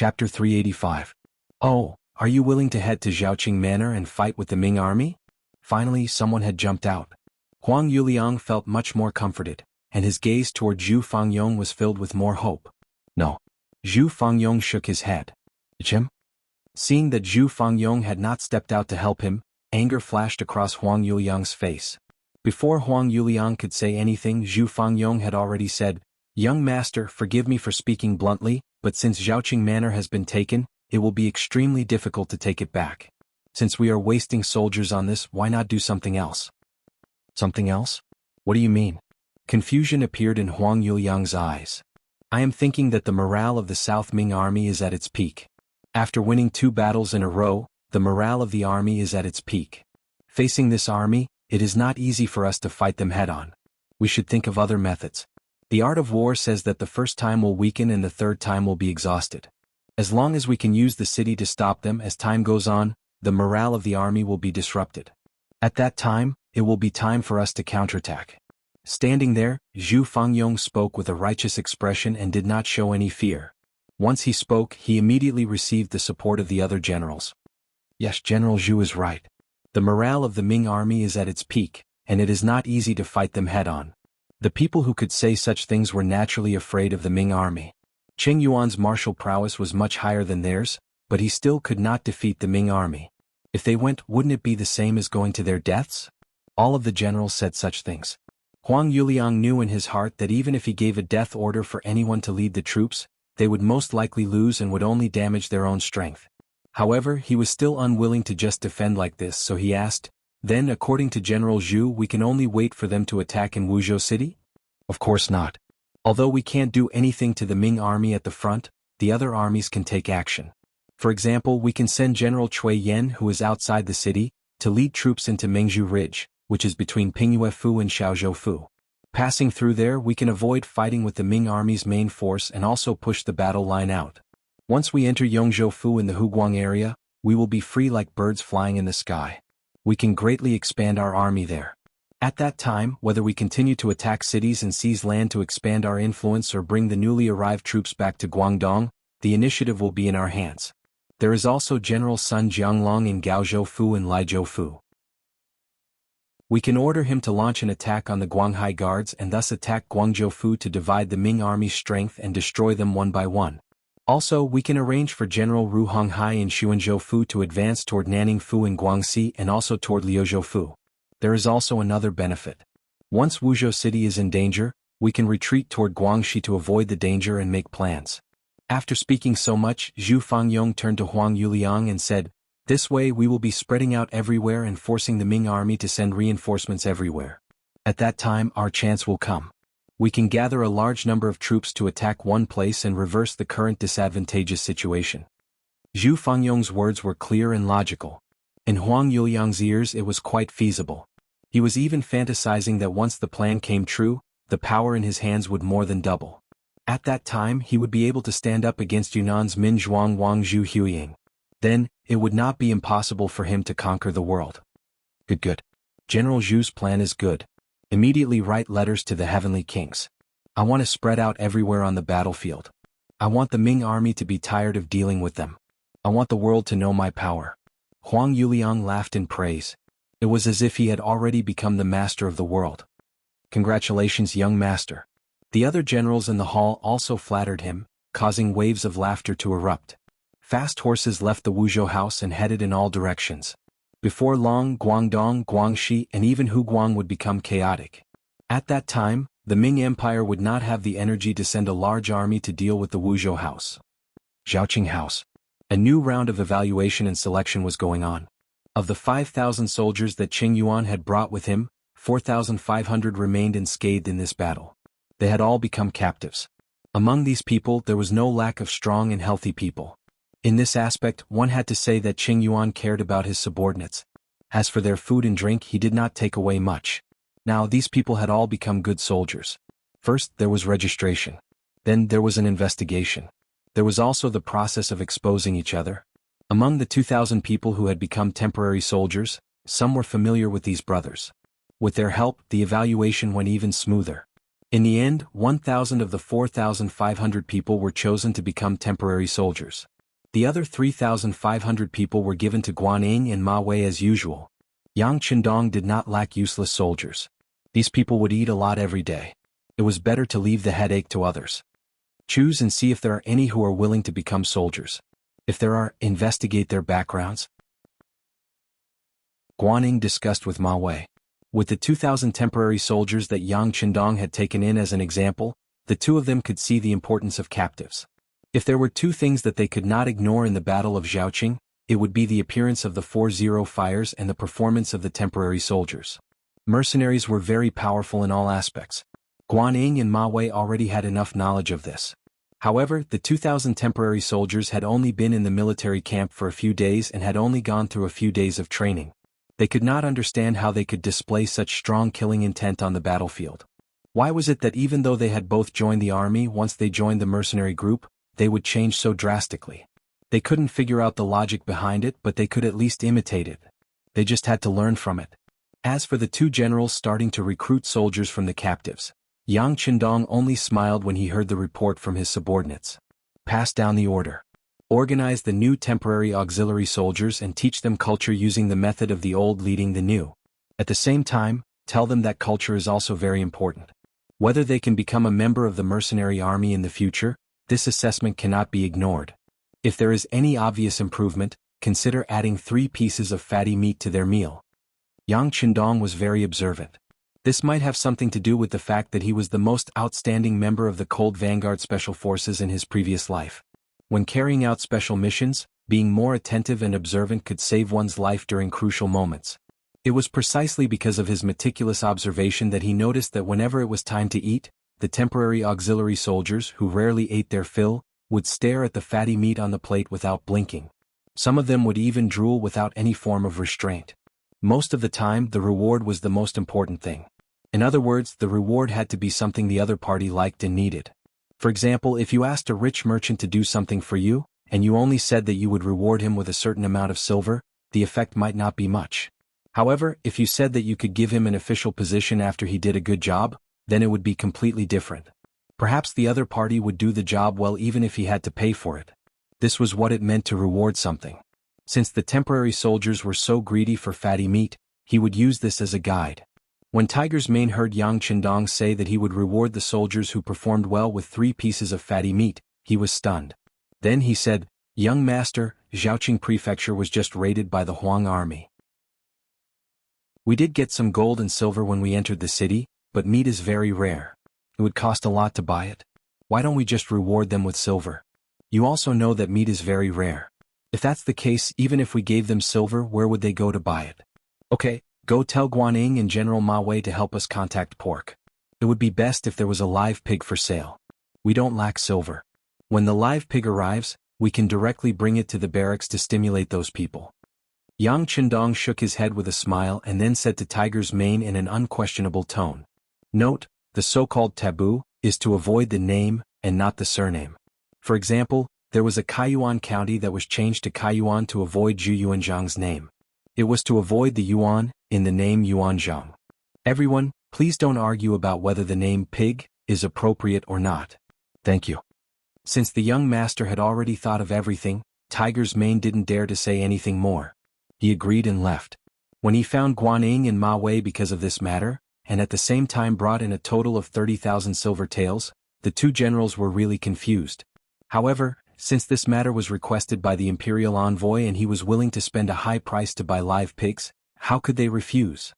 Chapter 385. Oh, are you willing to head to Zhaoqing Manor and fight with the Ming army? Finally, someone had jumped out. Huang Yuliang felt much more comforted, and his gaze toward Zhu Fangyong was filled with more hope. No. Zhu Fangyong shook his head. Jim? Seeing that Zhu Fangyong had not stepped out to help him, anger flashed across Huang Yuliang's face. Before Huang Yuliang could say anything, Zhu Fangyong had already said, "Young master, forgive me for speaking bluntly, but since Zhaoqing Manor has been taken, it will be extremely difficult to take it back. Since we are wasting soldiers on this, why not do something else?" Something else? What do you mean? Confusion appeared in Huang Yuliang's eyes. I am thinking that the morale of the South Ming army is at its peak. After winning 2 battles in a row, the morale of the army is at its peak. Facing this army, it is not easy for us to fight them head-on. We should think of other methods. The art of war says that the first time will weaken and the third time will be exhausted. As long as we can use the city to stop them as time goes on, the morale of the army will be disrupted. At that time, it will be time for us to counterattack. Standing there, Zhu Fangyong spoke with a righteous expression and did not show any fear. Once he spoke, he immediately received the support of the other generals. Yes, General Zhu is right. The morale of the Ming army is at its peak, and it is not easy to fight them head-on. The people who could say such things were naturally afraid of the Ming army. Qing Yuan's martial prowess was much higher than theirs, but he still could not defeat the Ming army. If they went, wouldn't it be the same as going to their deaths? All of the generals said such things. Huang Yuliang knew in his heart that even if he gave a death order for anyone to lead the troops, they would most likely lose and would only damage their own strength. However, he was still unwilling to just defend like this, so he asked, "Then, according to General Zhu, we can only wait for them to attack in Wuzhou City?" Of course not. Although we can't do anything to the Ming army at the front, the other armies can take action. For example, we can send General Cui Yan, who is outside the city, to lead troops into Mengzhu Ridge, which is between Pingyuefu and Xiaozhoufu. Passing through there, we can avoid fighting with the Ming army's main force and also push the battle line out. Once we enter Yongzhoufu in the Huguang area, we will be free like birds flying in the sky. We can greatly expand our army there. At that time, whether we continue to attack cities and seize land to expand our influence or bring the newly arrived troops back to Guangdong, the initiative will be in our hands. There is also General Sun Jianglong in Gaozhoufu and Laizhoufu. We can order him to launch an attack on the Guanghai guards and thus attack Guangzhoufu to divide the Ming army's strength and destroy them one by one. Also, we can arrange for General Ru Honghai in Xuanzhoufu to advance toward Nanningfu and Guangxi and also toward Liuzhoufu. There is also another benefit. Once Wuzhou City is in danger, we can retreat toward Guangxi to avoid the danger and make plans. After speaking so much, Zhu Fangyong turned to Huang Yuliang and said, "This way we will be spreading out everywhere and forcing the Ming army to send reinforcements everywhere. At that time, our chance will come. We can gather a large number of troops to attack one place and reverse the current disadvantageous situation." Zhu Fangyong's words were clear and logical. In Huang Yuliang's ears it was quite feasible. He was even fantasizing that once the plan came true, the power in his hands would more than double. At that time he would be able to stand up against Yunnan's Min Zhuang Wang Zhu Huying. Then, it would not be impossible for him to conquer the world. Good. General Zhu's plan is good. Immediately write letters to the heavenly kings. I want to spread out everywhere on the battlefield. I want the Ming army to be tired of dealing with them. I want the world to know my power. Huang Yuliang laughed in praise. It was as if he had already become the master of the world. Congratulations, young master. The other generals in the hall also flattered him, causing waves of laughter to erupt. Fast horses left the Wuzhou house and headed in all directions. Before long, Guangdong, Guangxi, and even Huguang would become chaotic. At that time, the Ming Empire would not have the energy to send a large army to deal with the Wuzhou house. Zhaoqing House. A new round of evaluation and selection was going on. Of the 5,000 soldiers that Qing Yuan had brought with him, 4,500 remained unscathed in this battle. They had all become captives. Among these people there was no lack of strong and healthy people. In this aspect, one had to say that Qing Yuan cared about his subordinates. As for their food and drink, he did not take away much. Now these people had all become good soldiers. First, there was registration. Then there was an investigation. There was also the process of exposing each other. Among the 2,000 people who had become temporary soldiers, some were familiar with these brothers. With their help, the evaluation went even smoother. In the end, 1,000 of the 4,500 people were chosen to become temporary soldiers. The other 3,500 people were given to Guanyin and Ma Wei as usual. Yang Qindong did not lack useless soldiers. These people would eat a lot every day. It was better to leave the headache to others. Choose and see if there are any who are willing to become soldiers. If there are, investigate their backgrounds. Guanyin discussed with Ma Wei. With the 2,000 temporary soldiers that Yang Qindong had taken in as an example, the two of them could see the importance of captives. If there were two things that they could not ignore in the Battle of Zhaoqing, it would be the appearance of the 4-0 fires and the performance of the temporary soldiers. Mercenaries were very powerful in all aspects. Guanyin and Ma Wei already had enough knowledge of this. However, the 2,000 temporary soldiers had only been in the military camp for a few days and had only gone through a few days of training. They could not understand how they could display such strong killing intent on the battlefield. Why was it that even though they had both joined the army, once they joined the mercenary group, they would change so drastically? They couldn't figure out the logic behind it, but they could at least imitate it. They just had to learn from it. As for the two generals starting to recruit soldiers from the captives, Yang Qindong only smiled when he heard the report from his subordinates. Pass down the order. Organize the new temporary auxiliary soldiers and teach them culture using the method of the old leading the new. At the same time, tell them that culture is also very important. Whether they can become a member of the mercenary army in the future, this assessment cannot be ignored. If there is any obvious improvement, consider adding 3 pieces of fatty meat to their meal. Yang Qindong was very observant. This might have something to do with the fact that he was the most outstanding member of the Cold Vanguard Special Forces in his previous life. When carrying out special missions, being more attentive and observant could save one's life during crucial moments. It was precisely because of his meticulous observation that he noticed that whenever it was time to eat, the temporary auxiliary soldiers, who rarely ate their fill, would stare at the fatty meat on the plate without blinking. Some of them would even drool without any form of restraint. Most of the time, the reward was the most important thing. In other words, the reward had to be something the other party liked and needed. For example, if you asked a rich merchant to do something for you, and you only said that you would reward him with a certain amount of silver, the effect might not be much. However, if you said that you could give him an official position after he did a good job, then it would be completely different. Perhaps the other party would do the job well even if he had to pay for it. This was what it meant to reward something. Since the temporary soldiers were so greedy for fatty meat, he would use this as a guide. When Tiger's Mane heard Yang Qindong say that he would reward the soldiers who performed well with 3 pieces of fatty meat, he was stunned. Then he said, "Young master, Zhaoqing Prefecture was just raided by the Huang army. We did get some gold and silver when we entered the city, but meat is very rare. It would cost a lot to buy it. Why don't we just reward them with silver? You also know that meat is very rare. If that's the case, even if we gave them silver, where would they go to buy it? Okay. Go tell Guanyin and General Ma Wei to help us contact pork. It would be best if there was a live pig for sale. We don't lack silver. When the live pig arrives, we can directly bring it to the barracks to stimulate those people." Yang Qindong shook his head with a smile and then said to Tiger's Mane in an unquestionable tone. Note, the so-called taboo is to avoid the name and not the surname. For example, there was a Kaiyuan county that was changed to Kaiyuan to avoid Zhu Yuanzhang's name. It was to avoid the Yuan in the name Yuanzhang. Everyone, please don't argue about whether the name pig is appropriate or not. Thank you. Since the young master had already thought of everything, Tiger's Mane didn't dare to say anything more. He agreed and left. When he found Guanyin and Ma Wei because of this matter, and at the same time brought in a total of 30,000 silver taels, the two generals were really confused. However, since this matter was requested by the imperial envoy and he was willing to spend a high price to buy live pigs, how could they refuse?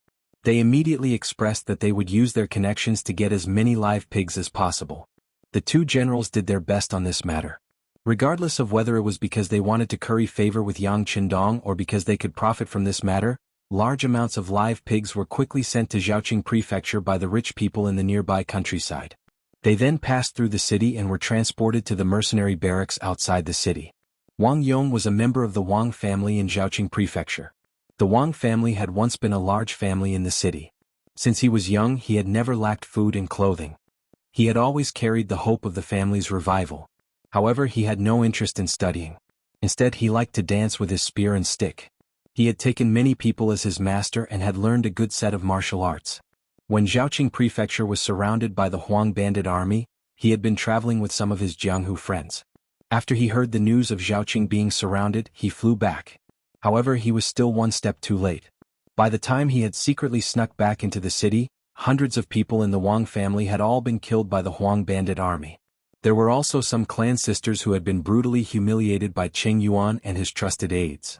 They immediately expressed that they would use their connections to get as many live pigs as possible. The two generals did their best on this matter. Regardless of whether it was because they wanted to curry favor with Yang Qindong or because they could profit from this matter, large amounts of live pigs were quickly sent to Zhaoqing Prefecture by the rich people in the nearby countryside. They then passed through the city and were transported to the mercenary barracks outside the city. Wang Yong was a member of the Wang family in Zhaoqing Prefecture. The Wang family had once been a large family in the city. Since he was young, he had never lacked food and clothing. He had always carried the hope of the family's revival. However, he had no interest in studying. Instead, he liked to dance with his spear and stick. He had taken many people as his master and had learned a good set of martial arts. When Zhaoqing Prefecture was surrounded by the Huang bandit army, he had been traveling with some of his Jianghu friends. After he heard the news of Zhaoqing being surrounded, he flew back. However, he was still one step too late. By the time he had secretly snuck back into the city, hundreds of people in the Wang family had all been killed by the Huang bandit army. There were also some clan sisters who had been brutally humiliated by Qing Yuan and his trusted aides.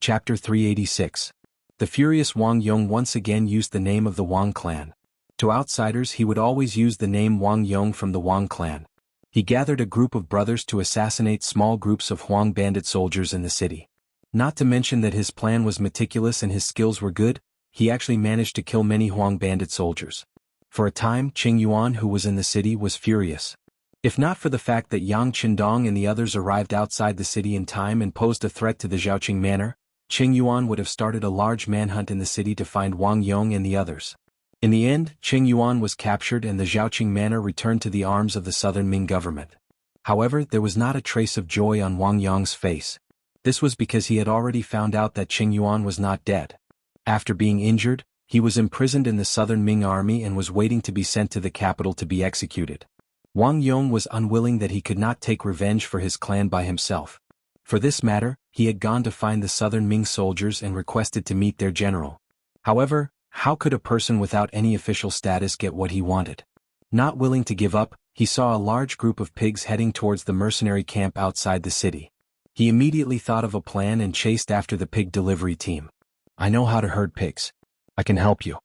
Chapter 386. The furious Wang Yong once again used the name of the Wang clan. To outsiders he would always use the name Wang Yong from the Wang clan. He gathered a group of brothers to assassinate small groups of Huang bandit soldiers in the city. Not to mention that his plan was meticulous and his skills were good, he actually managed to kill many Huang bandit soldiers. For a time Qing Yuan, who was in the city, was furious. If not for the fact that Yang Qindong and the others arrived outside the city in time and posed a threat to the Zhaoqing manor, Qing Yuan would have started a large manhunt in the city to find Wang Yong and the others. In the end, Qing Yuan was captured and the Zhaoqing manor returned to the arms of the southern Ming government. However, there was not a trace of joy on Wang Yong's face. This was because he had already found out that Qing Yuan was not dead. After being injured, he was imprisoned in the southern Ming army and was waiting to be sent to the capital to be executed. Wang Yong was unwilling that he could not take revenge for his clan by himself. For this matter, he had gone to find the southern Ming soldiers and requested to meet their general. However, how could a person without any official status get what he wanted? Not willing to give up, he saw a large group of pigs heading towards the mercenary camp outside the city. He immediately thought of a plan and chased after the pig delivery team. I know how to herd pigs. I can help you.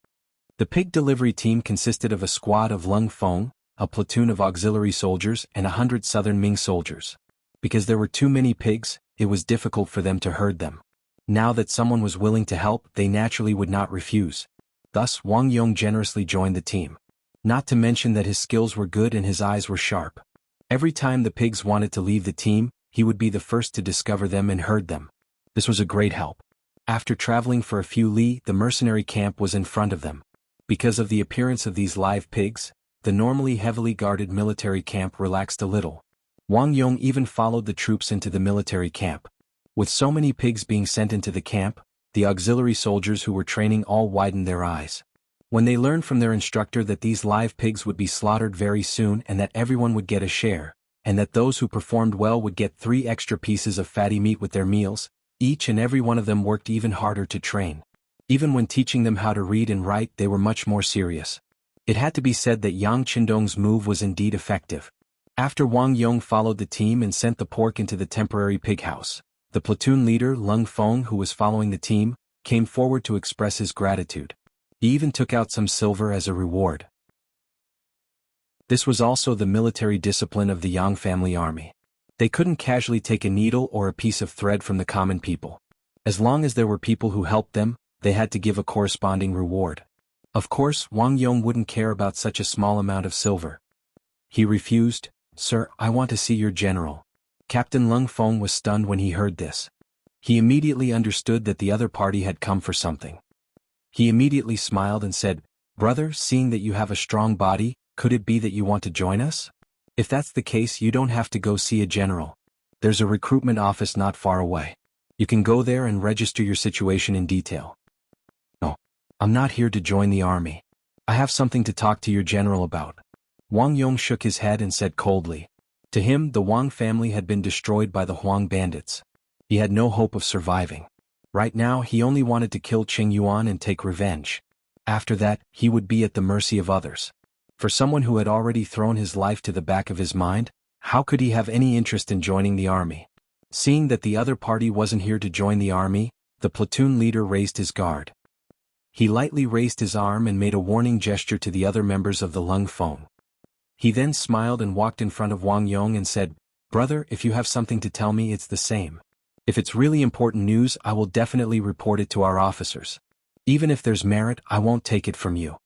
The pig delivery team consisted of a squad of Lung Feng, a platoon of auxiliary soldiers and 100 southern Ming soldiers. Because there were too many pigs, it was difficult for them to herd them. Now that someone was willing to help, they naturally would not refuse. Thus Wang Yong generously joined the team. Not to mention that his skills were good and his eyes were sharp. Every time the pigs wanted to leave the team, he would be the first to discover them and herd them. This was a great help. After traveling for a few li, the mercenary camp was in front of them. Because of the appearance of these live pigs, the normally heavily guarded military camp relaxed a little. Wang Yong even followed the troops into the military camp. With so many pigs being sent into the camp, the auxiliary soldiers who were training all widened their eyes. When they learned from their instructor that these live pigs would be slaughtered very soon and that everyone would get a share, and that those who performed well would get 3 extra pieces of fatty meat with their meals, each and every one of them worked even harder to train. Even when teaching them how to read and write, they were much more serious. It had to be said that Yang Qindong's move was indeed effective. After Wang Yong followed the team and sent the pork into the temporary pig house, the platoon leader Lung Feng, who was following the team, came forward to express his gratitude. He even took out some silver as a reward. This was also the military discipline of the Yang family army. They couldn't casually take a needle or a piece of thread from the common people. As long as there were people who helped them, they had to give a corresponding reward. Of course, Wang Yong wouldn't care about such a small amount of silver. He refused. Sir, I want to see your general. Captain Lung Feng was stunned when he heard this. He immediately understood that the other party had come for something. He immediately smiled and said, Brother, seeing that you have a strong body, could it be that you want to join us? If that's the case, you don't have to go see a general. There's a recruitment office not far away. You can go there and register your situation in detail. No, I'm not here to join the army. I have something to talk to your general about. Wang Yong shook his head and said coldly. To him, the Wang family had been destroyed by the Huang bandits. He had no hope of surviving. Right now, he only wanted to kill Qing Yuan and take revenge. After that, he would be at the mercy of others. For someone who had already thrown his life to the back of his mind, how could he have any interest in joining the army? Seeing that the other party wasn't here to join the army, the platoon leader raised his guard. He lightly raised his arm and made a warning gesture to the other members of the Lung Feng. He then smiled and walked in front of Wang Yong and said, Brother, if you have something to tell me, it's the same. If it's really important news, I will definitely report it to our officers. Even if there's merit, I won't take it from you.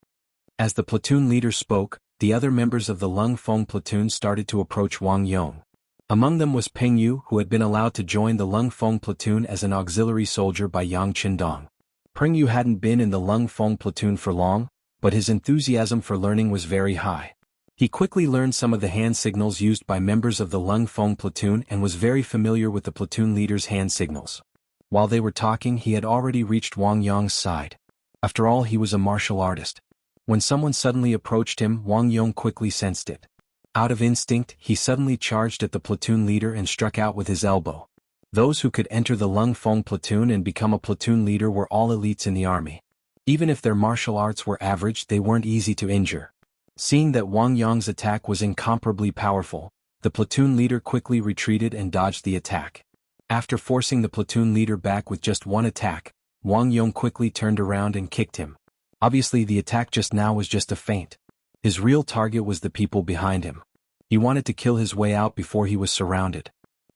As the platoon leader spoke, the other members of the Lung Feng platoon started to approach Wang Yong. Among them was Peng Yu, who had been allowed to join the Lung Feng platoon as an auxiliary soldier by Yang Qindong. Peng Yu hadn't been in the Lung Feng platoon for long, but his enthusiasm for learning was very high. He quickly learned some of the hand signals used by members of the Lung Feng platoon and was very familiar with the platoon leader's hand signals. While they were talking, he had already reached Wang Yong's side. After all, he was a martial artist. When someone suddenly approached him, Wang Yong quickly sensed it. Out of instinct, he suddenly charged at the platoon leader and struck out with his elbow. Those who could enter the Lung Feng platoon and become a platoon leader were all elites in the army. Even if their martial arts were average, they weren't easy to injure. Seeing that Wang Yong's attack was incomparably powerful, the platoon leader quickly retreated and dodged the attack. After forcing the platoon leader back with just one attack, Wang Yong quickly turned around and kicked him. Obviously, the attack just now was just a feint. His real target was the people behind him. He wanted to kill his way out before he was surrounded.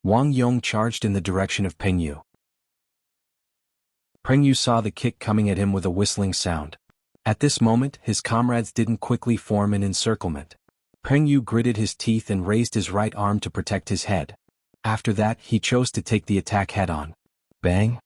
Wang Yong charged in the direction of Peng Yu. Peng Yu saw the kick coming at him with a whistling sound. At this moment, his comrades didn't quickly form an encirclement. Peng Yu gritted his teeth and raised his right arm to protect his head. After that, he chose to take the attack head-on. Bang!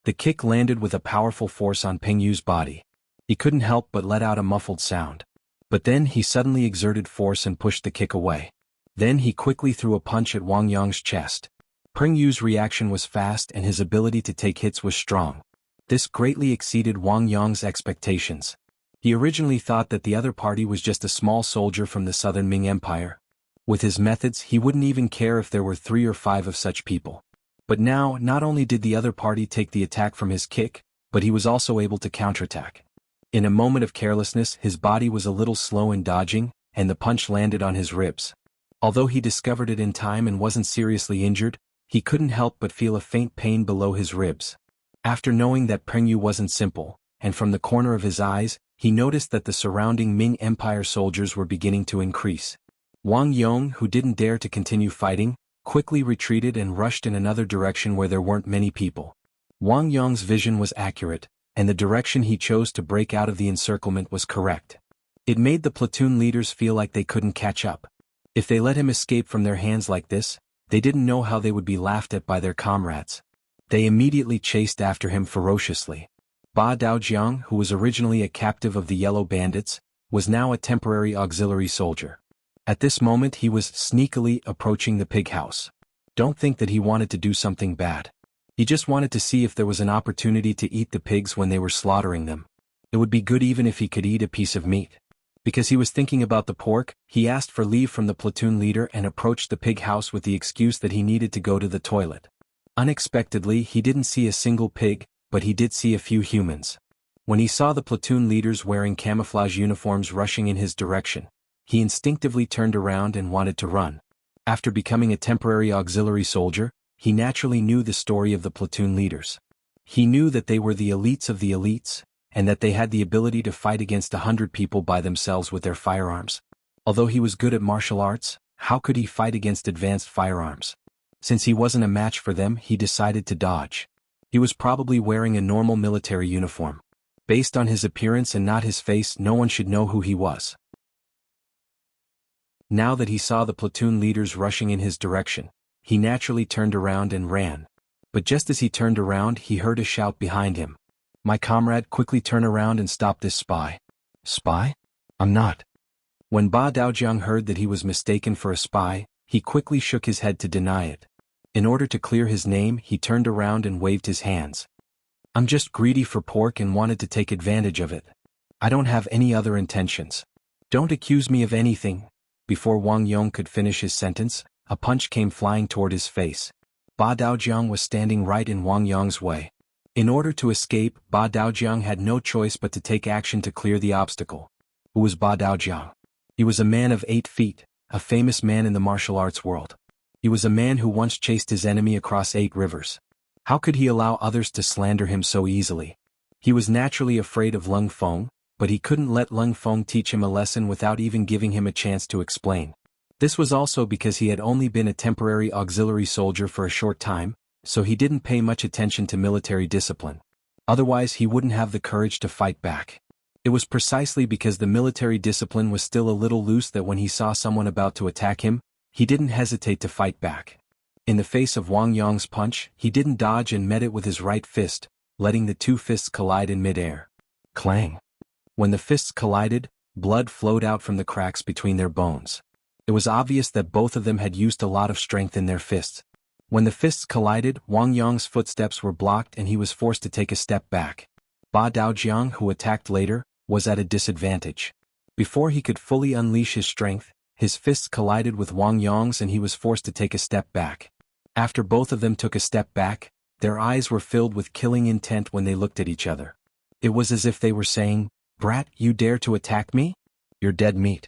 The kick landed with a powerful force on Peng Yu's body. He couldn't help but let out a muffled sound. But then he suddenly exerted force and pushed the kick away. Then he quickly threw a punch at Wang Yong's chest. Peng Yu's reaction was fast and his ability to take hits was strong. This greatly exceeded Wang Yong's expectations. He originally thought that the other party was just a small soldier from the southern Ming Empire. With his methods, he wouldn't even care if there were 3 or 5 of such people. But now, not only did the other party take the attack from his kick, but he was also able to counterattack. In a moment of carelessness, his body was a little slow in dodging, and the punch landed on his ribs. Although he discovered it in time and wasn't seriously injured, he couldn't help but feel a faint pain below his ribs. After knowing that Peng Yu wasn't simple, and from the corner of his eyes, he noticed that the surrounding Ming Empire soldiers were beginning to increase. Wang Yong, who didn't dare to continue fighting, quickly retreated and rushed in another direction where there weren't many people. Wang Yong's vision was accurate, and the direction he chose to break out of the encirclement was correct. It made the platoon leaders feel like they couldn't catch up. If they let him escape from their hands like this, they didn't know how they would be laughed at by their comrades. They immediately chased after him ferociously. Ba Daojiang, who was originally a captive of the Yellow Bandits, was now a temporary auxiliary soldier. At this moment he was sneakily approaching the pig house. Don't think that he wanted to do something bad. He just wanted to see if there was an opportunity to eat the pigs when they were slaughtering them. It would be good even if he could eat a piece of meat. Because he was thinking about the pork, he asked for leave from the platoon leader and approached the pig house with the excuse that he needed to go to the toilet. Unexpectedly, he didn't see a single pig, but he did see a few humans. When he saw the platoon leaders wearing camouflage uniforms rushing in his direction, he instinctively turned around and wanted to run. After becoming a temporary auxiliary soldier, he naturally knew the story of the platoon leaders. He knew that they were the elites of the elites, and that they had the ability to fight against 100 people by themselves with their firearms. Although he was good at martial arts, how could he fight against advanced firearms? Since he wasn't a match for them, he decided to dodge. He was probably wearing a normal military uniform. Based on his appearance and not his face, no one should know who he was. Now that he saw the platoon leaders rushing in his direction, he naturally turned around and ran. But just as he turned around, he heard a shout behind him. "My comrade, quickly turn around and stop this spy." "Spy? I'm not." When Ba Daojiang heard that he was mistaken for a spy, he quickly shook his head to deny it. In order to clear his name, he turned around and waved his hands. "I'm just greedy for pork and wanted to take advantage of it. I don't have any other intentions. Don't accuse me of anything." Before Wang Yong could finish his sentence, a punch came flying toward his face. Ba Daojiang was standing right in Wang Yong's way. In order to escape, Ba Daojiang had no choice but to take action to clear the obstacle. Who was Ba Daojiang? He was a man of 8 feet, a famous man in the martial arts world. He was a man who once chased his enemy across 8 rivers. How could he allow others to slander him so easily? He was naturally afraid of Lung Feng, but he couldn't let Lung Feng teach him a lesson without even giving him a chance to explain. This was also because he had only been a temporary auxiliary soldier for a short time, so he didn't pay much attention to military discipline. Otherwise he wouldn't have the courage to fight back. It was precisely because the military discipline was still a little loose that when he saw someone about to attack him, he didn't hesitate to fight back. In the face of Wang Yong's punch, he didn't dodge and met it with his right fist, letting the 2 fists collide in midair. Clang! When the fists collided, blood flowed out from the cracks between their bones. It was obvious that both of them had used a lot of strength in their fists. When the fists collided, Wang Yong's footsteps were blocked and he was forced to take a step back. Ba Daojiang, who attacked later, was at a disadvantage. Before he could fully unleash his strength, his fists collided with Wang Yong's and he was forced to take a step back. After both of them took a step back, their eyes were filled with killing intent when they looked at each other. It was as if they were saying, "Brat, you dare to attack me? You're dead meat."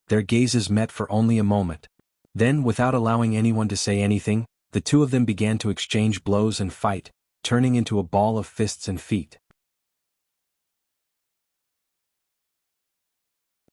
Their gazes met for only a moment. Then, without allowing anyone to say anything, the two of them began to exchange blows and fight, turning into a ball of fists and feet.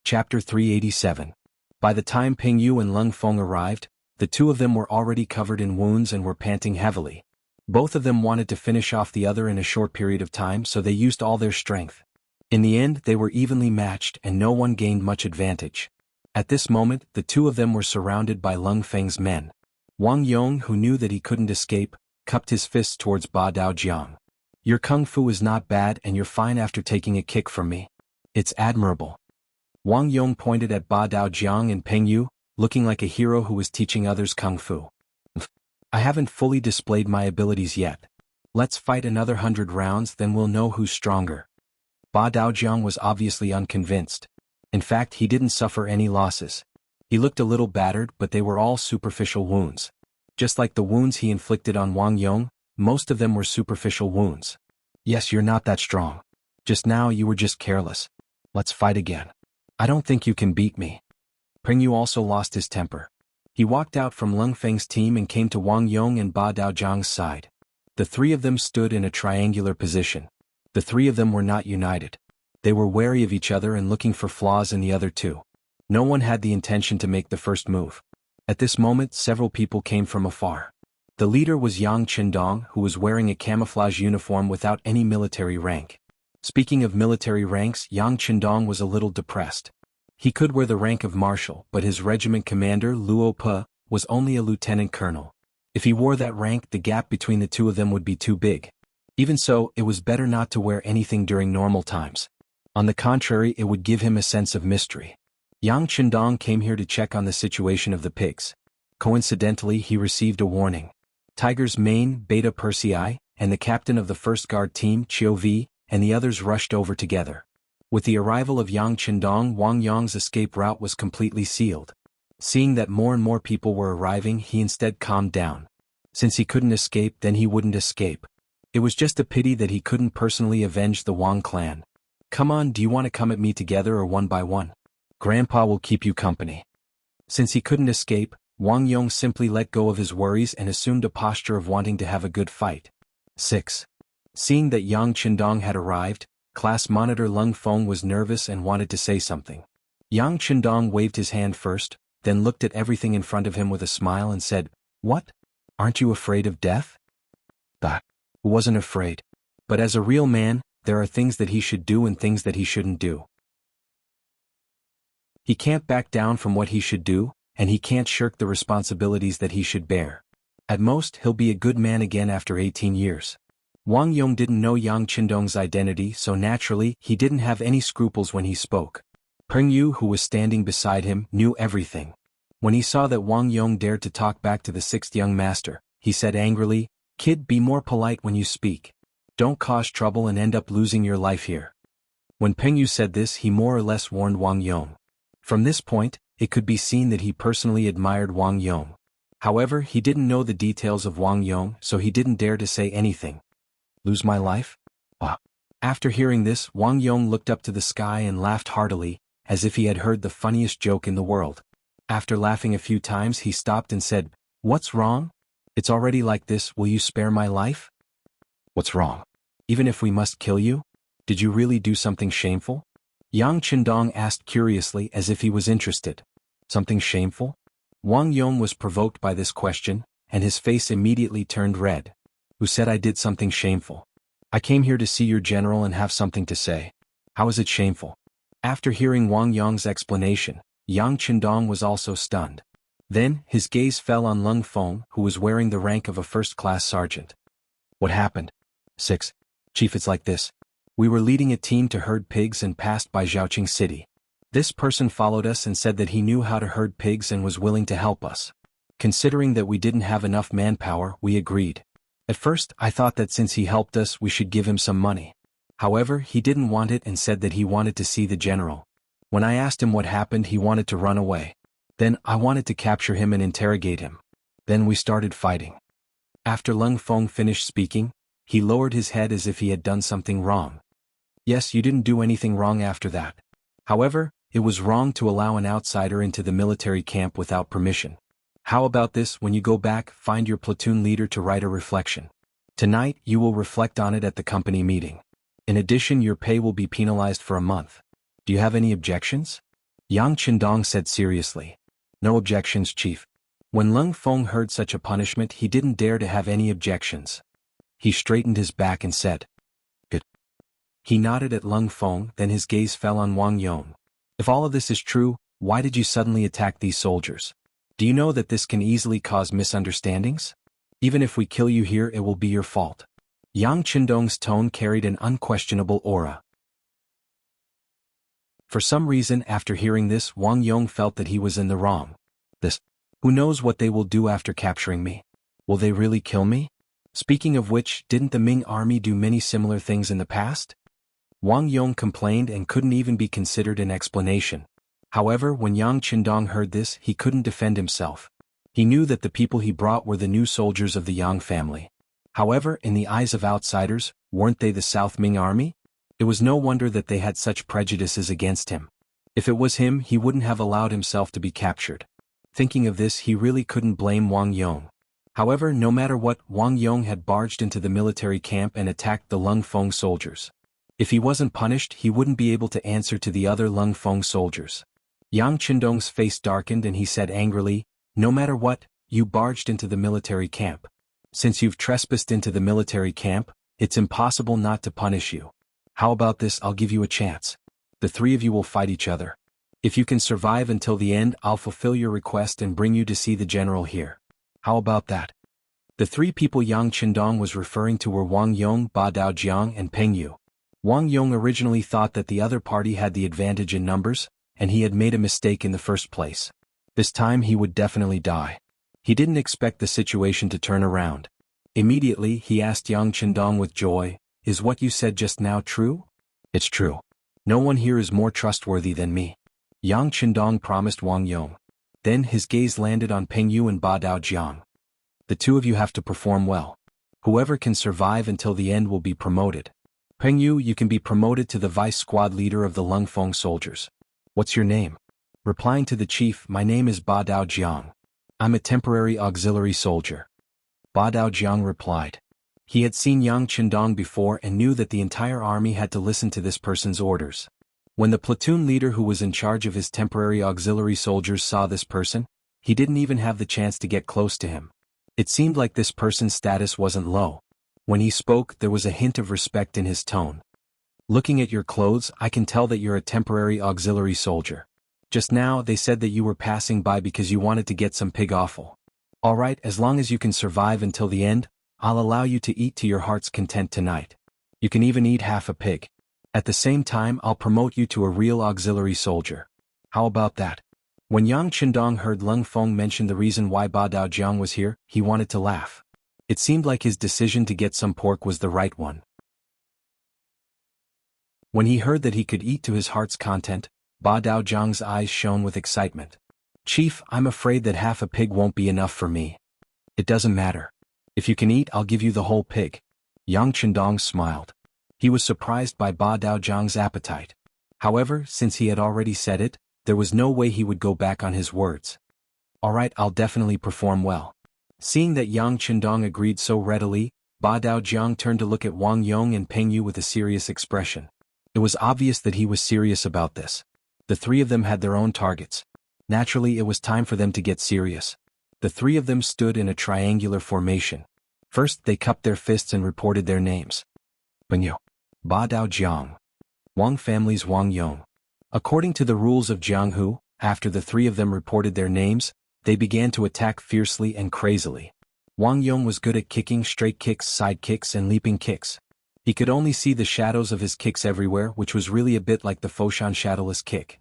Chapter 387. By the time Ping Yu and Lung Feng arrived, the two of them were already covered in wounds and were panting heavily. Both of them wanted to finish off the other in a short period of time, so they used all their strength. In the end, they were evenly matched and no one gained much advantage. At this moment, the two of them were surrounded by Lung Feng's men. Wang Yong, who knew that he couldn't escape, cupped his fists towards Ba Daojiang. "Your kung fu is not bad and you're fine after taking a kick from me. It's admirable." Wang Yong pointed at Ba Daojiang and Peng Yu, looking like a hero who was teaching others kung fu. "I haven't fully displayed my abilities yet. Let's fight another 100 rounds, then we'll know who's stronger." Ba Daojiang was obviously unconvinced. In fact, he didn't suffer any losses. He looked a little battered, but they were all superficial wounds. Just like the wounds he inflicted on Wang Yong, most of them were superficial wounds. "Yes, you're not that strong. Just now you were just careless. Let's fight again. I don't think you can beat me." Peng Yu also lost his temper. He walked out from Lung Feng's team and came to Wang Yong and Ba Daojiang's side. The three of them stood in a triangular position. The three of them were not united. They were wary of each other and looking for flaws in the other two. No one had the intention to make the first move. At this moment, several people came from afar. The leader was Yang Qindong, who was wearing a camouflage uniform without any military rank. Speaking of military ranks, Yang Qindong was a little depressed. He could wear the rank of marshal, but his regiment commander, Luo Pe, was only a lieutenant colonel. If he wore that rank, the gap between the two of them would be too big. Even so, it was better not to wear anything during normal times. On the contrary, it would give him a sense of mystery. Yang Qindong came here to check on the situation of the pigs. Coincidentally, he received a warning. Tiger's Mane, Beta Persei, and the captain of the first guard team, Chiu Vi, and the others rushed over together. With the arrival of Yang Qindong, Wang Yong's escape route was completely sealed. Seeing that more and more people were arriving, he instead calmed down. Since he couldn't escape, then he wouldn't escape. It was just a pity that he couldn't personally avenge the Wang clan. "Come on, do you want to come at me together or one by one? Grandpa will keep you company." Since he couldn't escape, Wang Yong simply let go of his worries and assumed a posture of wanting to have a good fight. 6. Seeing that Yang Qindong had arrived, class monitor Lung Feng was nervous and wanted to say something. Yang Qindong waved his hand first, then looked at everything in front of him with a smile and said, "What? Aren't you afraid of death?" That wasn't afraid. But as a real man, there are things that he should do and things that he shouldn't do. He can't back down from what he should do, and he can't shirk the responsibilities that he should bear. At most, he'll be a good man again after 18 years. Wang Yong didn't know Yang Qindong's identity, so naturally, he didn't have any scruples when he spoke. Peng Yu, who was standing beside him, knew everything. When he saw that Wang Yong dared to talk back to the sixth young master, he said angrily, "Kid, be more polite when you speak. Don't cause trouble and end up losing your life here." When Peng Yu said this, he more or less warned Wang Yong. From this point, it could be seen that he personally admired Wang Yong. However, he didn't know the details of Wang Yong, so he didn't dare to say anything. "Lose my life?" After hearing this, Wang Yong looked up to the sky and laughed heartily, as if he had heard the funniest joke in the world. After laughing a few times, he stopped and said, "What's wrong? It's already like this, will you spare my life?" "What's wrong? Even if we must kill you? Did you really do something shameful?" Yang Qindong asked curiously, as if he was interested. "Something shameful?" Wang Yong was provoked by this question, and his face immediately turned red. "Who said I did something shameful? I came here to see your general and have something to say. How is it shameful?" After hearing Wang Yong's explanation, Yang Qindong was also stunned. Then, his gaze fell on Lung Feng, who was wearing the rank of a first-class sergeant. "What happened?" 6. "Chief, it's like this. We were leading a team to herd pigs and passed by Zhaoqing City. This person followed us and said that he knew how to herd pigs and was willing to help us. Considering that we didn't have enough manpower, we agreed. At first, I thought that since he helped us we should give him some money. However, he didn't want it and said that he wanted to see the general. When I asked him what happened, he wanted to run away. Then, I wanted to capture him and interrogate him. Then we started fighting. After Lung Feng finished speaking, he lowered his head as if he had done something wrong. Yes, you didn't do anything wrong after that. However, it was wrong to allow an outsider into the military camp without permission. How about this: when you go back, find your platoon leader to write a reflection. Tonight, you will reflect on it at the company meeting. In addition, your pay will be penalized for a month. Do you have any objections? Yang Qindong said seriously. No objections, Chief. When Lung Feng heard such a punishment, he didn't dare to have any objections. He straightened his back and said, "Good." He nodded at Lung Feng, then his gaze fell on Wang Yong. If all of this is true, why did you suddenly attack these soldiers? Do you know that this can easily cause misunderstandings? Even if we kill you here, it will be your fault. Yang Qindong's tone carried an unquestionable aura. For some reason, after hearing this, Wang Yong felt that he was in the wrong. Who knows what they will do after capturing me? Will they really kill me? Speaking of which, didn't the Ming army do many similar things in the past? Wang Yong complained and couldn't even be considered an explanation. However, when Yang Qindong heard this, he couldn't defend himself. He knew that the people he brought were the new soldiers of the Yang family. However, in the eyes of outsiders, weren't they the South Ming army? It was no wonder that they had such prejudices against him. If it was him, he wouldn't have allowed himself to be captured. Thinking of this, he really couldn't blame Wang Yong. However, no matter what, Wang Yong had barged into the military camp and attacked the Lung Feng soldiers. If he wasn't punished, he wouldn't be able to answer to the other Lung Feng soldiers. Yang Qindong's face darkened and he said angrily, "No matter what, you barged into the military camp. Since you've trespassed into the military camp, it's impossible not to punish you. How about this? I'll give you a chance. The three of you will fight each other. If you can survive until the end, I'll fulfill your request and bring you to see the general here. How about that?" The three people Yang Qindong was referring to were Wang Yong, Ba Daojiang, and Peng Yu. Wang Yong originally thought that the other party had the advantage in numbers, and he had made a mistake in the first place. This time he would definitely die. He didn't expect the situation to turn around. Immediately, he asked Yang Qindong with joy, "Is what you said just now true?" "It's true. No one here is more trustworthy than me," Yang Qindong promised Wang Yong. Then his gaze landed on Peng Yu and Ba Daojiang. "The two of you have to perform well. Whoever can survive until the end will be promoted. Peng Yu, you can be promoted to the vice squad leader of the Lung Feng soldiers. What's your name?" Replying to the chief, "My name is Ba Daojiang. I'm a temporary auxiliary soldier." Ba Daojiang replied. He had seen Yang Qindong before and knew that the entire army had to listen to this person's orders. When the platoon leader who was in charge of his temporary auxiliary soldiers saw this person, he didn't even have the chance to get close to him. It seemed like this person's status wasn't low. When he spoke, there was a hint of respect in his tone. "Looking at your clothes, I can tell that you're a temporary auxiliary soldier. Just now, they said that you were passing by because you wanted to get some pig offal. Alright, as long as you can survive until the end, I'll allow you to eat to your heart's content tonight. You can even eat half a pig. At the same time, I'll promote you to a real auxiliary soldier. How about that?" When Yang Qindong heard Lung Feng mention the reason why Ba Daojiang was here, he wanted to laugh. It seemed like his decision to get some pork was the right one. When he heard that he could eat to his heart's content, Ba Daojiang's eyes shone with excitement. "Chief, I'm afraid that half a pig won't be enough for me." "It doesn't matter. If you can eat, I'll give you the whole pig." Yang Qindong smiled. He was surprised by Ba Daojiang's appetite. However, since he had already said it, there was no way he would go back on his words. "Alright, I'll definitely perform well." Seeing that Yang Qindong agreed so readily, Ba Daojiang turned to look at Wang Yong and Peng Yu with a serious expression. It was obvious that he was serious about this. The three of them had their own targets. Naturally, it was time for them to get serious. The three of them stood in a triangular formation. First, they cupped their fists and reported their names. Peng Yu, Ba Daojiang, Wang family's Wang Yong. According to the rules of Jianghu, after the three of them reported their names, they began to attack fiercely and crazily. Wang Yong was good at kicking straight kicks, side kicks, and leaping kicks. He could only see the shadows of his kicks everywhere, which was really a bit like the Foshan shadowless kick.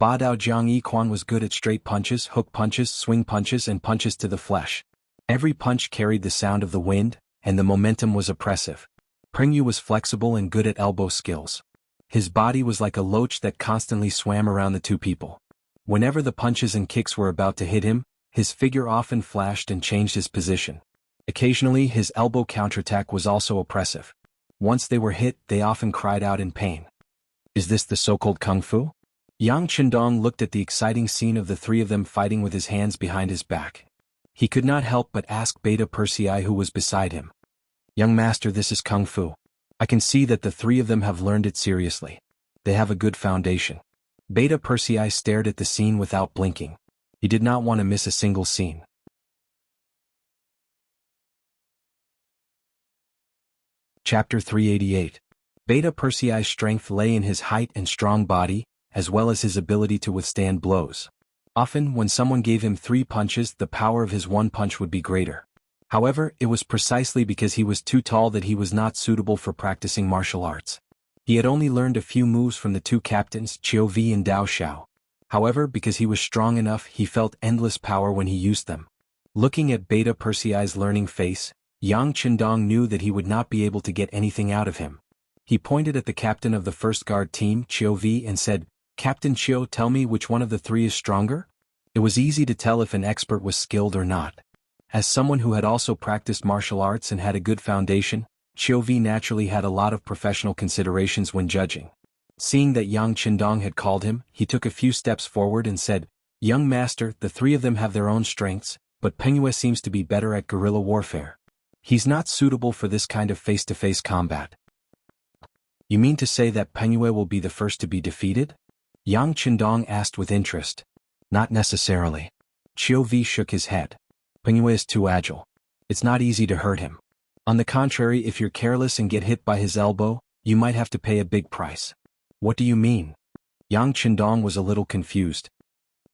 Ba Dao Jiang Yi Quan was good at straight punches, hook punches, swing punches and punches to the flesh. Every punch carried the sound of the wind, and the momentum was oppressive. Peng Yu was flexible and good at elbow skills. His body was like a loach that constantly swam around the two people. Whenever the punches and kicks were about to hit him, his figure often flashed and changed his position. Occasionally his elbow counterattack was also oppressive. Once they were hit, they often cried out in pain. Is this the so-called kung fu? Yang Qindong looked at the exciting scene of the three of them fighting with his hands behind his back. He could not help but ask Beta Persei, who was beside him. Young master, this is kung fu. I can see that the three of them have learned it seriously. They have a good foundation. Beta Persei stared at the scene without blinking. He did not want to miss a single scene. Chapter 388. Beta Persei's strength lay in his height and strong body, as well as his ability to withstand blows. Often, when someone gave him 3 punches, the power of his one punch would be greater. However, it was precisely because he was too tall that he was not suitable for practicing martial arts. He had only learned a few moves from the two captains, Qiu Vi and Dao Xiao. However, because he was strong enough, he felt endless power when he used them. Looking at Beta Persei's learning face, Yang Qindong knew that he would not be able to get anything out of him. He pointed at the captain of the first guard team, Qiu Vi, and said, "Captain Qiu, tell me which one of the 3 is stronger?" It was easy to tell if an expert was skilled or not. As someone who had also practiced martial arts and had a good foundation, Qiu Vi naturally had a lot of professional considerations when judging. Seeing that Yang Qindong had called him, he took a few steps forward and said, "Young master, the 3 of them have their own strengths, but Peng Yue seems to be better at guerrilla warfare. He's not suitable for this kind of face-to-face combat." "You mean to say that Peng Yue will be the first to be defeated?" Yang Qindong asked with interest. "Not necessarily." Qiu Vi shook his head. "Peng Yue is too agile. It's not easy to hurt him. On the contrary, if you're careless and get hit by his elbow, you might have to pay a big price." "What do you mean?" Yang Qindong was a little confused.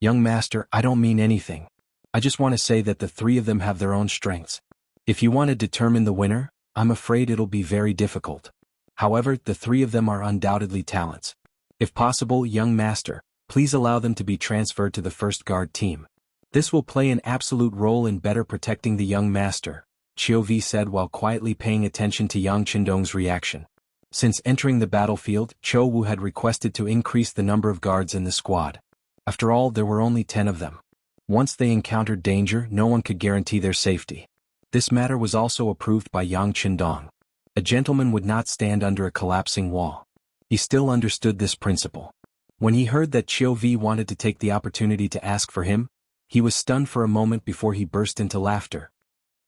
"Young master, I don't mean anything. I just want to say that the 3 of them have their own strengths. If you want to determine the winner, I'm afraid it'll be very difficult. However, the 3 of them are undoubtedly talents. If possible, young master, please allow them to be transferred to the first guard team. This will play an absolute role in better protecting the young master," Qiu Vi said while quietly paying attention to Yang Qindong's reaction. Since entering the battlefield, Chou Wu had requested to increase the number of guards in the squad. After all, there were only 10 of them. Once they encountered danger, no one could guarantee their safety. This matter was also approved by Yang Qindong. A gentleman would not stand under a collapsing wall. He still understood this principle. When he heard that Qiu Vi wanted to take the opportunity to ask for him, he was stunned for a moment before he burst into laughter.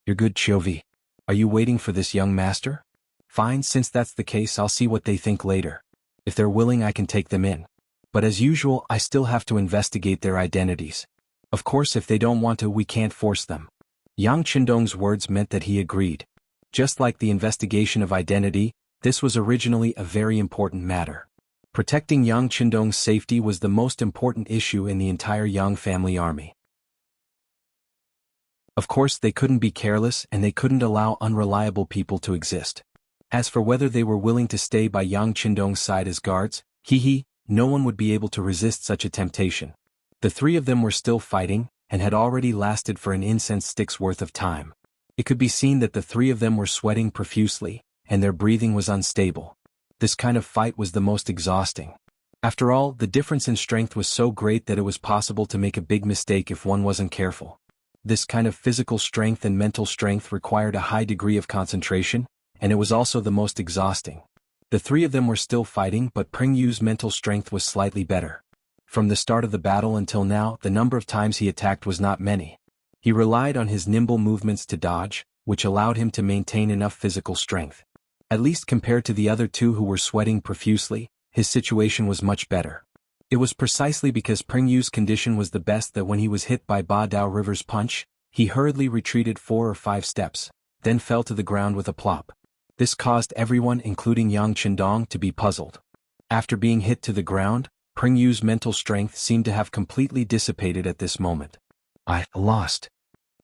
"You're good, Qiu Vi. Are you waiting for this young master? Fine, since that's the case, I'll see what they think later. If they're willing, I can take them in. But as usual, I still have to investigate their identities. Of course, if they don't want to, we can't force them." Yang Qindong's words meant that he agreed. Just like the investigation of identity, this was originally a very important matter. Protecting Yang Qindong's safety was the most important issue in the entire Yang family army. Of course, they couldn't be careless and they couldn't allow unreliable people to exist. As for whether they were willing to stay by Yang Qindong's side as guards, no one would be able to resist such a temptation. The 3 of them were still fighting, and had already lasted for an incense stick's worth of time. It could be seen that the 3 of them were sweating profusely, and their breathing was unstable. This kind of fight was the most exhausting. After all, the difference in strength was so great that it was possible to make a big mistake if one wasn't careful. This kind of physical strength and mental strength required a high degree of concentration, and it was also the most exhausting. The 3 of them were still fighting, but Peng Yu's mental strength was slightly better. From the start of the battle until now, the number of times he attacked was not many. He relied on his nimble movements to dodge, which allowed him to maintain enough physical strength. At least compared to the other 2 who were sweating profusely, his situation was much better. It was precisely because Peng Yu's condition was the best that when he was hit by Ba Dao River's punch, he hurriedly retreated 4 or 5 steps, then fell to the ground with a plop. This caused everyone, including Yang Qindong, to be puzzled. After being hit to the ground, Peng Yu's mental strength seemed to have completely dissipated at this moment. "I lost.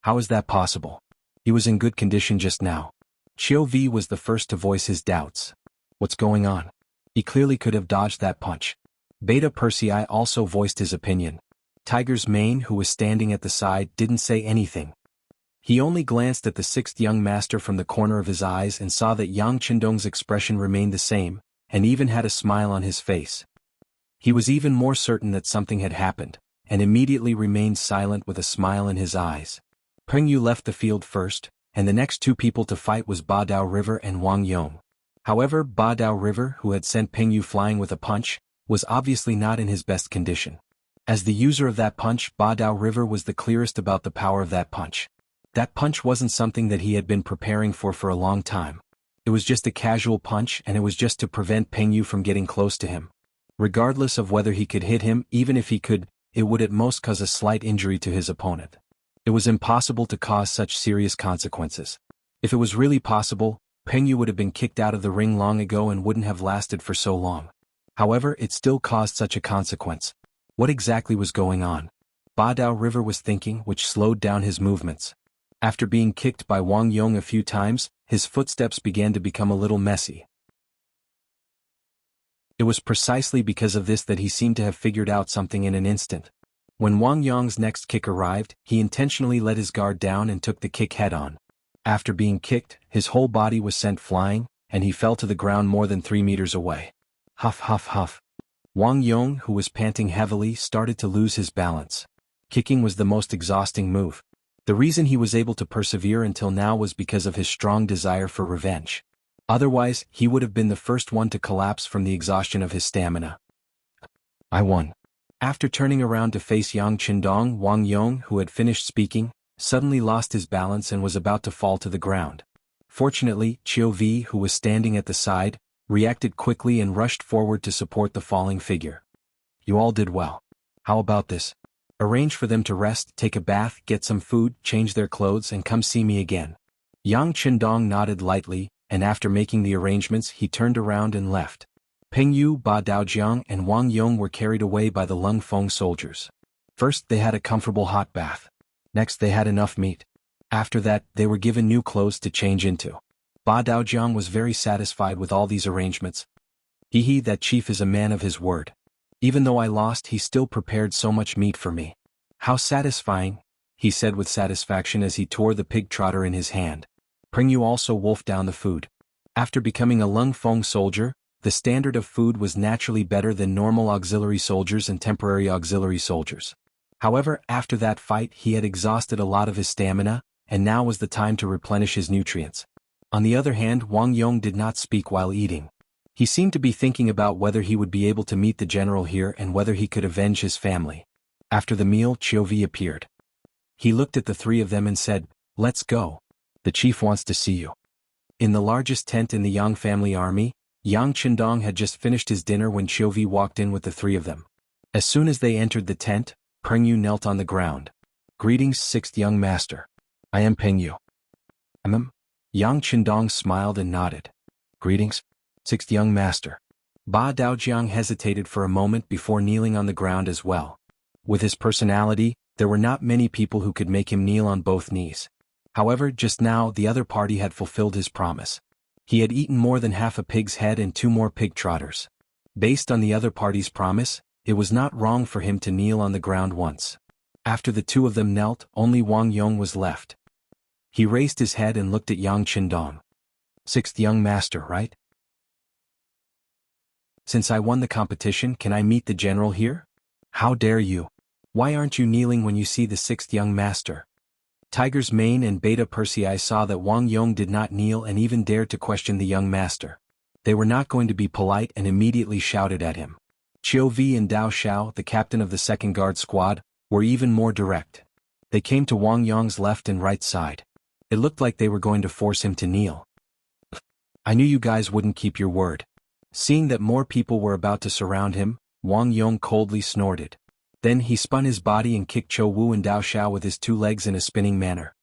How is that possible? He was in good condition just now." Qiu Vi was the first to voice his doubts. "What's going on? He clearly could have dodged that punch. Beta Persei also voiced his opinion. Tiger's mane, who was standing at the side, didn't say anything. He only glanced at the sixth young master from the corner of his eyes and saw that Yang Qindong's expression remained the same, and even had a smile on his face. He was even more certain that something had happened, and immediately remained silent with a smile in his eyes. Peng Yu left the field first, and the next two people to fight was Ba Dao River and Wang Yong. However, Ba Dao River, who had sent Peng Yu flying with a punch, was obviously not in his best condition. As the user of that punch, Ba Dao River was the clearest about the power of that punch. That punch wasn't something that he had been preparing for a long time. It was just a casual punch, and it was just to prevent Peng Yu from getting close to him. Regardless of whether he could hit him, even if he could, it would at most cause a slight injury to his opponent. It was impossible to cause such serious consequences. If it was really possible, Peng Yu would have been kicked out of the ring long ago and wouldn't have lasted for so long. However, it still caused such a consequence. What exactly was going on? Ba Dao River was thinking, which slowed down his movements. After being kicked by Wang Yong a few times, his footsteps began to become a little messy. It was precisely because of this that he seemed to have figured out something in an instant. When Wang Yong's next kick arrived, he intentionally let his guard down and took the kick head-on. After being kicked, his whole body was sent flying, and he fell to the ground more than 3 meters away. Huff huff huff. Wang Yong, who was panting heavily, started to lose his balance. Kicking was the most exhausting move. The reason he was able to persevere until now was because of his strong desire for revenge. Otherwise, he would have been the first one to collapse from the exhaustion of his stamina. I won. After turning around to face Yang Qindong, Wang Yong, who had finished speaking, suddenly lost his balance and was about to fall to the ground. Fortunately, Qiu Vi, who was standing at the side, reacted quickly and rushed forward to support the falling figure. You all did well. How about this? Arrange for them to rest, take a bath, get some food, change their clothes, and come see me again. Yang Qindong nodded lightly, and after making the arrangements he turned around and left. Peng Yu, Ba Daojiang, and Wang Yong were carried away by the Lung Feng soldiers. First they had a comfortable hot bath. Next they had enough meat. After that, they were given new clothes to change into. Ba Daojiang was very satisfied with all these arrangements. That chief is a man of his word. Even though I lost, he still prepared so much meat for me. How satisfying, he said with satisfaction as he tore the pig trotter in his hand. Peng Yu also wolfed down the food. After becoming a Lung Feng soldier, the standard of food was naturally better than normal auxiliary soldiers and temporary auxiliary soldiers. However, after that fight he had exhausted a lot of his stamina, and now was the time to replenish his nutrients. On the other hand, Wang Yong did not speak while eating. He seemed to be thinking about whether he would be able to meet the general here and whether he could avenge his family. After the meal, Qiu Vi appeared. He looked at the three of them and said, "Let's go. The chief wants to see you." In the largest tent in the Yang family army, Yang Qindong had just finished his dinner when Qiu Vi walked in with the three of them. As soon as they entered the tent, Peng Yu knelt on the ground. "Greetings, sixth young master. I am Peng Yu." Yang Qindong smiled and nodded. "Greetings, sixth young master." Ba Daojiang hesitated for a moment before kneeling on the ground as well. With his personality, there were not many people who could make him kneel on both knees. However, just now the other party had fulfilled his promise. He had eaten more than half a pig's head and 2 more pig trotters. Based on the other party's promise, it was not wrong for him to kneel on the ground once. After the two of them knelt, only Wang Yong was left. He raised his head and looked at Yang Qindong. "Sixth young master, right? Since I won the competition, can I meet the general here?" "How dare you? Why aren't you kneeling when you see the sixth young master?" Tiger's Mane and Beta Persei saw that Wang Yong did not kneel and even dared to question the young master. They were not going to be polite and immediately shouted at him. Qiu Vi and Dao Xiao, the captain of the second guard squad, were even more direct. They came to Wang Yong's left and right side. It looked like they were going to force him to kneel. "I knew you guys wouldn't keep your word." Seeing that more people were about to surround him, Wang Yong coldly snorted. Then he spun his body and kicked Chou Wu and Dao Xiao with his 2 legs in a spinning manner.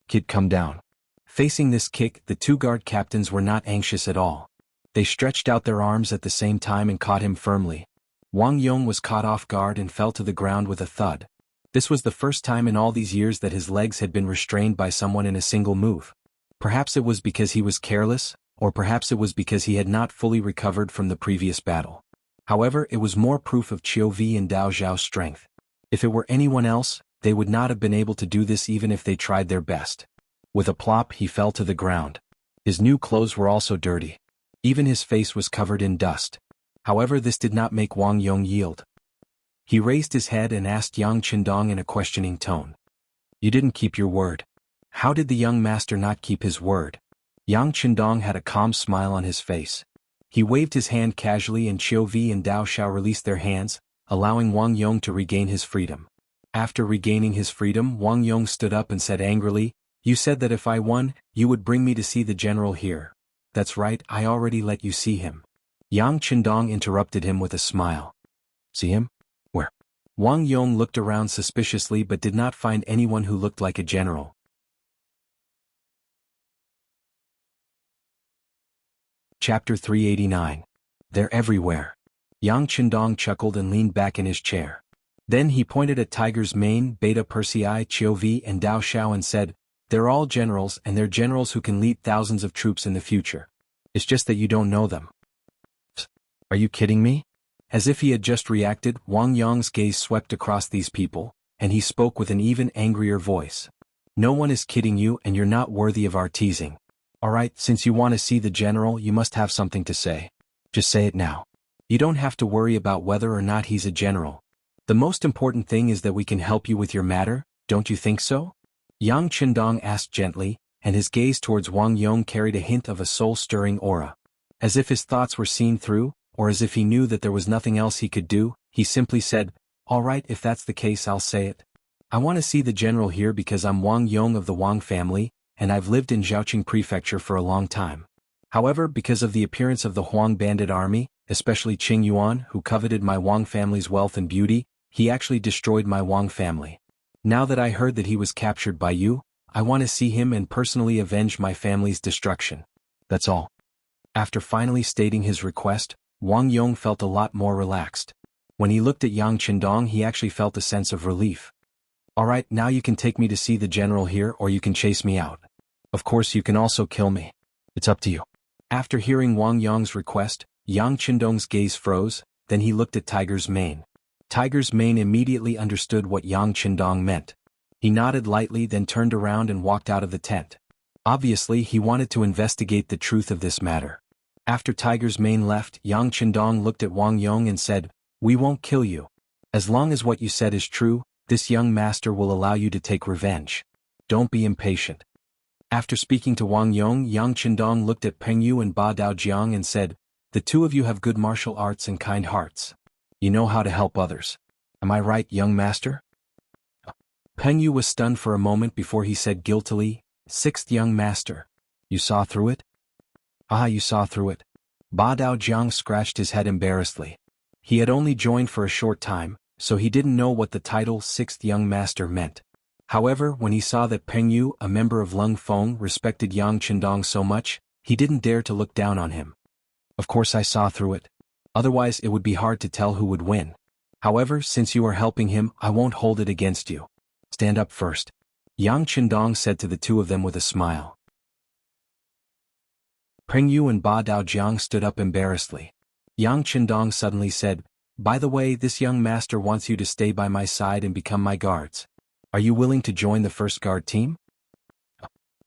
"Kid, come down." Facing this kick, the 2 guard captains were not anxious at all. They stretched out their arms at the same time and caught him firmly. Wang Yong was caught off guard and fell to the ground with a thud. This was the first time in all these years that his legs had been restrained by someone in a single move. Perhaps it was because he was careless, or perhaps it was because he had not fully recovered from the previous battle. However, it was more proof of Qiu Vi and Dao Zhao's strength. If it were anyone else, they would not have been able to do this even if they tried their best. With a plop, he fell to the ground. His new clothes were also dirty. Even his face was covered in dust. However, this did not make Wang Yong yield. He raised his head and asked Yang Qindong in a questioning tone. You didn't keep your word. How did the young master not keep his word? Yang Qindong had a calm smile on his face. He waved his hand casually and Qiu Vi and Dao Xiao released their hands, allowing Wang Yong to regain his freedom. After regaining his freedom, Wang Yong stood up and said angrily, You said that if I won, you would bring me to see the general here. That's right, I already let you see him. Yang Qindong interrupted him with a smile. See him? Where? Wang Yong looked around suspiciously but did not find anyone who looked like a general. Chapter 389. They're everywhere. Yang Qindong chuckled and leaned back in his chair. Then he pointed at Tiger's Mane, Beta Persei, Qiu Vi and Dao Xiao and said, They're all generals and they're generals who can lead thousands of troops in the future. It's just that you don't know them. Are you kidding me? As if he had just reacted, Wang Yong's gaze swept across these people, and he spoke with an even angrier voice. No one is kidding you and you're not worthy of our teasing. Alright, since you want to see the general, you must have something to say. Just say it now. You don't have to worry about whether or not he's a general. The most important thing is that we can help you with your matter, don't you think so? Yang Qindong asked gently, and his gaze towards Wang Yong carried a hint of a soul-stirring aura. As if his thoughts were seen through, or as if he knew that there was nothing else he could do, he simply said, All right, if that's the case, I'll say it. I want to see the general here because I'm Wang Yong of the Wang family, and I've lived in Zhaoqing Prefecture for a long time. However, because of the appearance of the Huang bandit army, especially Qing Yuan, who coveted my Wang family's wealth and beauty, he actually destroyed my Wang family. Now that I heard that he was captured by you, I want to see him and personally avenge my family's destruction. That's all. After finally stating his request, Wang Yong felt a lot more relaxed. When he looked at Yang Qindong, he actually felt a sense of relief. Alright, now you can take me to see the general here or you can chase me out. Of course you can also kill me. It's up to you. After hearing Wang Yong's request, Yang Qindong's gaze froze, then he looked at Tiger's Mane. Tiger's Mane immediately understood what Yang Qindong meant. He nodded lightly then turned around and walked out of the tent. Obviously he wanted to investigate the truth of this matter. After Tiger's Mane left, Yang Qindong looked at Wang Yong and said, We won't kill you. As long as what you said is true, this young master will allow you to take revenge. Don't be impatient. After speaking to Wang Yong, Yang Qindong looked at Peng Yu and Ba Daojiang and said, The two of you have good martial arts and kind hearts. You know how to help others. Am I right, young master? Peng Yu was stunned for a moment before he said guiltily, Sixth young master. You saw through it? Ah, you saw through it. Ba Daojiang scratched his head embarrassedly. He had only joined for a short time, so he didn't know what the title Sixth Young Master meant. However, when he saw that Peng Yu, a member of Lung Feng, respected Yang Qindong so much, he didn't dare to look down on him. Of course I saw through it. Otherwise it would be hard to tell who would win. However, since you are helping him, I won't hold it against you. Stand up first. Yang Qindong said to the two of them with a smile. Peng Yu and Ba Daojiang stood up embarrassedly. Yang Qindong suddenly said, By the way, this young master wants you to stay by my side and become my guards. Are you willing to join the first guard team?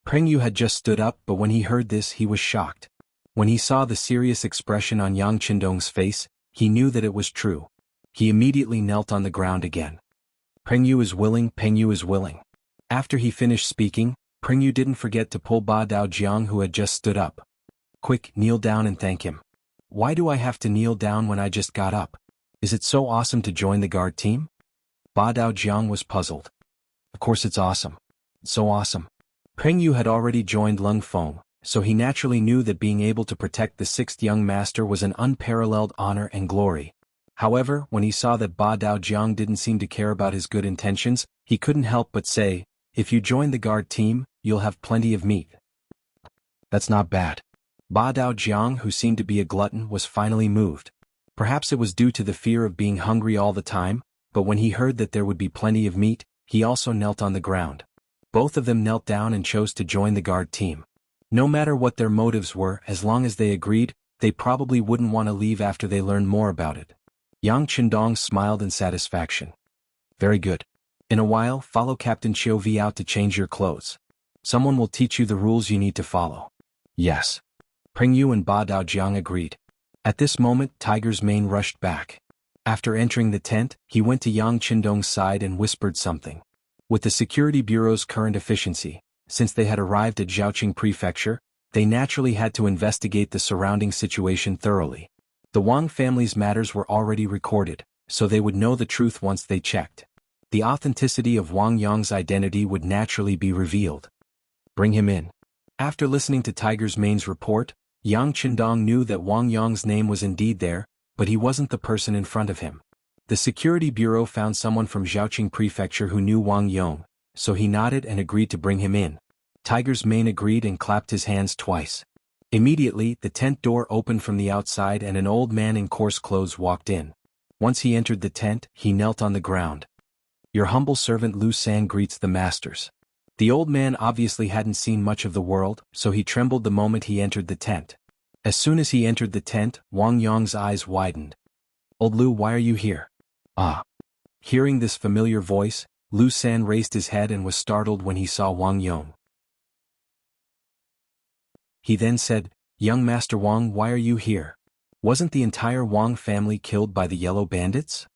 Peng Yu had just stood up, but when he heard this he was shocked. When he saw the serious expression on Yang Qindong's face, he knew that it was true. He immediately knelt on the ground again. Peng Yu is willing, Peng Yu is willing. After he finished speaking, Peng Yu didn't forget to pull Ba Daojiang who had just stood up. Quick, kneel down and thank him. Why do I have to kneel down when I just got up? Is it so awesome to join the guard team? Ba Daojiang was puzzled. Of course it's awesome. It's so awesome. Peng Yu had already joined Lung Feng, so he naturally knew that being able to protect the sixth young master was an unparalleled honor and glory. However, when he saw that Ba Daojiang didn't seem to care about his good intentions, he couldn't help but say, If you join the guard team, you'll have plenty of meat. That's not bad. Ba Daojiang, who seemed to be a glutton, was finally moved. Perhaps it was due to the fear of being hungry all the time, but when he heard that there would be plenty of meat, he also knelt on the ground. Both of them knelt down and chose to join the guard team. No matter what their motives were, as long as they agreed, they probably wouldn't want to leave after they learned more about it. Yang Qindong smiled in satisfaction. Very good. In a while, follow Captain Qiu Vi out to change your clothes. Someone will teach you the rules you need to follow. Yes. Pring Yu and Ba Daojiang agreed. At this moment, Tiger's mane rushed back. After entering the tent, he went to Yang Qindong's side and whispered something. With the Security Bureau's current efficiency, since they had arrived at Zhaoqing Prefecture, they naturally had to investigate the surrounding situation thoroughly. The Wang family's matters were already recorded, so they would know the truth once they checked. The authenticity of Wang Yong's identity would naturally be revealed. Bring him in. After listening to Tiger's mane's report, Yang Qindong knew that Wang Yong's name was indeed there, but he wasn't the person in front of him. The Security Bureau found someone from Zhaoqing Prefecture who knew Wang Yong, so he nodded and agreed to bring him in. Tiger's mane agreed and clapped his hands twice. Immediately, the tent door opened from the outside and an old man in coarse clothes walked in. Once he entered the tent, he knelt on the ground. Your humble servant Lu San greets the masters. The old man obviously hadn't seen much of the world, so he trembled the moment he entered the tent. As soon as he entered the tent, Wang Yong's eyes widened. Old Lu, why are you here? Ah. Hearing this familiar voice, Lu San raised his head and was startled when he saw Wang Yong. He then said, Young Master Wang, why are you here? Wasn't the entire Wang family killed by the yellow bandits?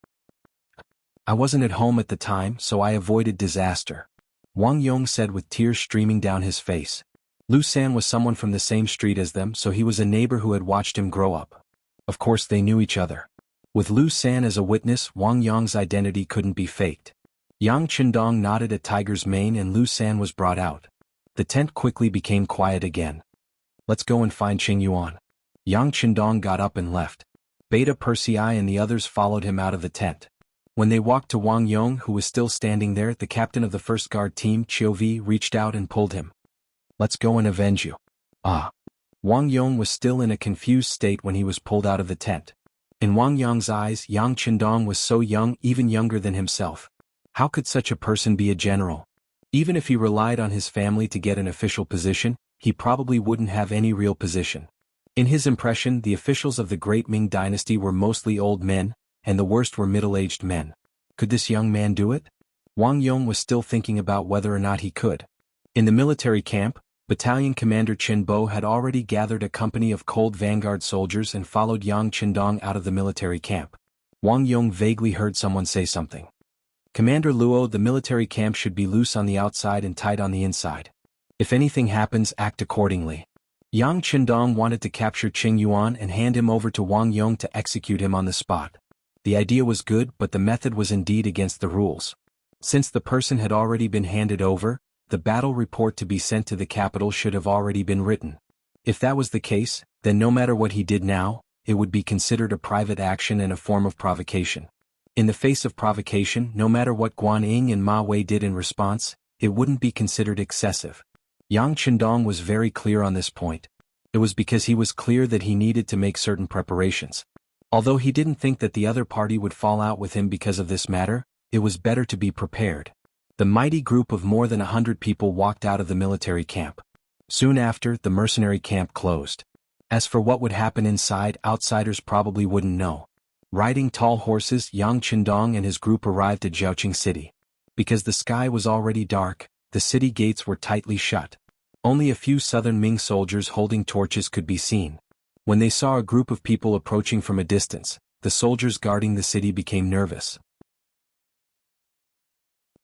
I wasn't at home at the time, so I avoided disaster. Wang Yong said with tears streaming down his face. Lu San was someone from the same street as them, so he was a neighbor who had watched him grow up. Of course they knew each other. With Lu San as a witness, Wang Yong's identity couldn't be faked. Yang Qindong nodded at Tiger's mane and Lu San was brought out. The tent quickly became quiet again. Let's go and find Qing Yuan. Yang Qindong got up and left. Beta Persei and the others followed him out of the tent. When they walked to Wang Yong, who was still standing there, the captain of the first guard team, Qiu Vi, reached out and pulled him. Let's go and avenge you. Ah. Wang Yong was still in a confused state when he was pulled out of the tent. In Wang Yong's eyes, Yang Qindong was so young, even younger than himself. How could such a person be a general? Even if he relied on his family to get an official position, he probably wouldn't have any real position. In his impression, the officials of the Great Ming Dynasty were mostly old men, and the worst were middle-aged men. Could this young man do it? Wang Yong was still thinking about whether or not he could. In the military camp, Battalion Commander Qin Bo had already gathered a company of cold vanguard soldiers and followed Yang Qindong out of the military camp. Wang Yong vaguely heard someone say something. Commander Luo, the military camp should be loose on the outside and tight on the inside. If anything happens, act accordingly. Yang Qindong wanted to capture Qing Yuan and hand him over to Wang Yong to execute him on the spot. The idea was good, but the method was indeed against the rules. Since the person had already been handed over, the battle report to be sent to the capital should have already been written. If that was the case, then no matter what he did now, it would be considered a private action and a form of provocation. In the face of provocation, no matter what Guan Ying and Ma Wei did in response, it wouldn't be considered excessive. Yang Qindong was very clear on this point. It was because he was clear that he needed to make certain preparations. Although he didn't think that the other party would fall out with him because of this matter, it was better to be prepared. The mighty group of more than 100 people walked out of the military camp. Soon after, the mercenary camp closed. As for what would happen inside, outsiders probably wouldn't know. Riding tall horses, Yang Qindong and his group arrived at Zhaoqing City. Because the sky was already dark, the city gates were tightly shut. Only a few southern Ming soldiers holding torches could be seen. When they saw a group of people approaching from a distance, the soldiers guarding the city became nervous.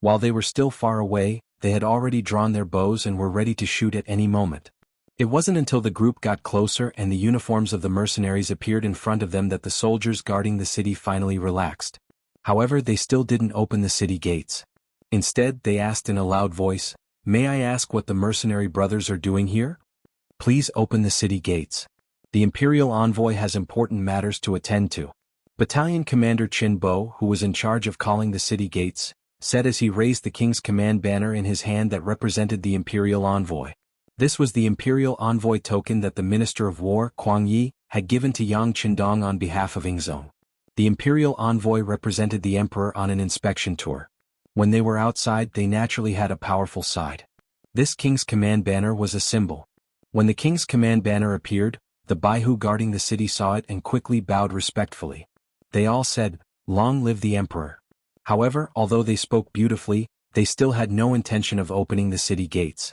While they were still far away, they had already drawn their bows and were ready to shoot at any moment. It wasn't until the group got closer and the uniforms of the mercenaries appeared in front of them that the soldiers guarding the city finally relaxed. However, they still didn't open the city gates. Instead, they asked in a loud voice, "May I ask what the mercenary brothers are doing here? Please open the city gates. The Imperial Envoy has important matters to attend to." Battalion Commander Qin Bo, who was in charge of calling the city gates, said as he raised the King's command banner in his hand that represented the Imperial Envoy. This was the Imperial Envoy token that the Minister of War, Kuang Yi, had given to Yang Qindong on behalf of Yingzong. The Imperial Envoy represented the Emperor on an inspection tour. When they were outside, they naturally had a powerful side. This King's command banner was a symbol. When the King's command banner appeared, The Baihu guarding the city saw it and quickly bowed respectfully. They all said, "Long live the emperor." However, although they spoke beautifully, they still had no intention of opening the city gates.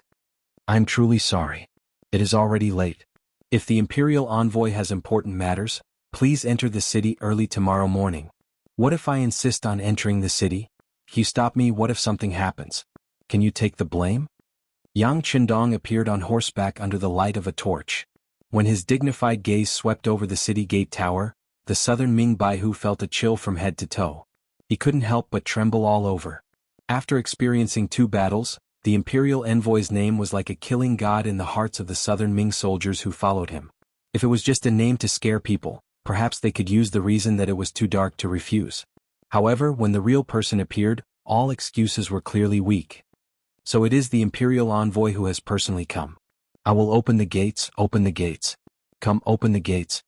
"I'm truly sorry. It is already late. If the imperial envoy has important matters, please enter the city early tomorrow morning." "What if I insist on entering the city? You stop me. What if something happens? Can you take the blame?" Yang Qindong appeared on horseback under the light of a torch. When his dignified gaze swept over the city gate tower, the southern Ming Baihu felt a chill from head to toe. He couldn't help but tremble all over. After experiencing 2 battles, the imperial envoy's name was like a killing god in the hearts of the southern Ming soldiers who followed him. If it was just a name to scare people, perhaps they could use the reason that it was too dark to refuse. However, when the real person appeared, all excuses were clearly weak. "So it is the imperial envoy who has personally come. I will open the gates, open the gates. Come, open the gates."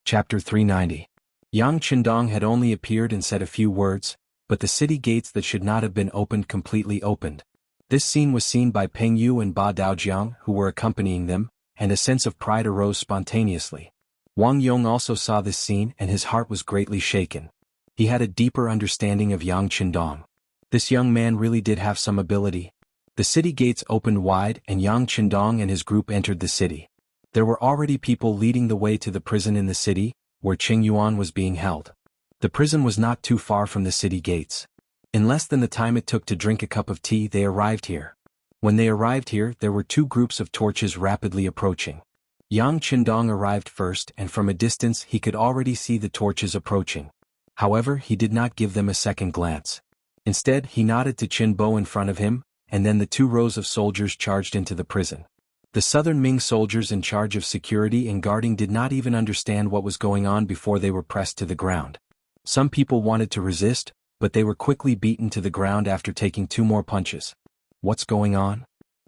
Chapter 390. Yang Qindong had only appeared and said a few words, but the city gates that should not have been opened completely opened. This scene was seen by Peng Yu and Ba Daojiang, who were accompanying them, and a sense of pride arose spontaneously. Wang Yong also saw this scene and his heart was greatly shaken. He had a deeper understanding of Yang Qindong. This young man really did have some ability. The city gates opened wide and Yang Qindong and his group entered the city. There were already people leading the way to the prison in the city, where Qing Yuan was being held. The prison was not too far from the city gates. In less than the time it took to drink a cup of tea, they arrived here. When they arrived here, there were 2 groups of torches rapidly approaching. Yang Qindong arrived first, and from a distance he could already see the torches approaching. However, he did not give them a second glance. Instead, he nodded to Qin Bo in front of him, and then the 2 rows of soldiers charged into the prison. The southern Ming soldiers in charge of security and guarding did not even understand what was going on before they were pressed to the ground. Some people wanted to resist, but they were quickly beaten to the ground after taking 2 more punches. What's going on?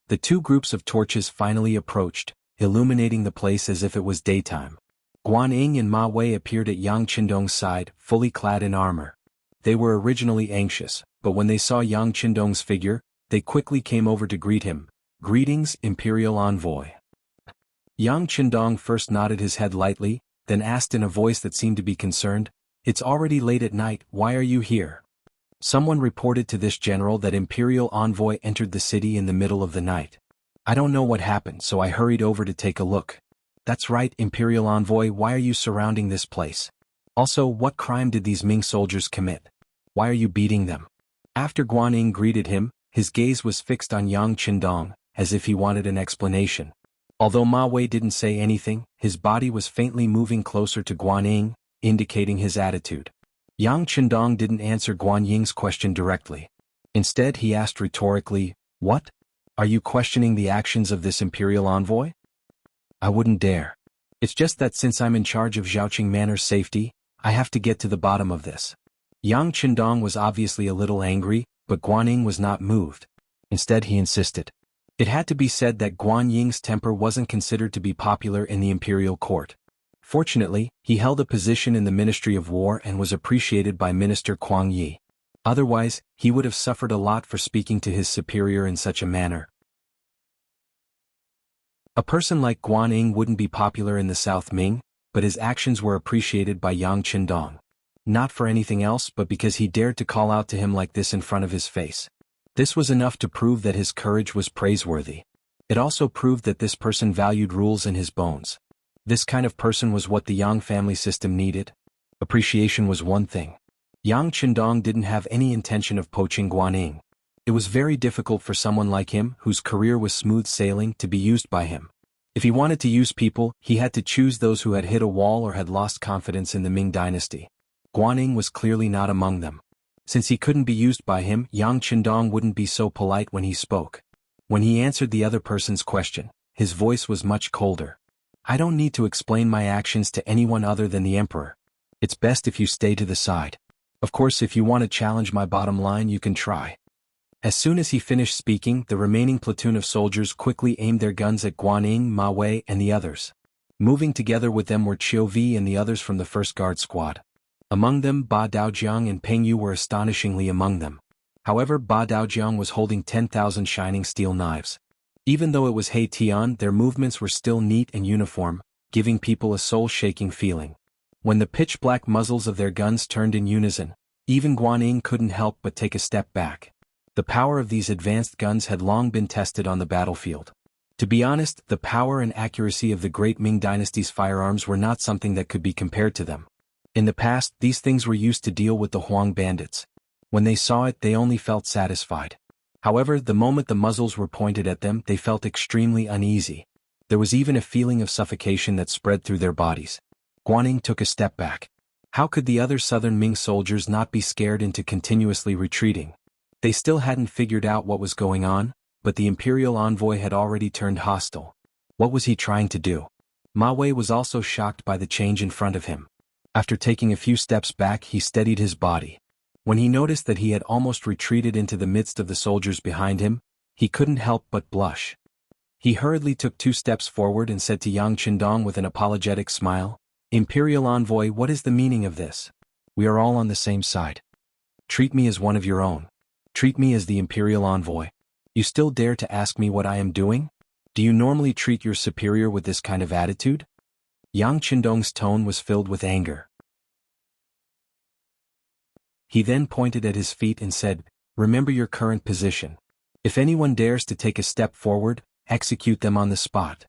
The 2 groups of torches finally approached, illuminating the place as if it was daytime. Guan Ying and Ma Wei appeared at Yang Qindong's side, fully clad in armor. They were originally anxious, but when they saw Yang Qindong's figure, they quickly came over to greet him. "Greetings, Imperial Envoy." Yang Qindong first nodded his head lightly, then asked in a voice that seemed to be concerned, "It's already late at night, why are you here?" Someone reported to this general that Imperial Envoy entered the city in the middle of the night. "I don't know what happened, so I hurried over to take a look." "That's right, Imperial Envoy, why are you surrounding this place? Also, what crime did these Ming soldiers commit? Why are you beating them?" After Guan Ying greeted him, his gaze was fixed on Yang Qindong, as if he wanted an explanation. Although Ma Wei didn't say anything, his body was faintly moving closer to Guan Ying, indicating his attitude. Yang Qindong didn't answer Guan Ying's question directly. Instead he asked rhetorically, "What? Are you questioning the actions of this imperial envoy?" "I wouldn't dare. It's just that since I'm in charge of Zhaoqing Manor's safety, I have to get to the bottom of this." Yang Qindong was obviously a little angry, but Guan Ying was not moved. Instead he insisted. It had to be said that Guan Ying's temper wasn't considered to be popular in the imperial court. Fortunately, he held a position in the Ministry of War and was appreciated by Minister Kuang Yi. Otherwise, he would have suffered a lot for speaking to his superior in such a manner. A person like Guan Ying wouldn't be popular in the South Ming, but his actions were appreciated by Yang Qindong. Not for anything else but because he dared to call out to him like this in front of his face. This was enough to prove that his courage was praiseworthy. It also proved that this person valued rules in his bones. This kind of person was what the Yang family system needed. Appreciation was one thing. Yang Qindong didn't have any intention of poaching Guan Ying. It was very difficult for someone like him, whose career was smooth sailing, to be used by him. If he wanted to use people, he had to choose those who had hit a wall or had lost confidence in the Ming dynasty. Guan Ying was clearly not among them. Since he couldn't be used by him, Yang Qindong wouldn't be so polite when he spoke. When he answered the other person's question, his voice was much colder. "I don't need to explain my actions to anyone other than the emperor. It's best if you stay to the side. Of course, if you want to challenge my bottom line, you can try." As soon as he finished speaking, the remaining platoon of soldiers quickly aimed their guns at Guan Ying, Ma Wei, and the others. Moving together with them were Chiu Vi and the others from the first guard squad. Among them, Ba Daojiang and Peng Yu were astonishingly among them. However, Ba Daojiang was holding 10,000 shining steel knives. Even though it was He Tian, their movements were still neat and uniform, giving people a soul-shaking feeling. When the pitch-black muzzles of their guns turned in unison, even Guanyin couldn't help but take a step back. The power of these advanced guns had long been tested on the battlefield. To be honest, the power and accuracy of the great Ming Dynasty's firearms were not something that could be compared to them. In the past, these things were used to deal with the Huang bandits. When they saw it, they only felt satisfied. However, the moment the muzzles were pointed at them, they felt extremely uneasy. There was even a feeling of suffocation that spread through their bodies. Guanyin took a step back. How could the other southern Ming soldiers not be scared into continuously retreating? They still hadn't figured out what was going on, but the imperial envoy had already turned hostile. What was he trying to do? Ma Wei was also shocked by the change in front of him. After taking a few steps back, he steadied his body. When he noticed that he had almost retreated into the midst of the soldiers behind him, he couldn't help but blush. He hurriedly took 2 steps forward and said to Yang Qindong with an apologetic smile, "Imperial envoy, what is the meaning of this? We are all on the same side. Treat me as one of your own. Treat me as the imperial envoy. You still dare to ask me what I am doing? Do you normally treat your superior with this kind of attitude?" Yang Qindong's tone was filled with anger. He then pointed at his feet and said, "Remember your current position. If anyone dares to take a step forward, execute them on the spot."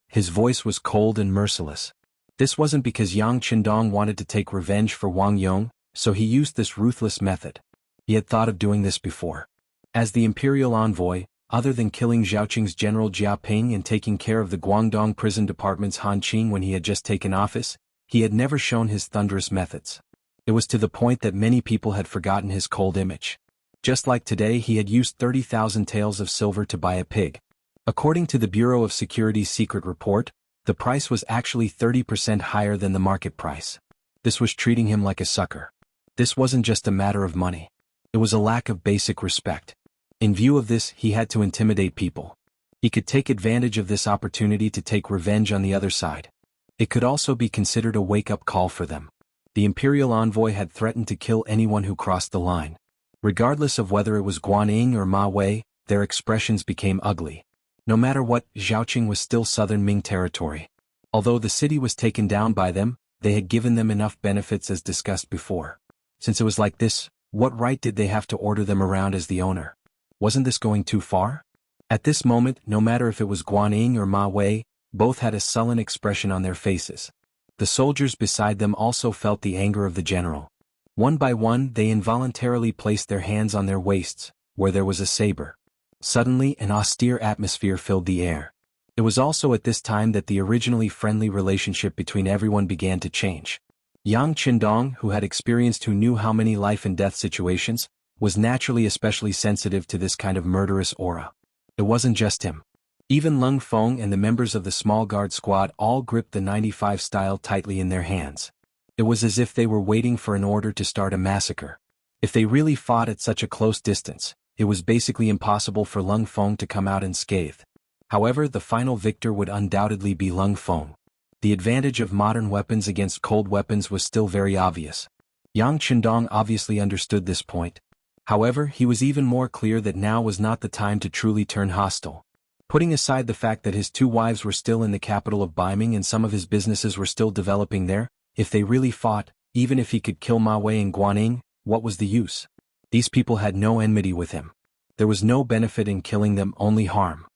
His voice was cold and merciless. This wasn't because Yang Qindong wanted to take revenge for Wang Yong, so he used this ruthless method. He had thought of doing this before. As the imperial envoy, other than killing Zhaoqing's general Jia Ping and taking care of the Guangdong prison department's Han Qing when he had just taken office, he had never shown his thunderous methods. It was to the point that many people had forgotten his cold image. Just like today, he had used 30,000 taels of silver to buy a pig. According to the Bureau of Security's secret report, the price was actually 30% higher than the market price. This was treating him like a sucker. This wasn't just a matter of money. It was a lack of basic respect. In view of this, he had to intimidate people. He could take advantage of this opportunity to take revenge on the other side. It could also be considered a wake-up call for them. The imperial envoy had threatened to kill anyone who crossed the line. Regardless of whether it was Guanyin or Ma Wei, their expressions became ugly. No matter what, Zhaoqing was still southern Ming territory. Although the city was taken down by them, they had given them enough benefits as discussed before. Since it was like this, what right did they have to order them around as the owner? Wasn't this going too far? At this moment, no matter if it was Guanyin or Ma Wei, both had a sullen expression on their faces. The soldiers beside them also felt the anger of the general. One by one, they involuntarily placed their hands on their waists, where there was a saber. Suddenly, an austere atmosphere filled the air. It was also at this time that the originally friendly relationship between everyone began to change. Yang Qindong, who knew how many life and death situations, was naturally especially sensitive to this kind of murderous aura. It wasn't just him. Even Lung Feng and the members of the small guard squad all gripped the 95 style tightly in their hands. It was as if they were waiting for an order to start a massacre. If they really fought at such a close distance, it was basically impossible for Lung Feng to come out unscathed. However, the final victor would undoubtedly be Lung Feng. The advantage of modern weapons against cold weapons was still very obvious. Yang Qindong obviously understood this point. However, he was even more clear that now was not the time to truly turn hostile. Putting aside the fact that his 2 wives were still in the capital of Beiming and some of his businesses were still developing there, if they really fought, even if he could kill Ma Wei and Guanyin, what was the use? These people had no enmity with him. There was no benefit in killing them, only harm.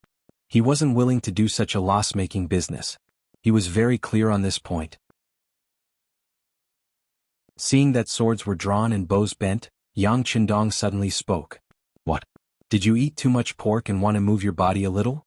He wasn't willing to do such a loss-making business. He was very clear on this point. Seeing that swords were drawn and bows bent, Yang Qindong suddenly spoke. "What? Did you eat too much pork and want to move your body a little?"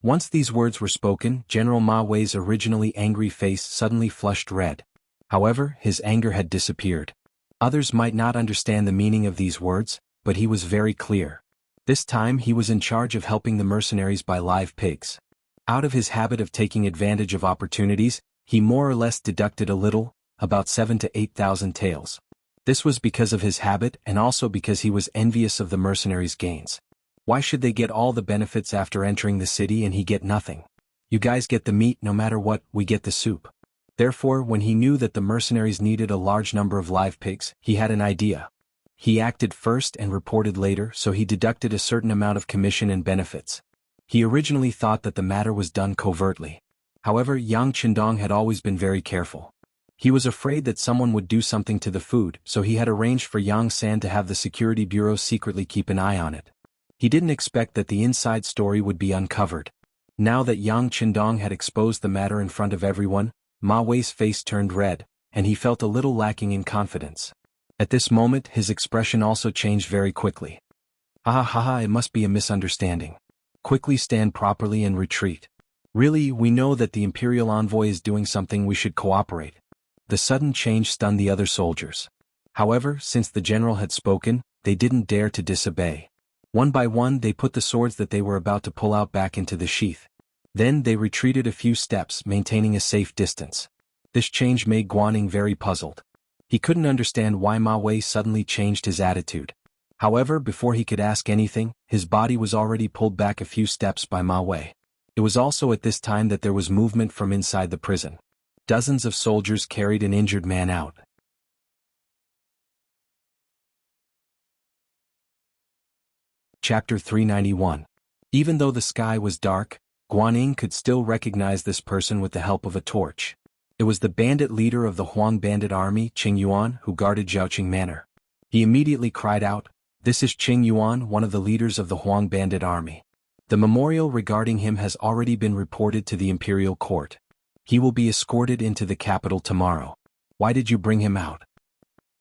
Once these words were spoken, General Ma Wei's originally angry face suddenly flushed red. However, his anger had disappeared. Others might not understand the meaning of these words, but he was very clear. This time he was in charge of helping the mercenaries buy live pigs. Out of his habit of taking advantage of opportunities, he more or less deducted a little, about 7,000 to 8,000 taels. This was because of his habit and also because he was envious of the mercenaries' gains. Why should they get all the benefits after entering the city and he get nothing? You guys get the meat no matter what, we get the soup. Therefore, when he knew that the mercenaries needed a large number of live pigs, he had an idea. He acted first and reported later, so he deducted a certain amount of commission and benefits. He originally thought that the matter was done covertly. However, Yang Qindong had always been very careful. He was afraid that someone would do something to the food, so he had arranged for Yang San to have the security bureau secretly keep an eye on it. He didn't expect that the inside story would be uncovered. Now that Yang Qindong had exposed the matter in front of everyone, Ma Wei's face turned red, and he felt a little lacking in confidence. At this moment his expression also changed very quickly. Ha ha ha, it must be a misunderstanding. Quickly stand properly and retreat. Really, we know that the Imperial Envoy is doing something, we should cooperate. The sudden change stunned the other soldiers. However, since the general had spoken, they didn't dare to disobey. One by one they put the swords that they were about to pull out back into the sheath. Then they retreated a few steps, maintaining a safe distance. This change made Guaning very puzzled. He couldn't understand why Ma Wei suddenly changed his attitude. However, before he could ask anything, his body was already pulled back a few steps by Ma Wei. It was also at this time that there was movement from inside the prison. Dozens of soldiers carried an injured man out. Chapter 391. Even though the sky was dark, Guaning could still recognize this person with the help of a torch. It was the bandit leader of the Huang bandit army, Qing Yuan, who guarded Zhaoqing Manor. He immediately cried out, "This is Qing Yuan, one of the leaders of the Huang bandit army. The memorial regarding him has already been reported to the imperial court. He will be escorted into the capital tomorrow. Why did you bring him out?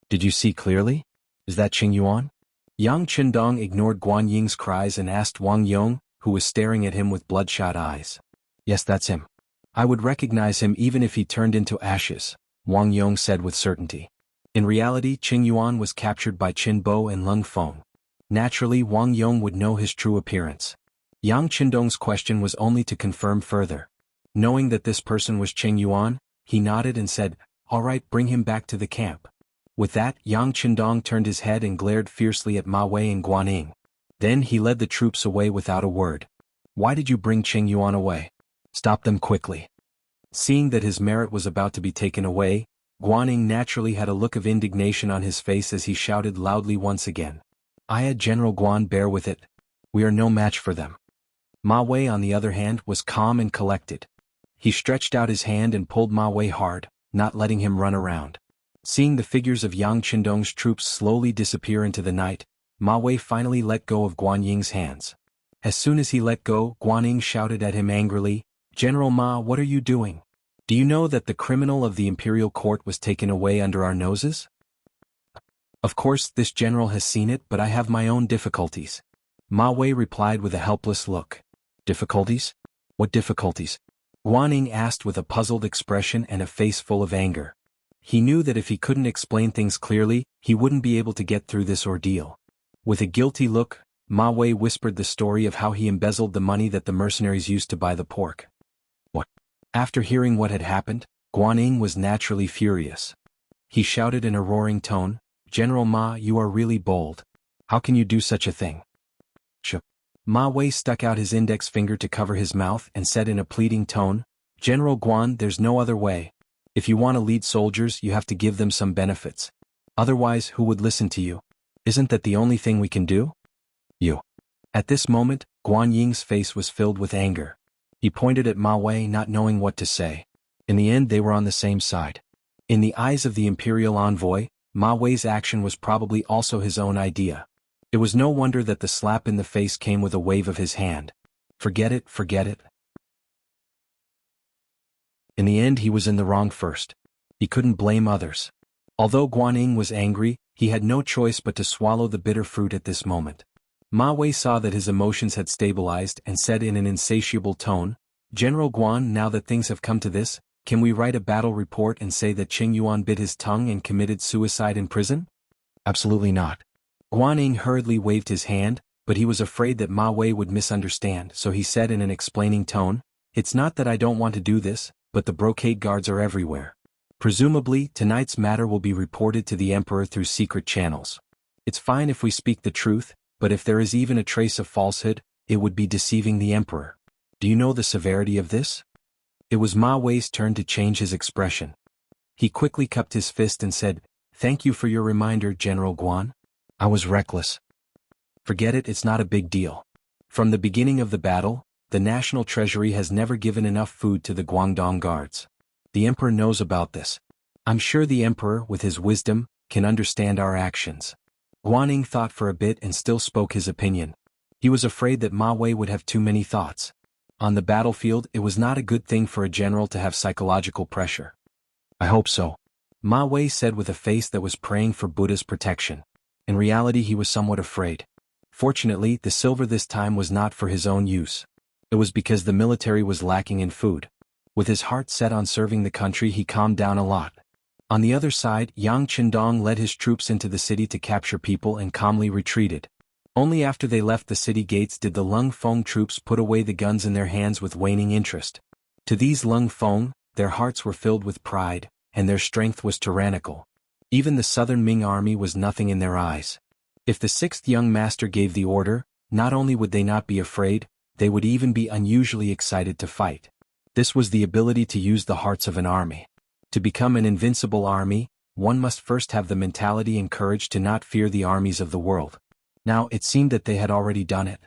Did you see clearly? Is that Qing Yuan?" Yang Qindong ignored Guan Ying's cries and asked Wang Yong, who was staring at him with bloodshot eyes. "Yes, that's him. I would recognize him even if he turned into ashes," Wang Yong said with certainty. In reality, Qing Yuan was captured by Qin Bo and Lung Feng. Naturally, Wang Yong would know his true appearance. Yang Qindong's question was only to confirm further. Knowing that this person was Qing Yuan, he nodded and said, "All right, bring him back to the camp." With that, Yang Qindong turned his head and glared fiercely at Ma Wei and Guaning. Then he led the troops away without a word. "Why did you bring Qing Yuan away? Stop them quickly." Seeing that his merit was about to be taken away, Guaning naturally had a look of indignation on his face as he shouted loudly once again. General Guan, bear with it. We are no match for them." Ma Wei, on the other hand, was calm and collected. He stretched out his hand and pulled Ma Wei hard, not letting him run around. Seeing the figures of Yang Qindong's troops slowly disappear into the night, Ma Wei finally let go of Guan Ying's hands. As soon as he let go, Guaning shouted at him angrily, "General Ma, what are you doing? Do you know that the criminal of the imperial court was taken away under our noses?" "Of course, this general has seen it, but I have my own difficulties," Ma Wei replied with a helpless look. "Difficulties? What difficulties?" Guaning asked with a puzzled expression and a face full of anger. He knew that if he couldn't explain things clearly, he wouldn't be able to get through this ordeal. With a guilty look, Ma Wei whispered the story of how he embezzled the money that the mercenaries used to buy the pork. "What?" After hearing what had happened, Guaning was naturally furious. He shouted in a roaring tone, "General Ma, you are really bold. How can you do such a thing?" Ma Wei stuck out his index finger to cover his mouth and said in a pleading tone, "General Guan, there's no other way. If you want to lead soldiers, you have to give them some benefits. Otherwise, who would listen to you? Isn't that the only thing we can do?" "You." At this moment, Guan Ying's face was filled with anger. He pointed at Ma Wei, not knowing what to say. In the end, they were on the same side. In the eyes of the imperial envoy, Ma Wei's action was probably also his own idea. It was no wonder that the slap in the face came with a wave of his hand. Forget it, forget it. In the end, he was in the wrong first. He couldn't blame others. Although Guaning was angry, he had no choice but to swallow the bitter fruit at this moment. Ma Wei saw that his emotions had stabilized and said in an insatiable tone, "General Guan, now that things have come to this, can we write a battle report and say that Qing Yuan bit his tongue and committed suicide in prison?" "Absolutely not." Guaning hurriedly waved his hand, but he was afraid that Ma Wei would misunderstand, so he said in an explaining tone, "It's not that I don't want to do this, but the brocade guards are everywhere. Presumably, tonight's matter will be reported to the emperor through secret channels. It's fine if we speak the truth, but if there is even a trace of falsehood, it would be deceiving the emperor. Do you know the severity of this?" It was Ma Wei's turn to change his expression. He quickly cupped his fist and said, "Thank you for your reminder, General Guan. I was reckless. Forget it, it's not a big deal. From the beginning of the battle, the National Treasury has never given enough food to the Guangdong guards. The Emperor knows about this. I'm sure the Emperor, with his wisdom, can understand our actions. Guanning thought for a bit and still spoke his opinion. He was afraid that Ma Wei would have too many thoughts. On the battlefield, it was not a good thing for a general to have psychological pressure. I hope so, Ma Wei said with a face that was praying for Buddha's protection. In reality, he was somewhat afraid. Fortunately, the silver this time was not for his own use. It was because the military was lacking in food. With his heart set on serving the country, he calmed down a lot. On the other side, Yang Qindong led his troops into the city to capture people and calmly retreated. Only after they left the city gates did the Lung Feng troops put away the guns in their hands with waning interest. To these Lung Feng, their hearts were filled with pride, and their strength was tyrannical. Even the southern Ming army was nothing in their eyes. If the sixth young master gave the order, not only would they not be afraid, they would even be unusually excited to fight. This was the ability to use the hearts of an army. To become an invincible army, one must first have the mentality and courage to not fear the armies of the world. Now it seemed that they had already done it.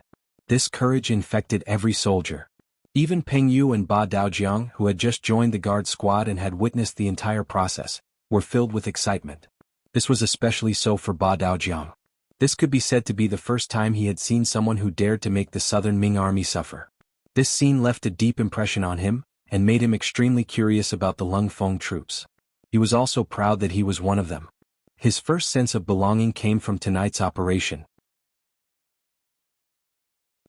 This courage infected every soldier. Even Peng Yu and Ba Daojiang, who had just joined the guard squad and had witnessed the entire process, were filled with excitement. This was especially so for Ba Daojiang. This could be said to be the first time he had seen someone who dared to make the southern Ming army suffer. This scene left a deep impression on him, and made him extremely curious about the Lung Feng troops. He was also proud that he was one of them. His first sense of belonging came from tonight's operation.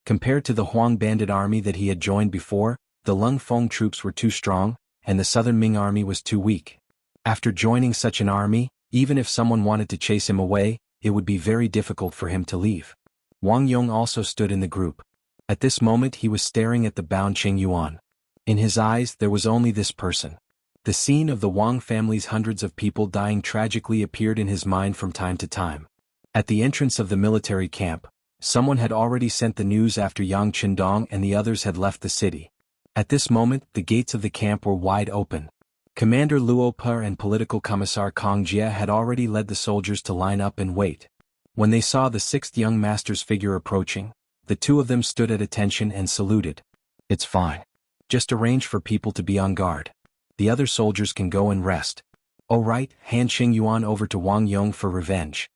Compared to the Huang bandit army that he had joined before, the Lung Feng troops were too strong, and the southern Ming army was too weak. After joining such an army, even if someone wanted to chase him away, it would be very difficult for him to leave. Wang Yong also stood in the group. At this moment he was staring at the bound Qing Yuan. In his eyes there was only this person. The scene of the Wang family's hundreds of people dying tragically appeared in his mind from time to time. At the entrance of the military camp, someone had already sent the news after Yang Qindong and the others had left the city. At this moment the gates of the camp were wide open. Commander Luo Per and Political Commissar Kong Jia had already led the soldiers to line up and wait. When they saw the sixth young master's figure approaching, the two of them stood at attention and saluted. It's fine. Just arrange for people to be on guard. The other soldiers can go and rest. Oh right, hand Qing Yuan over to Wang Yong for revenge.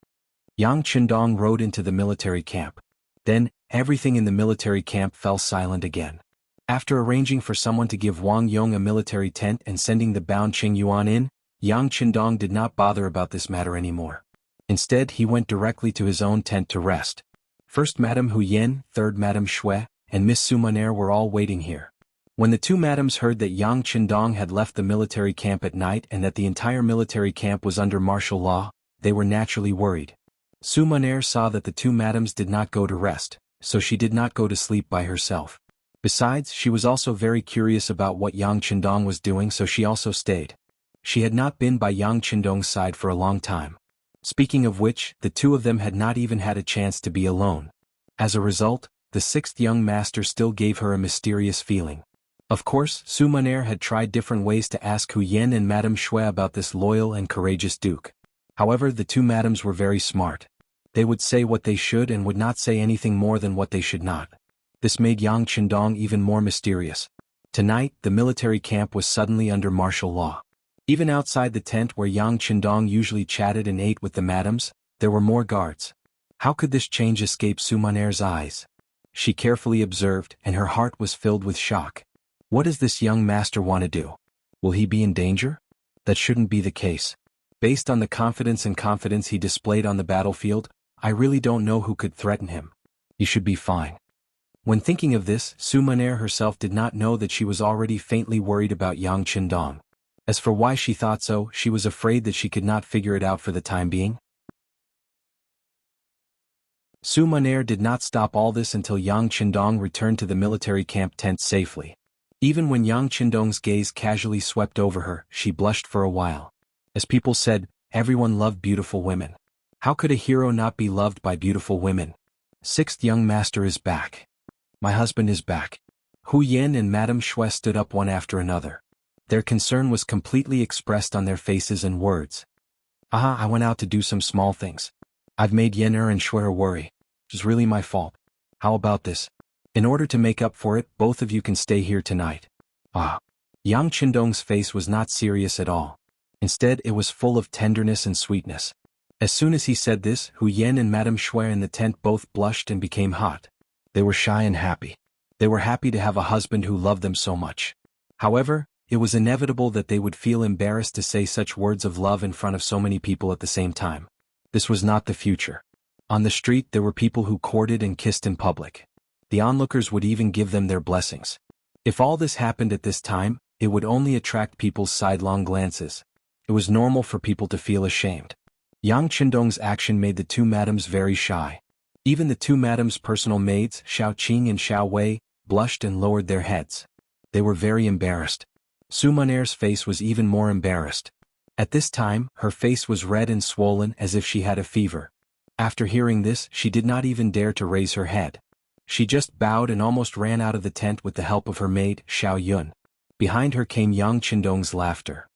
Yang Qindong rode into the military camp. Then, everything in the military camp fell silent again. After arranging for someone to give Wang Yong a military tent and sending the bound Qing Yuan in, Yang Qindong did not bother about this matter anymore. Instead he went directly to his own tent to rest. First Madame Hu Yen, third Madame Shui, and Miss Su Monaire were all waiting here. When the two madams heard that Yang Qindong had left the military camp at night and that the entire military camp was under martial law, they were naturally worried. Su Monaire saw that the two madams did not go to rest, so she did not go to sleep by herself. Besides, she was also very curious about what Yang Qindong was doing, so she also stayed. She had not been by Yang Qindong's side for a long time. Speaking of which, the two of them had not even had a chance to be alone. As a result, the sixth young master still gave her a mysterious feeling. Of course, Su Monaire had tried different ways to ask Hu Yen and Madame Shui about this loyal and courageous duke. However, the two madams were very smart. They would say what they should and would not say anything more than what they should not. This made Yang Qindong even more mysterious. Tonight, the military camp was suddenly under martial law. Even outside the tent where Yang Qindong usually chatted and ate with the madams, there were more guards. How could this change escape Su Monaire's eyes? She carefully observed, and her heart was filled with shock. What does this young master want to do? Will he be in danger? That shouldn't be the case. Based on the confidence he displayed on the battlefield, I really don't know who could threaten him. He should be fine. When thinking of this, Su Monaire herself did not know that she was already faintly worried about Yang Qindong. As for why she thought so, she was afraid that she could not figure it out for the time being. Su Monaire did not stop all this until Yang Qindong returned to the military camp tent safely. Even when Yang Qindong's gaze casually swept over her, she blushed for a while. As people said, everyone loved beautiful women. How could a hero not be loved by beautiful women? Sixth young master is back. My husband is back. Hu Yen and Madame Shui stood up one after another. Their concern was completely expressed on their faces and words. I went out to do some small things. I've made Yen and Shuer worry. It's really my fault. How about this? In order to make up for it, both of you can stay here tonight. Ah. Yang Qindong's face was not serious at all. Instead, it was full of tenderness and sweetness. As soon as he said this, Hu Yen and Madame Shuer in the tent both blushed and became hot. They were shy and happy. They were happy to have a husband who loved them so much. However, it was inevitable that they would feel embarrassed to say such words of love in front of so many people at the same time. This was not the future. On the street there were people who courted and kissed in public. The onlookers would even give them their blessings. If all this happened at this time, it would only attract people's sidelong glances. It was normal for people to feel ashamed. Yang Qindong's action made the two madams very shy. Even the two madams' personal maids, Xiao Qing and Xiao Wei, blushed and lowered their heads. They were very embarrassed. Su Muner's face was even more embarrassed. At this time, her face was red and swollen as if she had a fever. After hearing this, she did not even dare to raise her head. She just bowed and almost ran out of the tent with the help of her maid, Xiao Yun. Behind her came Yang Qindong's laughter.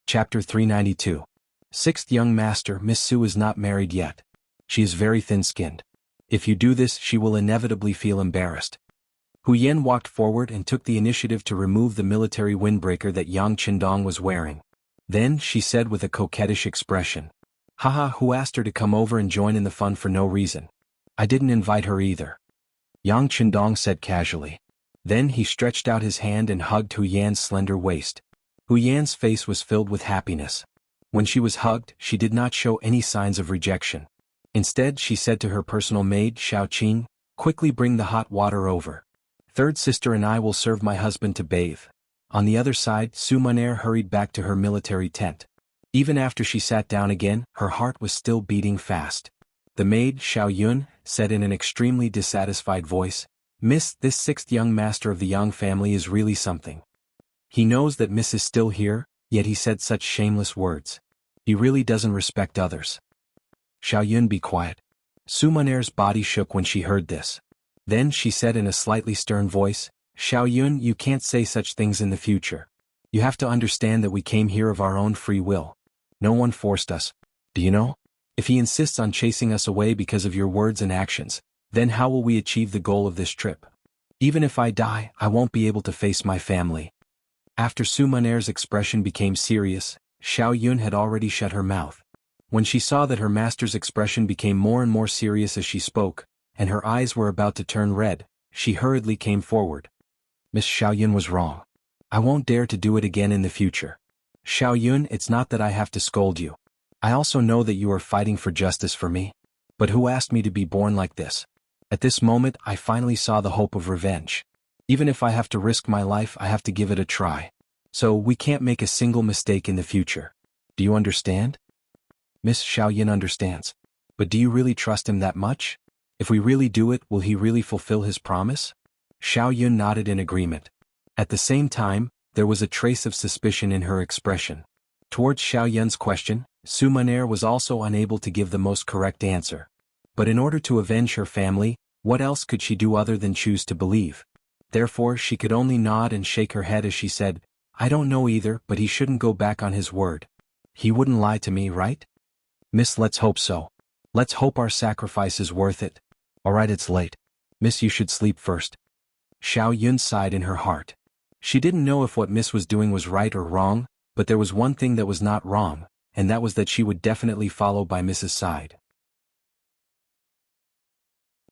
Chapter 392. Sixth young master, Miss Su is not married yet. She is very thin-skinned. If you do this, she will inevitably feel embarrassed. Hu Yen walked forward and took the initiative to remove the military windbreaker that Yang Qindong was wearing. Then she said with a coquettish expression, "Haha, who asked her to come over and join in the fun for no reason? I didn't invite her either." Yang Qindong said casually. Then he stretched out his hand and hugged Hu Yan's slender waist. Hu Yan's face was filled with happiness. When she was hugged, she did not show any signs of rejection. Instead, she said to her personal maid, Xiao Qing, "Quickly bring the hot water over. Third sister and I will serve my husband to bathe." On the other side, Su Muner hurried back to her military tent. Even after she sat down again, her heart was still beating fast. The maid, Xiao Yun, said in an extremely dissatisfied voice, "Miss, this sixth young master of the Yang family is really something. He knows that Miss is still here, yet he said such shameless words. He really doesn't respect others." "Xiao Yun, be quiet." Su Muner's body shook when she heard this. Then she said in a slightly stern voice, "Xiao Yun, you can't say such things in the future. You have to understand that we came here of our own free will. No one forced us. Do you know? If he insists on chasing us away because of your words and actions, then how will we achieve the goal of this trip? Even if I die, I won't be able to face my family." After Su Muner's expression became serious, Xiao Yun had already shut her mouth. When she saw that her master's expression became more and more serious as she spoke, and her eyes were about to turn red, she hurriedly came forward. "Miss Xiao Yun was wrong. I won't dare to do it again in the future. Xiao Yun, it's not that I have to scold you. I also know that you are fighting for justice for me. But who asked me to be born like this? At this moment, I finally saw the hope of revenge. Even if I have to risk my life, I have to give it a try. So we can't make a single mistake in the future. Do you understand?" Miss Xiao Yun understands. But do you really trust him that much? If we really do it, will he really fulfill his promise? Xiao Yun nodded in agreement. At the same time, there was a trace of suspicion in her expression. Towards Xiao Yun's question, Su Muner was also unable to give the most correct answer. But in order to avenge her family, what else could she do other than choose to believe? Therefore she could only nod and shake her head as she said, "I don't know either, but he shouldn't go back on his word. He wouldn't lie to me, right? Miss, let's hope so. Let's hope our sacrifice is worth it. Alright, it's late. Miss, you should sleep first." Xiao Yun sighed in her heart. She didn't know if what Miss was doing was right or wrong, but there was one thing that was not wrong, and that was that she would definitely follow by Miss's side.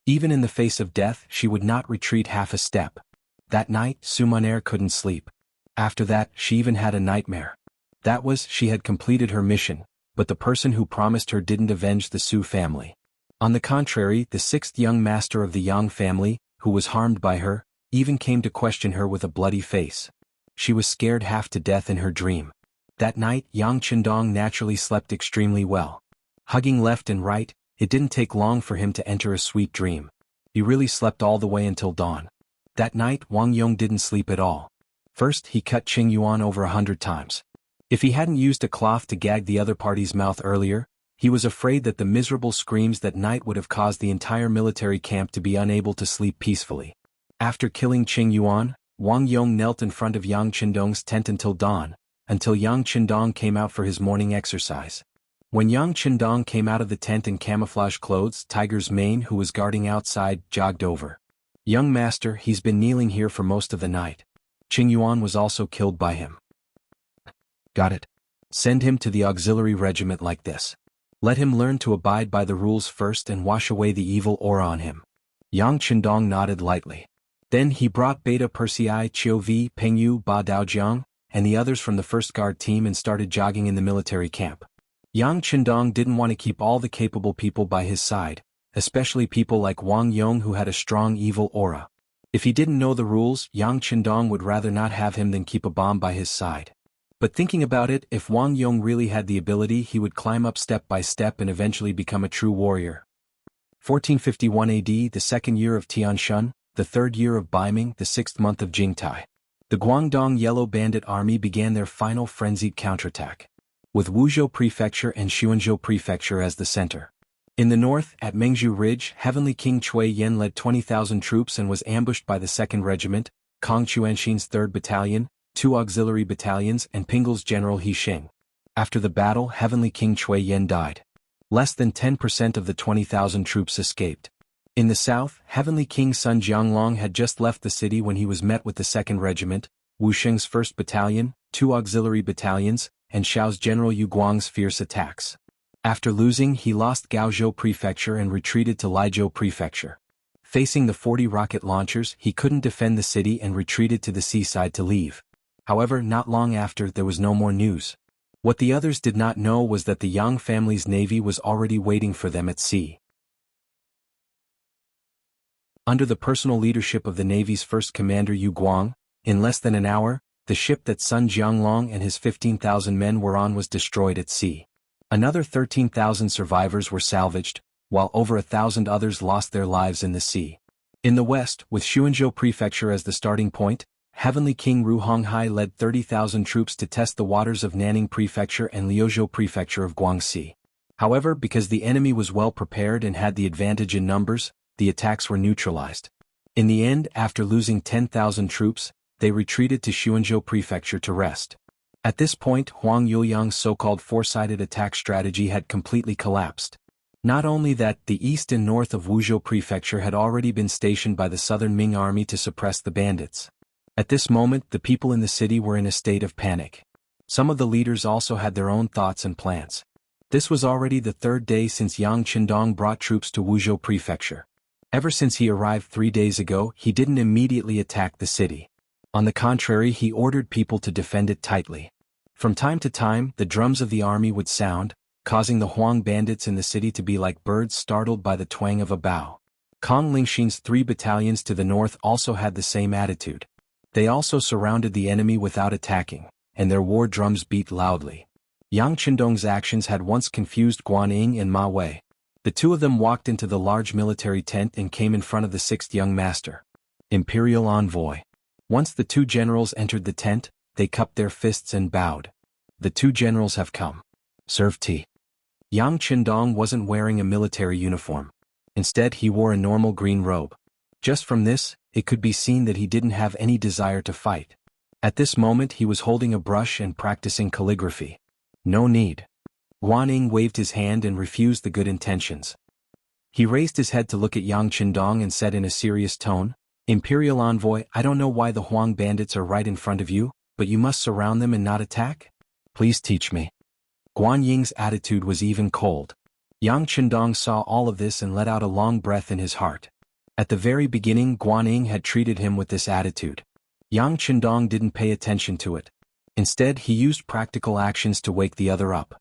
Even in the face of death, she would not retreat half a step. That night, Su Muner couldn't sleep. After that, she even had a nightmare. That was, she had completed her mission, but the person who promised her didn't avenge the Su family. On the contrary, the sixth young master of the Yang family, who was harmed by her, even came to question her with a bloody face. She was scared half to death in her dream. That night, Yang Qindong naturally slept extremely well. Hugging left and right, it didn't take long for him to enter a sweet dream. He really slept all the way until dawn. That night, Wang Yong didn't sleep at all. First, he cut Qing Yuan over 100 times. If he hadn't used a cloth to gag the other party's mouth earlier, he was afraid that the miserable screams that night would have caused the entire military camp to be unable to sleep peacefully. After killing Qing Yuan, Wang Yong knelt in front of Yang Qindong's tent until dawn, until Yang Qindong came out for his morning exercise. When Yang Qindong came out of the tent in camouflage clothes, Tiger's mane, who was guarding outside, jogged over. "Young master, he's been kneeling here for most of the night. Qing Yuan was also killed by him." "Got it. Send him to the auxiliary regiment like this. Let him learn to abide by the rules first and wash away the evil aura on him." Yang Qindong nodded lightly. Then he brought Beta Persei, Qiu Vi, Pengyu, Ba Daojiang, and the others from the first guard team and started jogging in the military camp. Yang Qindong didn't want to keep all the capable people by his side, especially people like Wang Yong who had a strong evil aura. If he didn't know the rules, Yang Qindong would rather not have him than keep a bomb by his side. But thinking about it, if Wang Yong really had the ability, he would climb up step by step and eventually become a true warrior. 1451 AD, the second year of Tianshun, the third year of Baiming, the 6th month of Jingtai. The Guangdong Yellow Bandit Army began their final frenzied counterattack, with Wuzhou Prefecture and Xuanzhou Prefecture as the center. In the north, at Mengzhu Ridge, Heavenly King Cui Yen led 20,000 troops and was ambushed by the 2nd Regiment, Kong Chuanxin's 3rd Battalion, 2 auxiliary battalions and Pingle's General He Xing. After the battle, Heavenly King Cui Yen died. Less than 10% of the 20,000 troops escaped. In the south, Heavenly King Sun Jianglong had just left the city when he was met with the 2nd Regiment, Wu Sheng's 1st Battalion, 2 auxiliary battalions, and Xiao's General Yu Guang's fierce attacks. After losing, he lost Gaozhou Prefecture and retreated to Laizhou Prefecture. Facing the 40 rocket launchers, he couldn't defend the city and retreated to the seaside to leave. However, not long after, there was no more news. What the others did not know was that the Yang family's navy was already waiting for them at sea. Under the personal leadership of the Navy's first commander Yu Guang, in less than an hour, the ship that Sun Jianglong and his 15,000 men were on was destroyed at sea. Another 13,000 survivors were salvaged, while over 1,000 others lost their lives in the sea. In the west, with Xuanzhou Prefecture as the starting point, Heavenly King Ru Honghai led 30,000 troops to test the waters of Nanning Prefecture and Liuzhou Prefecture of Guangxi. However, because the enemy was well prepared and had the advantage in numbers, the attacks were neutralized. In the end, after losing 10,000 troops, they retreated to Xuanzhou Prefecture to rest. At this point, Huang Yuliang's so-called four-sided attack strategy had completely collapsed. Not only that, the east and north of Wuzhou Prefecture had already been stationed by the southern Ming army to suppress the bandits. At this moment, the people in the city were in a state of panic. Some of the leaders also had their own thoughts and plans. This was already the 3rd day since Yang Qindong brought troops to Wuzhou Prefecture. Ever since he arrived 3 days ago, he didn't immediately attack the city. On the contrary, he ordered people to defend it tightly. From time to time, the drums of the army would sound, causing the Huang bandits in the city to be like birds startled by the twang of a bow. Kong Lingxin's 3 battalions to the north also had the same attitude. They also surrounded the enemy without attacking, and their war drums beat loudly. Yang Qindong's actions had once confused Guan Ying and Ma Wei. The two of them walked into the large military tent and came in front of the 6th young master. Imperial Envoy. Once the 2 generals entered the tent, they cupped their fists and bowed. The 2 generals have come. Serve tea. Yang Qindong wasn't wearing a military uniform. Instead, he wore a normal green robe. Just from this, it could be seen that he didn't have any desire to fight. At this moment, he was holding a brush and practicing calligraphy. No need. Guan Ying waved his hand and refused the good intentions. He raised his head to look at Yang Qindong and said in a serious tone, "Imperial Envoy, I don't know why the Huang bandits are right in front of you, but you must surround them and not attack? Please teach me." Guan Ying's attitude was even cold. Yang Qindong saw all of this and let out a long breath in his heart. At the very beginning, Guan Ying had treated him with this attitude. Yang Qindong didn't pay attention to it. Instead, he used practical actions to wake the other up.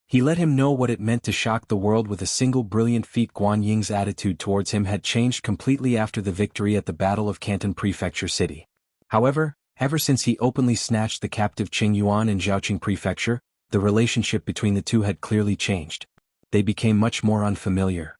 He let him know what it meant to shock the world with a single brilliant feat. Guan Ying's attitude towards him had changed completely after the victory at the Battle of Canton Prefecture City. However, ever since he openly snatched the captive Qing Yuan in Zhaoqing Prefecture, the relationship between the two had clearly changed. They became much more unfamiliar.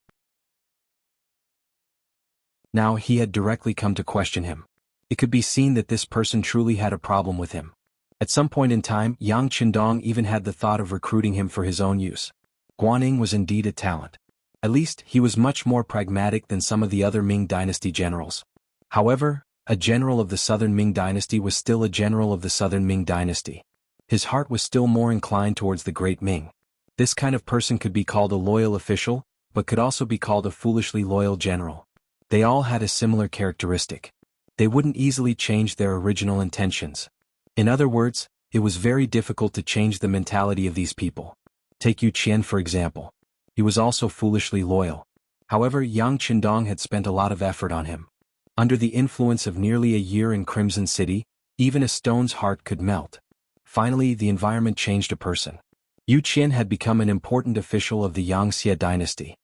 Now he had directly come to question him. It could be seen that this person truly had a problem with him. At some point in time, Yang Qindong even had the thought of recruiting him for his own use. Guan Ying was indeed a talent. At least, he was much more pragmatic than some of the other Ming Dynasty generals. However, a general of the Southern Ming Dynasty was still a general of the Southern Ming Dynasty. His heart was still more inclined towards the great Ming. This kind of person could be called a loyal official, but could also be called a foolishly loyal general. They all had a similar characteristic. They wouldn't easily change their original intentions. In other words, it was very difficult to change the mentality of these people. Take Yu Qian for example. He was also foolishly loyal. However, Yang Qindong had spent a lot of effort on him. Under the influence of nearly a year in Crimson City, even a stone's heart could melt. Finally, the environment changed a person. Yu Qian had become an important official of the Wuxia Dynasty.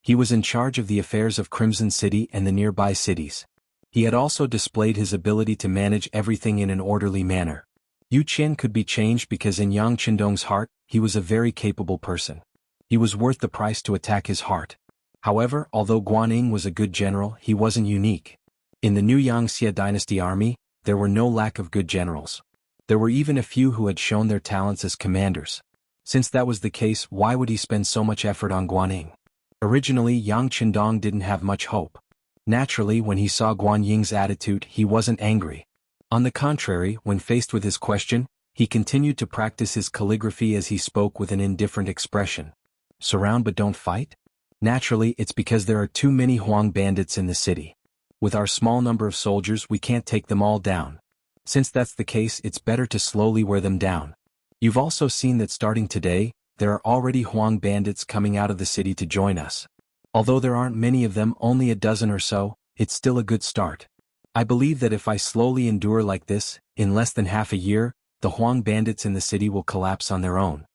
He was in charge of the affairs of Crimson City and the nearby cities. He had also displayed his ability to manage everything in an orderly manner. Yu Qian could be changed because in Yang Qindong's heart, he was a very capable person. He was worth the price to attack his heart. However, although Guanyin was a good general, he wasn't unique. In the new Wuxia Dynasty army, there were no lack of good generals. There were even a few who had shown their talents as commanders. Since that was the case, why would he spend so much effort on Guanyin? Originally, Yang Qindong didn't have much hope. Naturally, when he saw Guanying's attitude, he wasn't angry. On the contrary, when faced with his question, he continued to practice his calligraphy as he spoke with an indifferent expression. Surround but don't fight? Naturally, it's because there are too many Huang bandits in the city. With our small number of soldiers, we can't take them all down. Since that's the case, it's better to slowly wear them down. You've also seen that starting today, there are already Huang bandits coming out of the city to join us. Although there aren't many of them, only a dozen or so, it's still a good start. I believe that if I slowly endure like this, in less than half a year, the Huang bandits in the city will collapse on their own.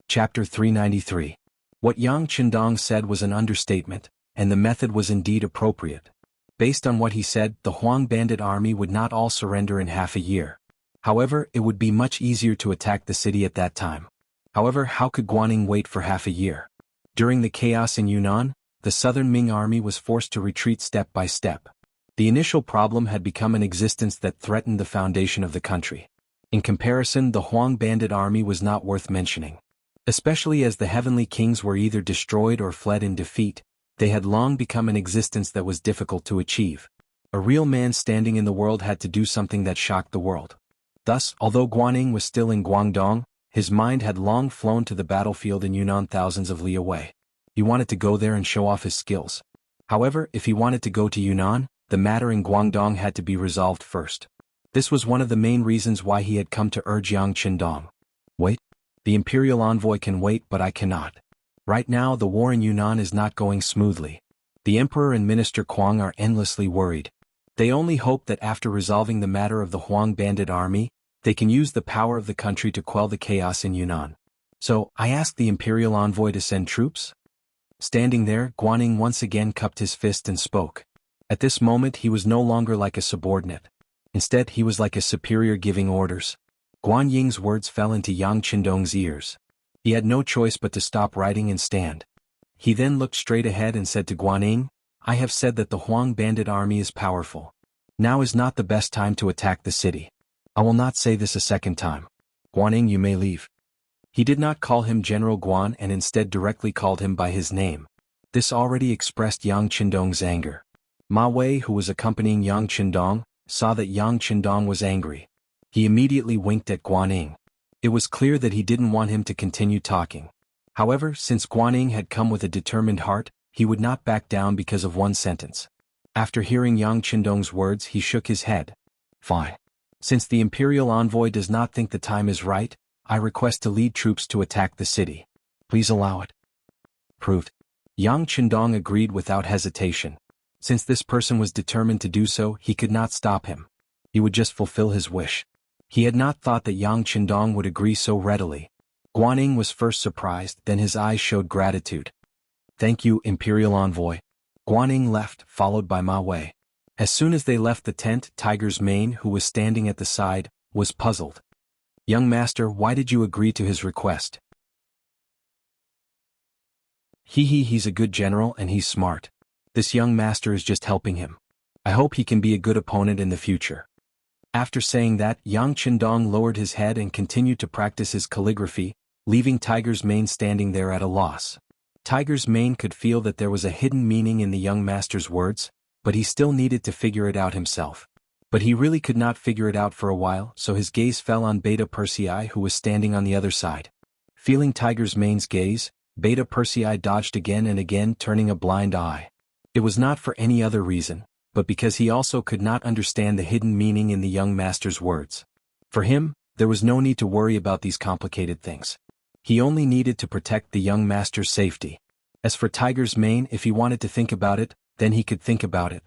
Chapter 393. What Yang Qindong said was an understatement, and the method was indeed appropriate. Based on what he said, the Huang bandit army would not all surrender in half a year. However, it would be much easier to attack the city at that time. However, how could Guanyin wait for half a year? During the chaos in Yunnan, the southern Ming army was forced to retreat step by step. The initial problem had become an existence that threatened the foundation of the country. In comparison, the Huang bandit army was not worth mentioning. Especially as the heavenly kings were either destroyed or fled in defeat, they had long become an existence that was difficult to achieve. A real man standing in the world had to do something that shocked the world. Thus, although Guanyin was still in Guangdong, his mind had long flown to the battlefield in Yunnan thousands of li away. He wanted to go there and show off his skills. However, if he wanted to go to Yunnan, the matter in Guangdong had to be resolved first. This was one of the main reasons why he had come to urge Yang Qindong. Wait. The imperial envoy can wait, but I cannot. Right now, the war in Yunnan is not going smoothly. The emperor and minister Kuang are endlessly worried. They only hope that after resolving the matter of the Huang bandit army, they can use the power of the country to quell the chaos in Yunnan. So, I asked the imperial envoy to send troops? Standing there, Guanyin once again cupped his fist and spoke. At this moment he was no longer like a subordinate. Instead, he was like a superior giving orders. Guanying's words fell into Yang Qindong's ears. He had no choice but to stop writing and stand. He then looked straight ahead and said to Guanyin, I have said that the Huang bandit army is powerful. Now is not the best time to attack the city. I will not say this a second time. Guanyin, you may leave. He did not call him General Guan and instead directly called him by his name. This already expressed Yang Qindong's anger. Ma Wei, who was accompanying Yang Qindong, saw that Yang Qindong was angry. He immediately winked at Guanyin. It was clear that he didn't want him to continue talking. However, since Guanyin had come with a determined heart, he would not back down because of one sentence. After hearing Yang Qindong's words, he shook his head. Fine. Since the imperial envoy does not think the time is right, I request to lead troops to attack the city. Please allow it. Proved. Yang Qindong agreed without hesitation. Since this person was determined to do so, he could not stop him. He would just fulfill his wish. He had not thought that Yang Qindong would agree so readily. Guanyin was first surprised, then his eyes showed gratitude. Thank you, Imperial Envoy. Guanyin left, followed by Ma Wei. As soon as they left the tent, Tiger's Mane, who was standing at the side, was puzzled. Young master, why did you agree to his request? He's a good general and he's smart. This young master is just helping him. I hope he can be a good opponent in the future. After saying that, Yang Qindong lowered his head and continued to practice his calligraphy, leaving Tiger's Mane standing there at a loss. Tiger's Mane could feel that there was a hidden meaning in the young master's words, but he still needed to figure it out himself. But he really could not figure it out for a while, so his gaze fell on Beta Persei, who was standing on the other side. Feeling Tiger's Mane's gaze, Beta Persei dodged again and again, turning a blind eye. It was not for any other reason, but because he also could not understand the hidden meaning in the young master's words. For him, there was no need to worry about these complicated things. He only needed to protect the young master's safety. As for Tiger's Mane, if he wanted to think about it, then he could think about it.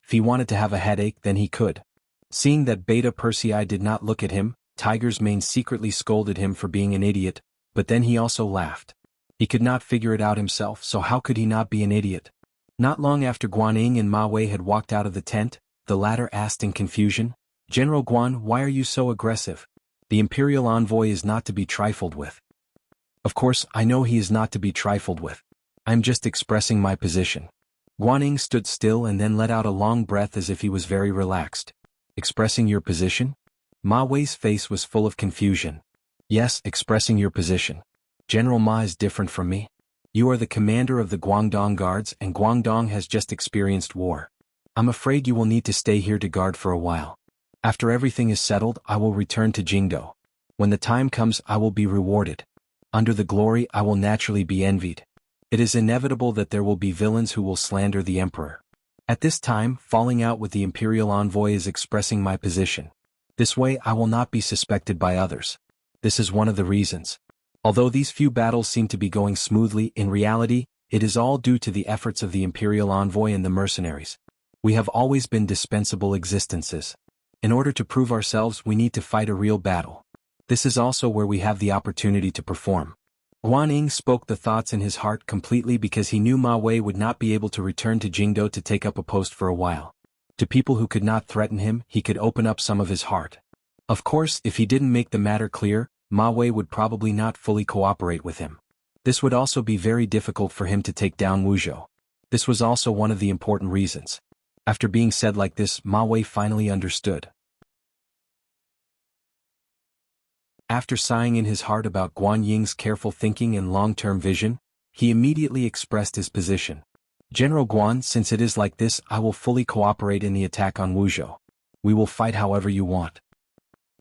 If he wanted to have a headache, then he could. Seeing that Beta Persei did not look at him, Tiger's Mane secretly scolded him for being an idiot, but then he also laughed. He could not figure it out himself, so how could he not be an idiot? Not long after Guan and Ma Wei had walked out of the tent, the latter asked in confusion, "General Guan, why are you so aggressive? The imperial envoy is not to be trifled with." "Of course, I know he is not to be trifled with. I'm just expressing my position." Guan stood still and then let out a long breath as if he was very relaxed. "Expressing your position?" Ma Wei's face was full of confusion. "Yes, expressing your position. General Ma is different from me. You are the commander of the Guangdong Guards, and Guangdong has just experienced war. I'm afraid you will need to stay here to guard for a while. After everything is settled, I will return to Jingdo. When the time comes, I will be rewarded. Under the glory, I will naturally be envied. It is inevitable that there will be villains who will slander the emperor. At this time, falling out with the imperial envoy is expressing my position. This way I will not be suspected by others. This is one of the reasons. Although these few battles seem to be going smoothly, in reality, it is all due to the efforts of the imperial envoy and the mercenaries. We have always been dispensable existences. In order to prove ourselves, we need to fight a real battle. This is also where we have the opportunity to perform." Guan spoke the thoughts in his heart completely because he knew Ma Wei would not be able to return to Jingdo to take up a post for a while. To people who could not threaten him, he could open up some of his heart. Of course, if he didn't make the matter clear, Ma Wei would probably not fully cooperate with him. This would also be very difficult for him to take down Wuzhou. This was also one of the important reasons. After being said like this, Ma Wei finally understood. After sighing in his heart about Guan Ying's careful thinking and long-term vision, he immediately expressed his position. "General Guan, since it is like this, I will fully cooperate in the attack on Wuzhou. We will fight however you want."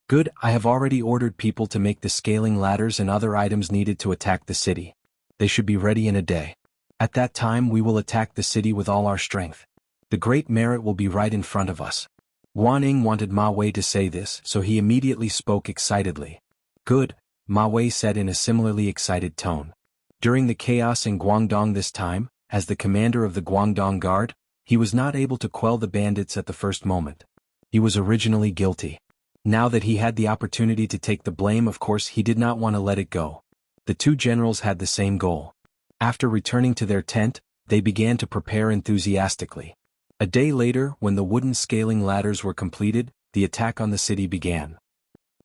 "Good, I have already ordered people to make the scaling ladders and other items needed to attack the city. They should be ready in a day. At that time we will attack the city with all our strength. The great merit will be right in front of us." Guan wanted Ma Wei to say this, so he immediately spoke excitedly. "Good," Ma Wei said in a similarly excited tone. During the chaos in Guangdong this time, as the commander of the Guangdong Guard, he was not able to quell the bandits at the first moment. He was originally guilty. Now that he had the opportunity to take the blame, of course he did not want to let it go. The two generals had the same goal. After returning to their tent, they began to prepare enthusiastically. A day later, when the wooden scaling ladders were completed, the attack on the city began.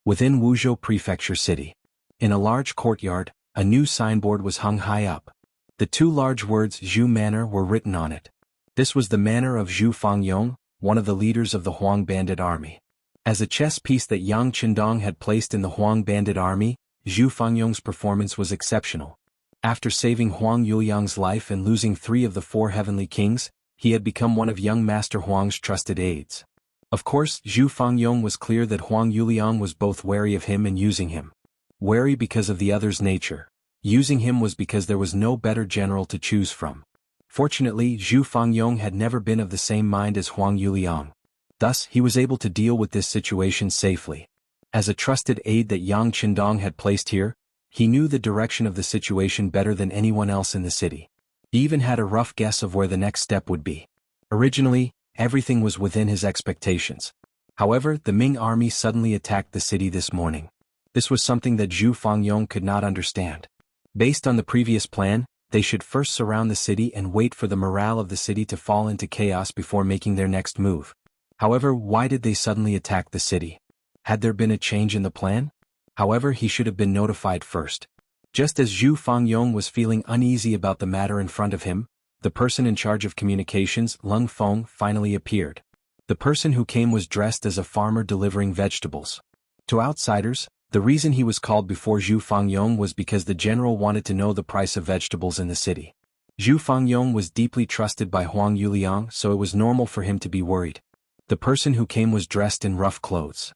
Within Wuzhou Prefecture City, in a large courtyard, a new signboard was hung high up. The two large words Zhu Manor were written on it. This was the manor of Zhu Fangyong, one of the leaders of the Huang bandit army. As a chess piece that Yang Qindong had placed in the Huang bandit army, Zhu Fangyong's performance was exceptional. After saving Huang Yuliang's life and losing 3 of the 4 heavenly kings, he had become one of young Master Huang's trusted aides. Of course, Zhu Fangyong was clear that Huang Yuliang was both wary of him and using him. Wary because of the other's nature. Using him was because there was no better general to choose from. Fortunately, Zhu Fangyong had never been of the same mind as Huang Yuliang. Thus, he was able to deal with this situation safely. As a trusted aide that Yang Qindong had placed here, he knew the direction of the situation better than anyone else in the city. He even had a rough guess of where the next step would be. Originally, everything was within his expectations. However, the Ming army suddenly attacked the city this morning. This was something that Zhu Fangyong could not understand. Based on the previous plan, they should first surround the city and wait for the morale of the city to fall into chaos before making their next move. However, why did they suddenly attack the city? Had there been a change in the plan? However, he should have been notified first. Just as Zhu Fangyong was feeling uneasy about the matter in front of him, the person in charge of communications, Lung Feng, finally appeared. The person who came was dressed as a farmer delivering vegetables. To outsiders, the reason he was called before Zhu Fangyong was because the general wanted to know the price of vegetables in the city. Zhu Fangyong was deeply trusted by Huang Yuliang, so it was normal for him to be worried. The person who came was dressed in rough clothes.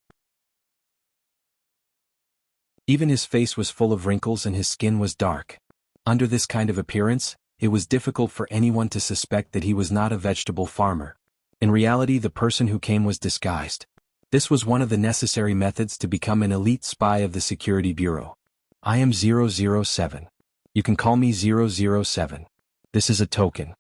Even his face was full of wrinkles and his skin was dark. Under this kind of appearance, it was difficult for anyone to suspect that he was not a vegetable farmer. In reality, the person who came was disguised. This was one of the necessary methods to become an elite spy of the Security Bureau. I am 007. You can call me 007. This is a token.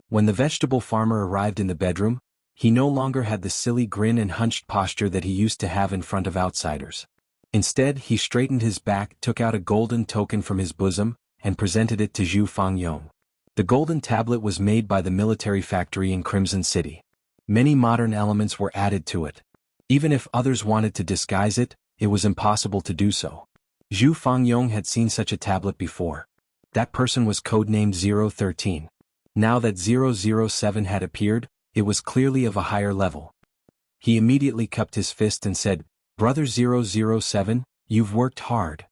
When the vegetable farmer arrived in the bedroom, he no longer had the silly grin and hunched posture that he used to have in front of outsiders. Instead, he straightened his back, took out a golden token from his bosom, and presented it to Zhu Fangyong. The golden tablet was made by the military factory in Crimson City. Many modern elements were added to it. Even if others wanted to disguise it, it was impossible to do so. Zhu Fangyong had seen such a tablet before. That person was codenamed 013. Now that 007 had appeared, it was clearly of a higher level. He immediately cupped his fist and said, "Brother 007, you've worked hard.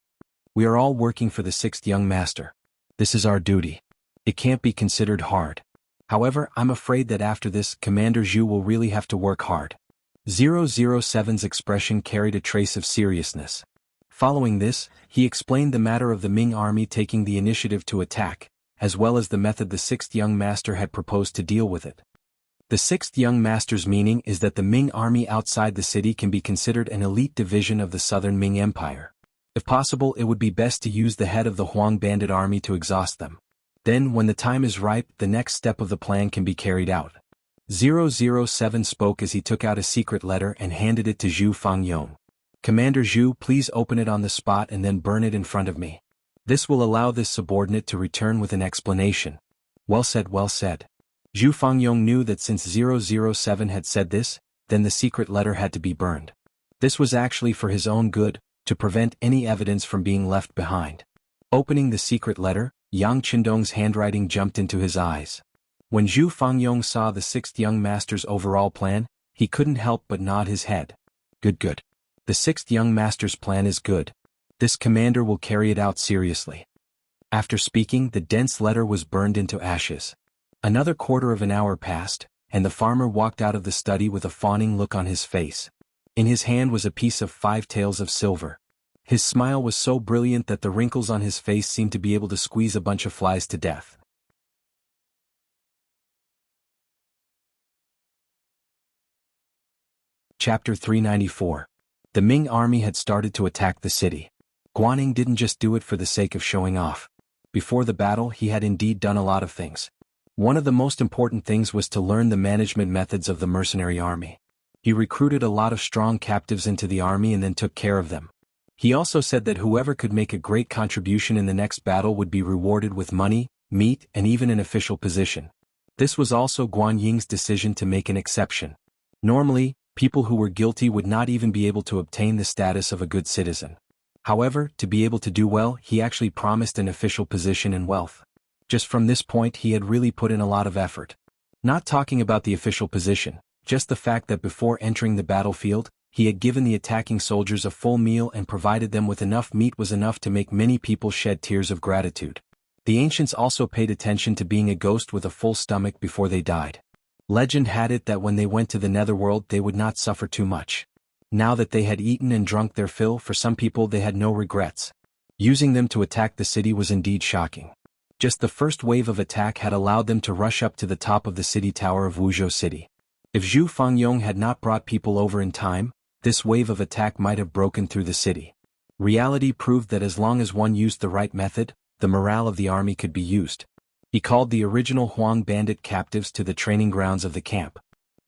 We are all working for the 6th young master. This is our duty. It can't be considered hard. However, I'm afraid that after this, Commander Zhu will really have to work hard." 007's expression carried a trace of seriousness. Following this, he explained the matter of the Ming army taking the initiative to attack, as well as the method the 6th young master had proposed to deal with it. The 6th young master's meaning is that the Ming army outside the city can be considered an elite division of the southern Ming Empire. If possible, it would be best to use the head of the Huang bandit army to exhaust them. Then, when the time is ripe, the next step of the plan can be carried out. 007 spoke as he took out a secret letter and handed it to Zhu Fangyong. "Commander Zhu, please open it on the spot and then burn it in front of me. This will allow this subordinate to return with an explanation." Well said, well said. Zhu Fangyong knew that since 007 had said this, then the secret letter had to be burned. This was actually for his own good, to prevent any evidence from being left behind. Opening the secret letter, Yang Qindong's handwriting jumped into his eyes. When Zhu Fangyong saw the 6th young master's overall plan, he couldn't help but nod his head. Good. The 6th young master's plan is good. This commander will carry it out seriously. After speaking, the dense letter was burned into ashes. Another quarter of an hour passed, and the farmer walked out of the study with a fawning look on his face. In his hand was a piece of 5 taels of silver. His smile was so brilliant that the wrinkles on his face seemed to be able to squeeze a bunch of flies to death. Chapter 394. The Ming army had started to attack the city. Guanning didn't just do it for the sake of showing off. Before the battle, he had indeed done a lot of things. One of the most important things was to learn the management methods of the mercenary army. He recruited a lot of strong captives into the army and then took care of them. He also said that whoever could make a great contribution in the next battle would be rewarded with money, meat, and even an official position. This was also Guan Ying's decision to make an exception. Normally, people who were guilty would not even be able to obtain the status of a good citizen. However, to be able to do well, he actually promised an official position and wealth. Just from this point, he had really put in a lot of effort. Not talking about the official position, just the fact that before entering the battlefield, he had given the attacking soldiers a full meal and provided them with enough meat was enough to make many people shed tears of gratitude. The ancients also paid attention to being a ghost with a full stomach before they died. Legend had it that when they went to the netherworld they would not suffer too much. Now that they had eaten and drunk their fill, for some people they had no regrets. Using them to attack the city was indeed shocking. Just the first wave of attack had allowed them to rush up to the top of the city tower of Wuxia City. If Zhu Fangyong had not brought people over in time, this wave of attack might have broken through the city. Reality proved that as long as one used the right method, the morale of the army could be used. He called the original Huang bandit captives to the training grounds of the camp.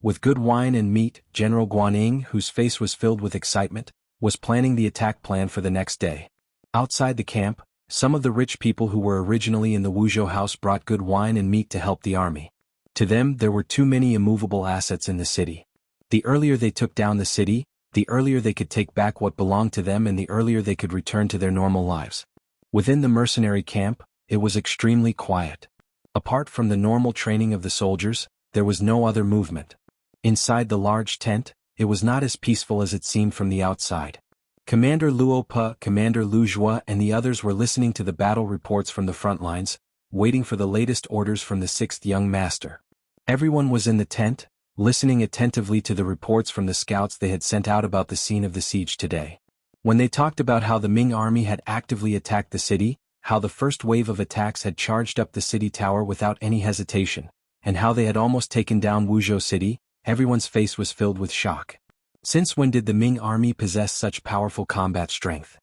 With good wine and meat, General Guanyin, whose face was filled with excitement, was planning the attack plan for the next day. Outside the camp, some of the rich people who were originally in the Wuzhou house brought good wine and meat to help the army. To them, there were too many immovable assets in the city. The earlier they took down the city, the earlier they could take back what belonged to them and the earlier they could return to their normal lives. Within the mercenary camp, it was extremely quiet. Apart from the normal training of the soldiers, there was no other movement. Inside the large tent, it was not as peaceful as it seemed from the outside. Commander Luo Pe, Commander Lu Zhua and the others were listening to the battle reports from the front lines, waiting for the latest orders from the sixth young master. Everyone was in the tent, listening attentively to the reports from the scouts they had sent out about the scene of the siege today. When they talked about how the Ming army had actively attacked the city, how the first wave of attacks had charged up the city tower without any hesitation, and how they had almost taken down Wuzhou City, everyone's face was filled with shock. Since when did the Ming army possess such powerful combat strength?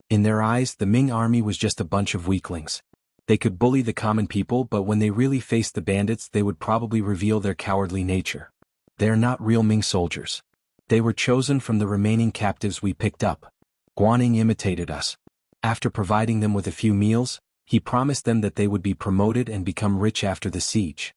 In their eyes, the Ming army was just a bunch of weaklings. They could bully the common people, but when they really faced the bandits, they would probably reveal their cowardly nature. They are not real Ming soldiers. They were chosen from the remaining captives we picked up. Guaning imitated us. After providing them with a few meals, he promised them that they would be promoted and become rich after the siege.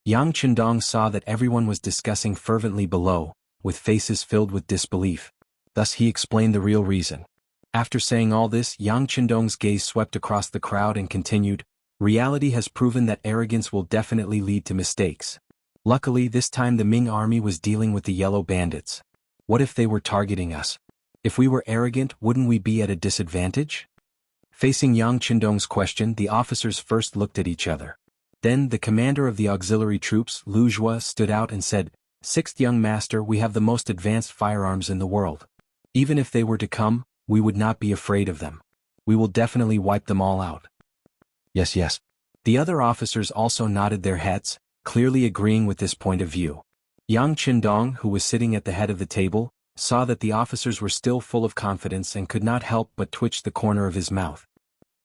Yang Chendong saw that everyone was discussing fervently below, with faces filled with disbelief. Thus he explained the real reason. After saying all this, Yang Chendong's gaze swept across the crowd and continued, "Reality has proven that arrogance will definitely lead to mistakes. Luckily, this time the Ming army was dealing with the yellow bandits. What if they were targeting us? If we were arrogant, wouldn't we be at a disadvantage?" Facing Yang Chendong's question, the officers first looked at each other. Then the commander of the auxiliary troops, Lu Zhua, stood out and said, "Sixth young master, we have the most advanced firearms in the world. Even if they were to come, we would not be afraid of them. We will definitely wipe them all out." Yes, yes. The other officers also nodded their heads, clearly agreeing with this point of view. Yang Chendong, who was sitting at the head of the table, saw that the officers were still full of confidence and could not help but twitch the corner of his mouth.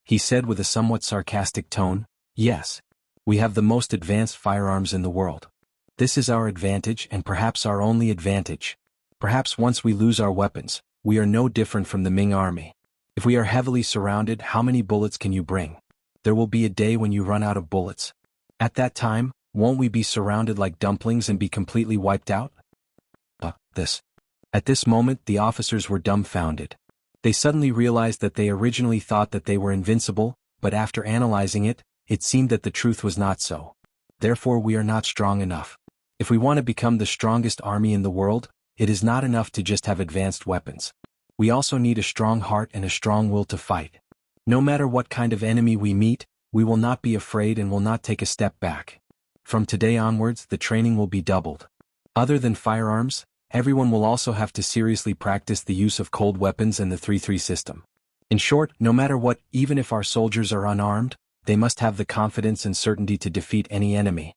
He said with a somewhat sarcastic tone, "Yes. We have the most advanced firearms in the world. This is our advantage and perhaps our only advantage. Perhaps once we lose our weapons, we are no different from the Ming army. If we are heavily surrounded, how many bullets can you bring? There will be a day when you run out of bullets. At that time, won't we be surrounded like dumplings and be completely wiped out?" At this moment, the officers were dumbfounded. They suddenly realized that they originally thought that they were invincible, but after analyzing it, it seemed that the truth was not so. Therefore, we are not strong enough. If we want to become the strongest army in the world, it is not enough to just have advanced weapons. We also need a strong heart and a strong will to fight. No matter what kind of enemy we meet, we will not be afraid and will not take a step back. From today onwards, the training will be doubled. Other than firearms, everyone will also have to seriously practice the use of cold weapons and the 3-3 system. In short, no matter what, even if our soldiers are unarmed, they must have the confidence and certainty to defeat any enemy."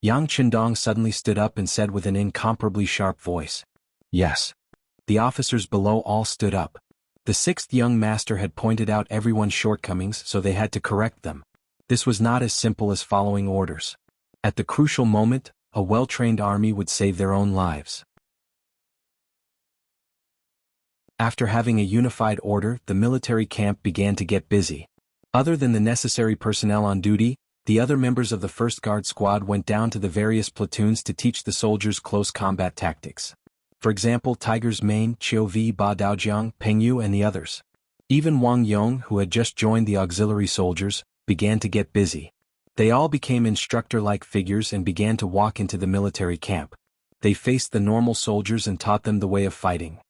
Yang Chendong suddenly stood up and said with an incomparably sharp voice, "Yes." The officers below all stood up. The sixth young master had pointed out everyone's shortcomings, so they had to correct them. This was not as simple as following orders. At the crucial moment, a well-trained army would save their own lives. After having a unified order, the military camp began to get busy. Other than the necessary personnel on duty, the other members of the 1st Guard Squad went down to the various platoons to teach the soldiers close combat tactics. For example, Tiger's Mane, Qiu Vi, Ba Daojiang, Peng Yu and the others. Even Wang Yong, who had just joined the auxiliary soldiers, began to get busy. They all became instructor-like figures and began to walk into the military camp. They faced the normal soldiers and taught them the way of fighting.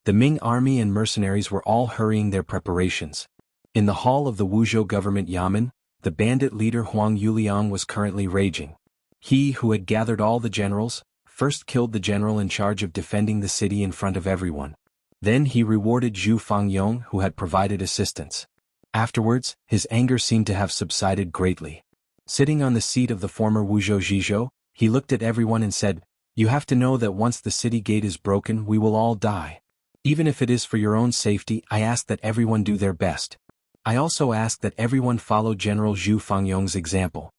The Ming army and mercenaries were all hurrying their preparations. In the hall of the Wuzhou government yamen, the bandit leader Huang Yuliang was currently raging. He, who had gathered all the generals, first killed the general in charge of defending the city in front of everyone. Then he rewarded Zhu Fangyong, who had provided assistance. Afterwards, his anger seemed to have subsided greatly. Sitting on the seat of the former Wuzhou Zhizhou, he looked at everyone and said, "You have to know that once the city gate is broken, we will all die. Even if it is for your own safety, I ask that everyone do their best. I also ask that everyone follow General Zhu Fangyong's example."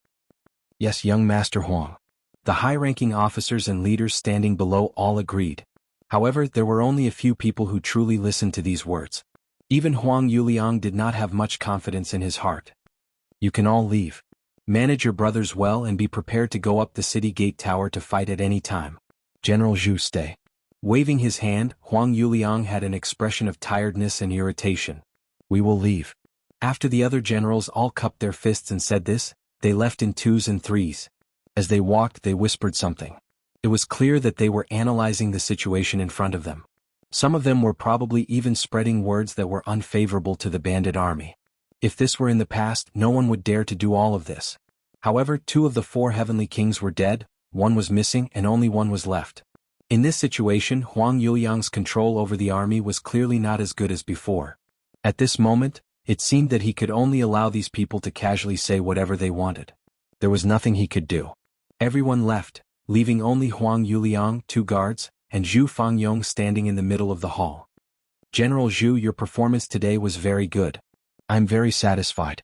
"Yes, young Master Huang." The high-ranking officers and leaders standing below all agreed. However, there were only a few people who truly listened to these words. Even Huang Yuliang did not have much confidence in his heart. "You can all leave. Manage your brothers well and be prepared to go up the city gate tower to fight at any time. General Zhu, stay." Waving his hand, Huang Yuliang had an expression of tiredness and irritation. "We will leave." After the other generals all cupped their fists and said this, they left in 2s and 3s. As they walked, they whispered something. It was clear that they were analyzing the situation in front of them. Some of them were probably even spreading words that were unfavorable to the bandit army. If this were in the past, no one would dare to do all of this. However, 2 of the 4 heavenly kings were dead, 1 was missing and only 1 was left. In this situation, Huang Yuliang's control over the army was clearly not as good as before. At this moment, it seemed that he could only allow these people to casually say whatever they wanted. There was nothing he could do. Everyone left, leaving only Huang Yuliang, 2 guards, and Zhu Fangyong standing in the middle of the hall. General Zhu, your performance today was very good. I'm very satisfied.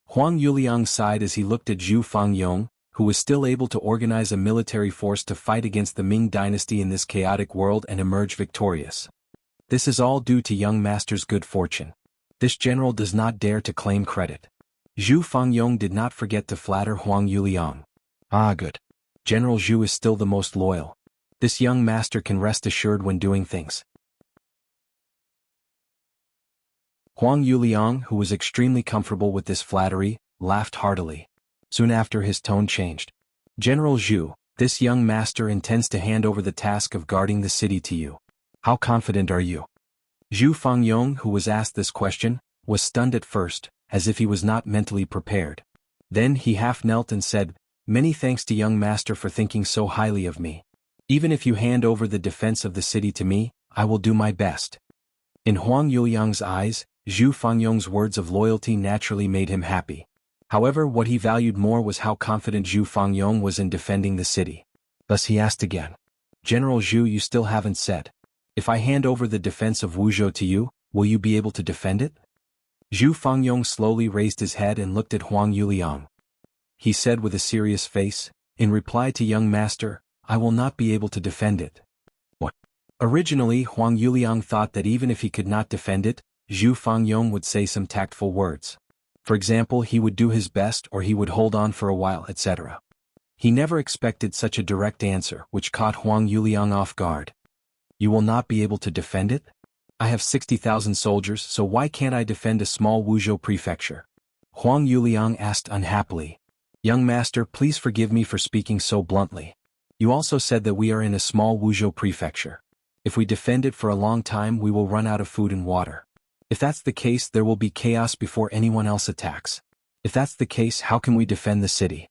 Huang Yuliang sighed as he looked at Zhu Fangyong, who was still able to organize a military force to fight against the Ming Dynasty in this chaotic world and emerge victorious. This is all due to young master's good fortune. This general does not dare to claim credit. Zhu Fangyong did not forget to flatter Huang Yuliang. Ah, good. General Zhu is still the most loyal. This young master can rest assured when doing things. Huang Yuliang, who was extremely comfortable with this flattery, laughed heartily. Soon after, his tone changed. General Zhu, this young master intends to hand over the task of guarding the city to you. How confident are you? Zhu Fangyong, who was asked this question, was stunned at first, as if he was not mentally prepared. Then he half knelt and said, "Many thanks to young master for thinking so highly of me. Even if you hand over the defense of the city to me, I will do my best." In Huang Yuliang's eyes, Zhu Fangyong's words of loyalty naturally made him happy. However, what he valued more was how confident Zhu Fangyong was in defending the city. Thus he asked again, "General Zhu, you still haven't said. If I hand over the defense of Wuzhou to you, will you be able to defend it?" Zhu Fangyong slowly raised his head and looked at Huang Yuliang. He said with a serious face, "In reply to young master, I will not be able to defend it." What? Originally, Huang Yuliang thought that even if he could not defend it, Zhu Fangyong would say some tactful words. For example, he would do his best or he would hold on for a while, etc. He never expected such a direct answer, which caught Huang Yuliang off guard. "You will not be able to defend it? I have 60,000 soldiers, so why can't I defend a small Wuzhou prefecture?" Huang Yuliang asked unhappily. "Young master, please forgive me for speaking so bluntly. You also said that we are in a small Wuzhou prefecture. If we defend it for a long time, we will run out of food and water. If that's the case, there will be chaos before anyone else attacks. If that's the case, how can we defend the city?"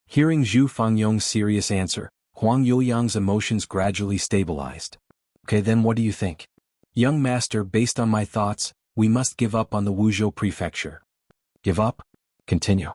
Hearing Zhu Fangyong's serious answer, Huang Yuliang's emotions gradually stabilized. "Okay, then what do you think?" "Young master, based on my thoughts, we must give up on the Wuzhou prefecture." "Give up?" "Continue."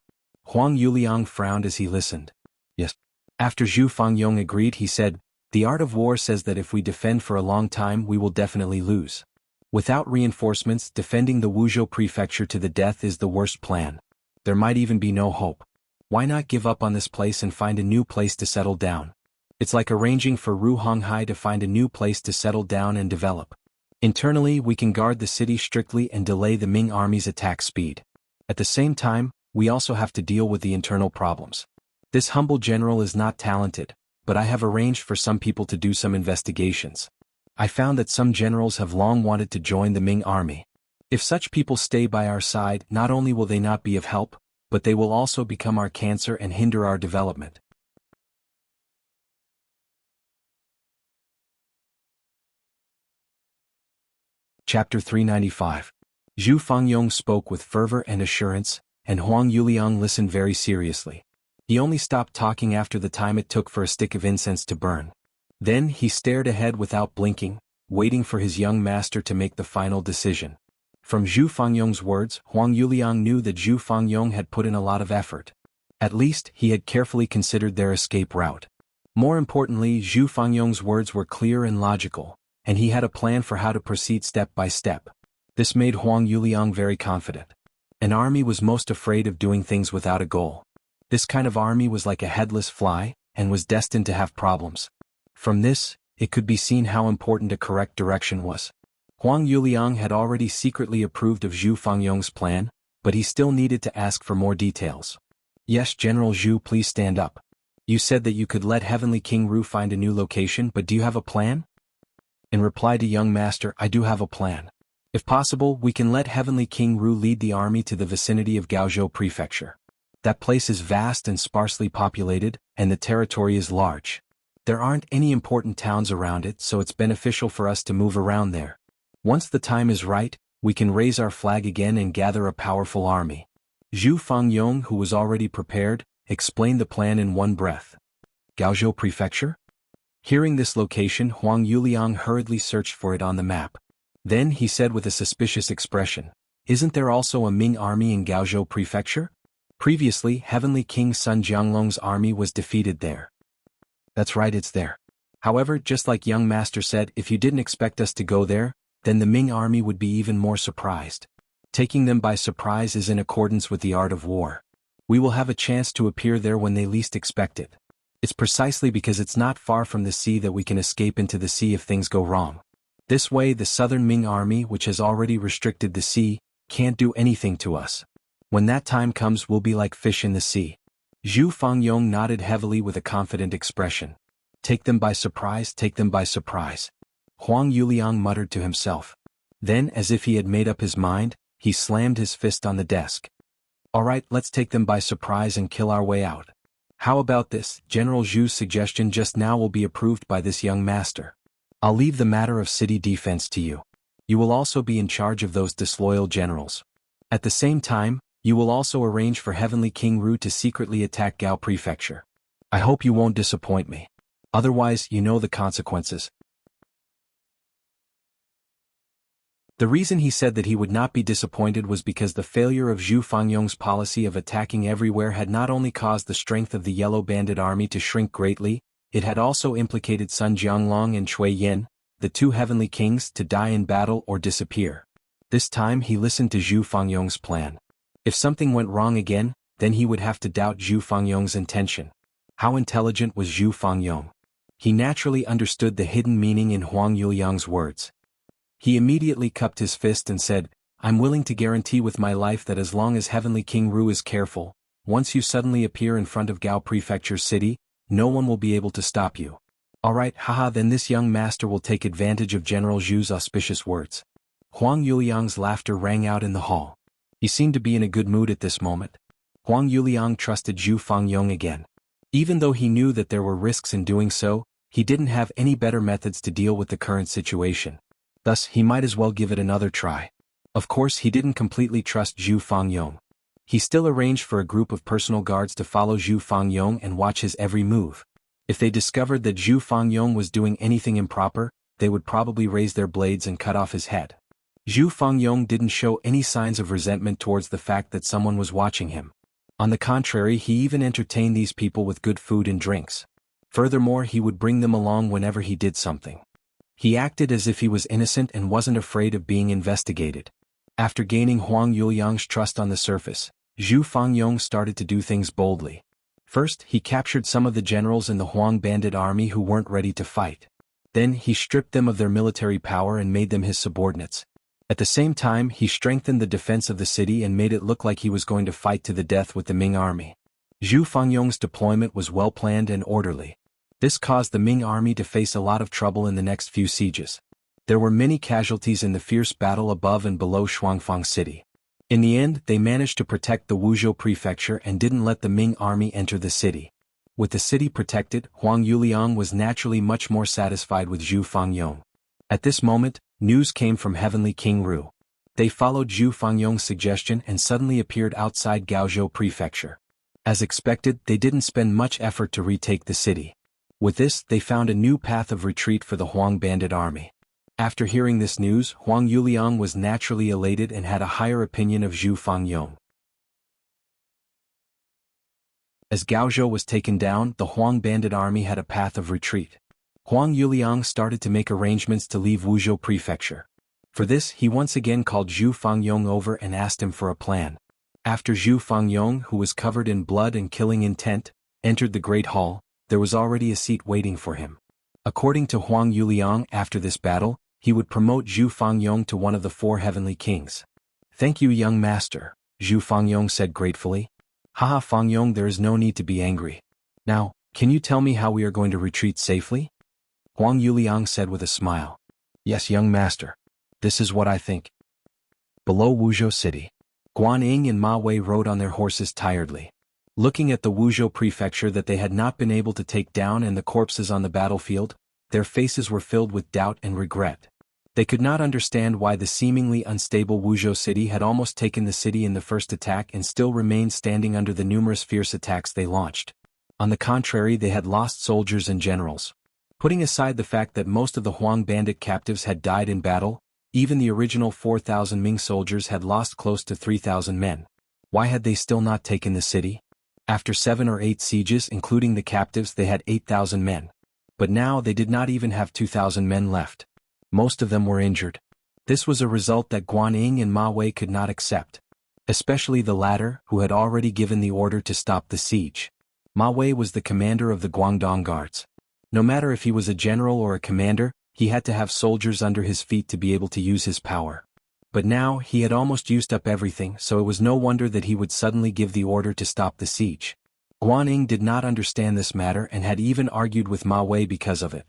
Huang Yuliang frowned as he listened. "Yes." After Zhu Fangyong agreed, he said, "The art of war says that if we defend for a long time, we will definitely lose. Without reinforcements, defending the Wuzhou prefecture to the death is the worst plan. There might even be no hope. Why not give up on this place and find a new place to settle down? It's like arranging for Ru Honghai to find a new place to settle down and develop. Internally, we can guard the city strictly and delay the Ming army's attack speed. At the same time, we also have to deal with the internal problems. This humble general is not talented, but I have arranged for some people to do some investigations. I found that some generals have long wanted to join the Ming army. If such people stay by our side, not only will they not be of help, but they will also become our cancer and hinder our development." Chapter 395. Zhu Fangyong spoke with fervor and assurance, and Huang Yuliang listened very seriously. He only stopped talking after the time it took for a stick of incense to burn. Then he stared ahead without blinking, waiting for his young master to make the final decision. From Zhu Fangyong's words, Huang Yuliang knew that Zhu Fangyong had put in a lot of effort. At least, he had carefully considered their escape route. More importantly, Zhu Fangyong's words were clear and logical, and he had a plan for how to proceed step by step. This made Huang Yuliang very confident. An army was most afraid of doing things without a goal. This kind of army was like a headless fly, and was destined to have problems. From this, it could be seen how important a correct direction was. Huang Yuliang had already secretly approved of Zhu Fangyong's plan, but he still needed to ask for more details. "Yes, General Zhu, please stand up. You said that you could let Heavenly King Ru find a new location, but do you have a plan?" In reply to young master, "I do have a plan. If possible, we can let Heavenly King Ru lead the army to the vicinity of Gaozhou Prefecture. That place is vast and sparsely populated, and the territory is large. There aren't any important towns around it, so it's beneficial for us to move around there. Once the time is right, we can raise our flag again and gather a powerful army. Zhu Fangyong, who was already prepared, explained the plan in one breath. Gaozhou Prefecture? Hearing this location, Huang Yuliang hurriedly searched for it on the map. Then he said with a suspicious expression, "Isn't there also a Ming army in Gaozhou Prefecture? Previously, Heavenly King Sun Jianglong's army was defeated there." "That's right, it's there. However, just like young master said, if you didn't expect us to go there, then the Ming army would be even more surprised. Taking them by surprise is in accordance with the art of war. We will have a chance to appear there when they least expect it. It's precisely because it's not far from the sea that we can escape into the sea if things go wrong. This way the southern Ming army, which has already restricted the sea, can't do anything to us. When that time comes, we'll be like fish in the sea." Zhu Fangyong nodded heavily with a confident expression. "Take them by surprise, take them by surprise," Huang Yuliang muttered to himself. Then, as if he had made up his mind, he slammed his fist on the desk. "All right, let's take them by surprise and kill our way out. How about this? General Zhu's suggestion just now will be approved by this young master. I'll leave the matter of city defense to you. You will also be in charge of those disloyal generals. At the same time, you will also arrange for Heavenly King Ru to secretly attack Gao Prefecture. I hope you won't disappoint me. Otherwise, you know the consequences." The reason he said that he would not be disappointed was because the failure of Zhu Fangyong's policy of attacking everywhere had not only caused the strength of the Yellow Bandit army to shrink greatly, it had also implicated Sun Jianglong and Cui Yin, the two heavenly kings, to die in battle or disappear. This time he listened to Zhu Fangyong's plan. If something went wrong again, then he would have to doubt Zhu Fangyong's intention. How intelligent was Zhu Fangyong? He naturally understood the hidden meaning in Huang Yuliang's words. He immediately cupped his fist and said, "I'm willing to guarantee with my life that as long as Heavenly King Ru is careful, once you suddenly appear in front of Gao Prefecture City, no one will be able to stop you." "Alright, haha, then this young master will take advantage of General Zhu's auspicious words." Huang Yuliang's laughter rang out in the hall. He seemed to be in a good mood at this moment. Huang Yuliang trusted Zhu Fangyong again. Even though he knew that there were risks in doing so, he didn't have any better methods to deal with the current situation. Thus, he might as well give it another try. Of course, he didn't completely trust Zhu Fangyong. He still arranged for a group of personal guards to follow Zhu Fangyong and watch his every move. If they discovered that Zhu Fangyong was doing anything improper, they would probably raise their blades and cut off his head. Zhu Fangyong didn't show any signs of resentment towards the fact that someone was watching him. On the contrary, he even entertained these people with good food and drinks. Furthermore, he would bring them along whenever he did something. He acted as if he was innocent and wasn't afraid of being investigated. After gaining Huang Yuliang's trust on the surface, Zhu Fangyong started to do things boldly. First, he captured some of the generals in the Huang bandit army who weren't ready to fight. Then he stripped them of their military power and made them his subordinates. At the same time, he strengthened the defense of the city and made it look like he was going to fight to the death with the Ming army. Zhu Fangyong's deployment was well planned and orderly. This caused the Ming army to face a lot of trouble in the next few sieges. There were many casualties in the fierce battle above and below Shuangfang City. In the end, they managed to protect the Wuxia Prefecture and didn't let the Ming army enter the city. With the city protected, Huang Yuliang was naturally much more satisfied with Zhu Fangyong. At this moment, news came from Heavenly King Ru. They followed Zhu Fangyong's suggestion and suddenly appeared outside Gaozhou Prefecture. As expected, they didn't spend much effort to retake the city. With this, they found a new path of retreat for the Huang bandit army. After hearing this news, Huang Yuliang was naturally elated and had a higher opinion of Zhu Fangyong. As Gaozhou was taken down, the Huang bandit army had a path of retreat. Huang Yuliang started to make arrangements to leave Wuxia Prefecture. For this, he once again called Zhu Fangyong over and asked him for a plan. After Zhu Fangyong, who was covered in blood and killing intent, entered the Great Hall, there was already a seat waiting for him. According to Huang Yuliang, after this battle, he would promote Zhu Fangyong to one of the 4 heavenly kings. "Thank you, young master," Zhu Fangyong said gratefully. "Haha, Fangyong, there is no need to be angry. Now, can you tell me how we are going to retreat safely?" Huang Yuliang said with a smile. "Yes, young master. This is what I think." Below Wuxia City, Guan Ying and Ma Wei rode on their horses tiredly. Looking at the Wuxia Prefecture that they had not been able to take down and the corpses on the battlefield, their faces were filled with doubt and regret. They could not understand why the seemingly unstable Wuzhou city had almost taken the city in the first attack and still remained standing under the numerous fierce attacks they launched. On the contrary, they had lost soldiers and generals. Putting aside the fact that most of the Huang bandit captives had died in battle, even the original 4,000 Ming soldiers had lost close to 3,000 men. Why had they still not taken the city? After 7 or 8 sieges including the captives they had 8,000 men. But now they did not even have 2,000 men left. Most of them were injured. This was a result that Guan Ying and Ma Wei could not accept. Especially the latter, who had already given the order to stop the siege. Ma Wei was the commander of the Guangdong Guards. No matter if he was a general or a commander, he had to have soldiers under his feet to be able to use his power. But now he had almost used up everything, so it was no wonder that he would suddenly give the order to stop the siege. Guan Ying did not understand this matter and had even argued with Ma Wei because of it.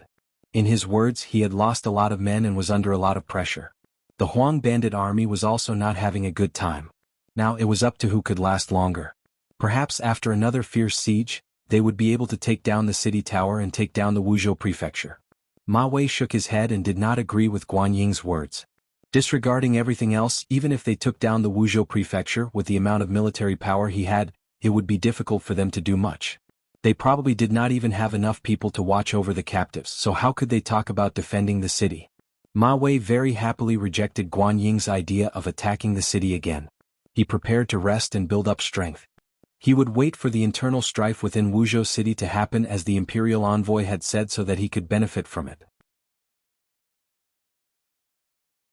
In his words, he had lost a lot of men and was under a lot of pressure. The Huang bandit army was also not having a good time. Now it was up to who could last longer. Perhaps after another fierce siege, they would be able to take down the city tower and take down the Wuzhou prefecture. Ma Wei shook his head and did not agree with Guan Ying's words. Disregarding everything else, even if they took down the Wuzhou prefecture with the amount of military power he had, it would be difficult for them to do much. They probably did not even have enough people to watch over the captives, so how could they talk about defending the city? Ma Wei very happily rejected Guan Ying's idea of attacking the city again. He prepared to rest and build up strength. He would wait for the internal strife within Wuzhou city to happen as the imperial envoy had said so that he could benefit from it.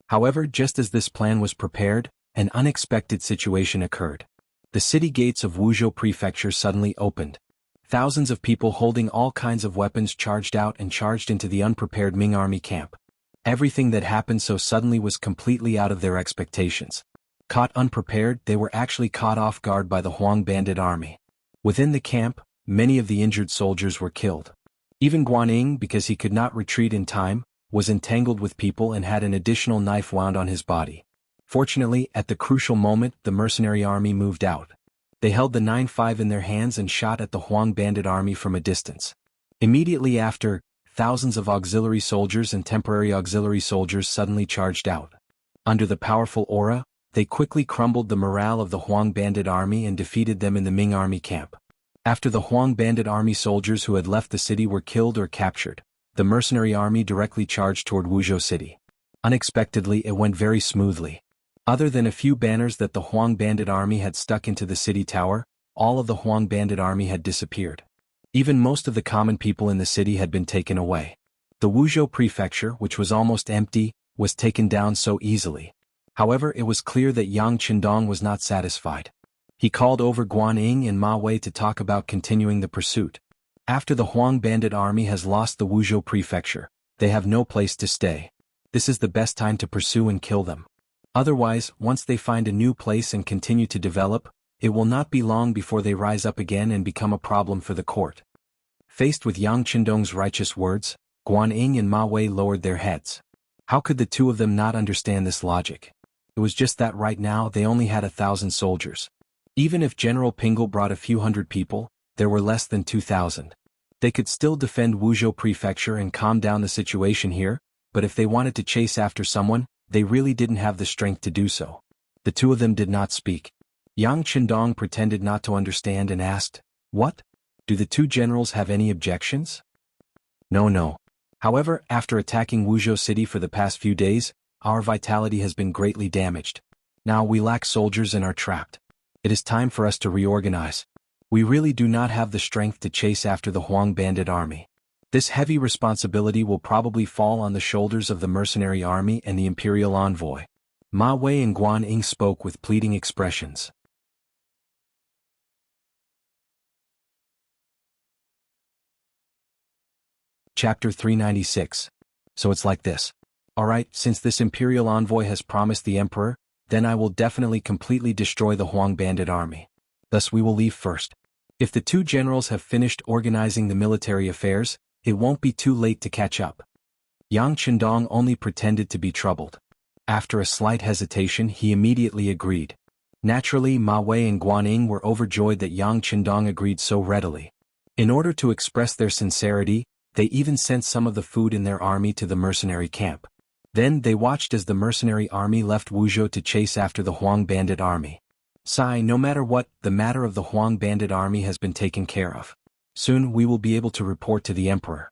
However, just as this plan was prepared, an unexpected situation occurred. The city gates of Wuzhou prefecture suddenly opened. Thousands of people holding all kinds of weapons charged out and charged into the unprepared Ming army camp. Everything that happened so suddenly was completely out of their expectations. Caught unprepared, they were actually caught off guard by the Huang bandit army. Within the camp, many of the injured soldiers were killed. Even Guan Ying, because he could not retreat in time, was entangled with people and had an additional knife wound on his body. Fortunately, at the crucial moment, the mercenary army moved out. They held the 9.5 in their hands and shot at the Huang bandit army from a distance. Immediately after, thousands of auxiliary soldiers and temporary auxiliary soldiers suddenly charged out. Under the powerful aura, they quickly crumbled the morale of the Huang bandit army and defeated them in the Ming army camp. After the Huang bandit army soldiers who had left the city were killed or captured, the mercenary army directly charged toward Wuzhou city. Unexpectedly, it went very smoothly. Other than a few banners that the Huang bandit army had stuck into the city tower, all of the Huang bandit army had disappeared. Even most of the common people in the city had been taken away. The Wuzhou prefecture, which was almost empty, was taken down so easily. However, it was clear that Yang Qindong was not satisfied. He called over Guan Ying and Ma Wei to talk about continuing the pursuit. After the Huang bandit army has lost the Wuzhou prefecture, they have no place to stay. This is the best time to pursue and kill them. Otherwise, once they find a new place and continue to develop, it will not be long before they rise up again and become a problem for the court. Faced with Yang Qindong's righteous words, Guan Ying and Ma Wei lowered their heads. How could the two of them not understand this logic? It was just that right now they only had 1,000 soldiers. Even if General Pingle brought a few hundred people, there were less than 2,000. They could still defend Wuzhou prefecture and calm down the situation here, but if they wanted to chase after someone, they really didn't have the strength to do so. The two of them did not speak. Yang Qindong pretended not to understand and asked, "What? Do the two generals have any objections?" No. However, after attacking Wuzhou city for the past few days, our vitality has been greatly damaged. Now we lack soldiers and are trapped. It is time for us to reorganize. We really do not have the strength to chase after the Huang bandit army. This heavy responsibility will probably fall on the shoulders of the mercenary army and the imperial envoy. Ma Wei and Guan Ying spoke with pleading expressions. Chapter 396. So it's like this. Alright, since this imperial envoy has promised the emperor, then I will definitely completely destroy the Huang bandit army. Thus we will leave first. If the two generals have finished organizing the military affairs, it won't be too late to catch up. Yang Qindong only pretended to be troubled. After a slight hesitation, he immediately agreed. Naturally, Ma Wei and Guan Ying were overjoyed that Yang Qindong agreed so readily. In order to express their sincerity, they even sent some of the food in their army to the mercenary camp. Then they watched as the mercenary army left Wuzhou to chase after the Huang bandit army. Sigh, no matter what, the matter of the Huang bandit army has been taken care of. Soon we will be able to report to the emperor.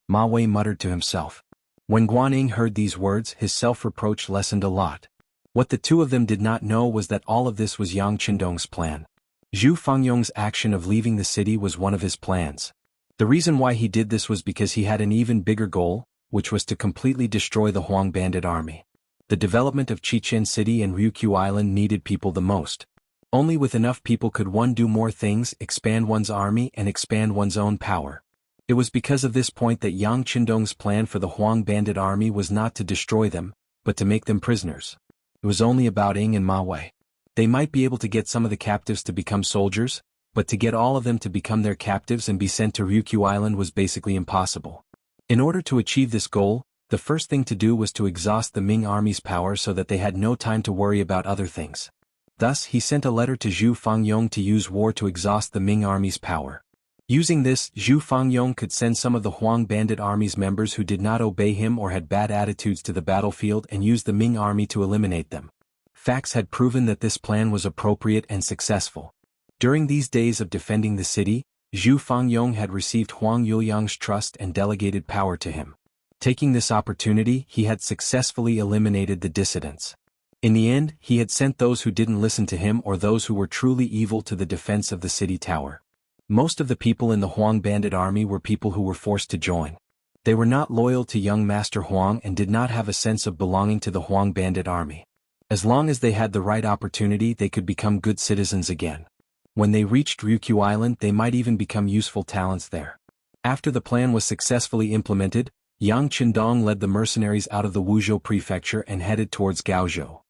Ma Wei muttered to himself. When Guanyin heard these words, his self-reproach lessened a lot. What the two of them did not know was that all of this was Yang Qindong's plan. Zhu Fangyong's action of leaving the city was one of his plans. The reason why he did this was because he had an even bigger goal, which was to completely destroy the Huang bandit army. The development of Chichen City and Ryukyu Island needed people the most. Only with enough people could one do more things, expand one's army and expand one's own power. It was because of this point that Yang Qindong's plan for the Huang bandit army was not to destroy them, but to make them prisoners. It was only about Ying and Ma Wei. They might be able to get some of the captives to become soldiers, but to get all of them to become their captives and be sent to Ryukyu Island was basically impossible. In order to achieve this goal, the first thing to do was to exhaust the Ming army's power so that they had no time to worry about other things. Thus, he sent a letter to Zhu Fangyong to use war to exhaust the Ming army's power. Using this, Zhu Fangyong could send some of the Huang bandit army's members who did not obey him or had bad attitudes to the battlefield and use the Ming army to eliminate them. Facts had proven that this plan was appropriate and successful. During these days of defending the city, Zhu Fangyong had received Huang Yuliang's trust and delegated power to him. Taking this opportunity, he had successfully eliminated the dissidents. In the end, he had sent those who didn't listen to him or those who were truly evil to the defense of the city tower. Most of the people in the Huang bandit army were people who were forced to join. They were not loyal to young Master Huang and did not have a sense of belonging to the Huang bandit army. As long as they had the right opportunity, they could become good citizens again. When they reached Ryukyu Island, they might even become useful talents there. After the plan was successfully implemented, Yang Qindong led the mercenaries out of the Wuzhou prefecture and headed towards Gaozhou.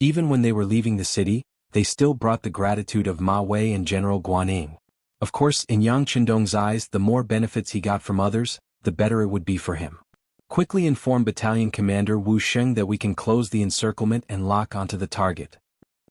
Even when they were leaving the city, they still brought the gratitude of Ma Wei and General Guanyin. Of course, in Yang Qindong's eyes, the more benefits he got from others, the better it would be for him. Quickly inform Battalion Commander Wu Sheng that we can close the encirclement and lock onto the target.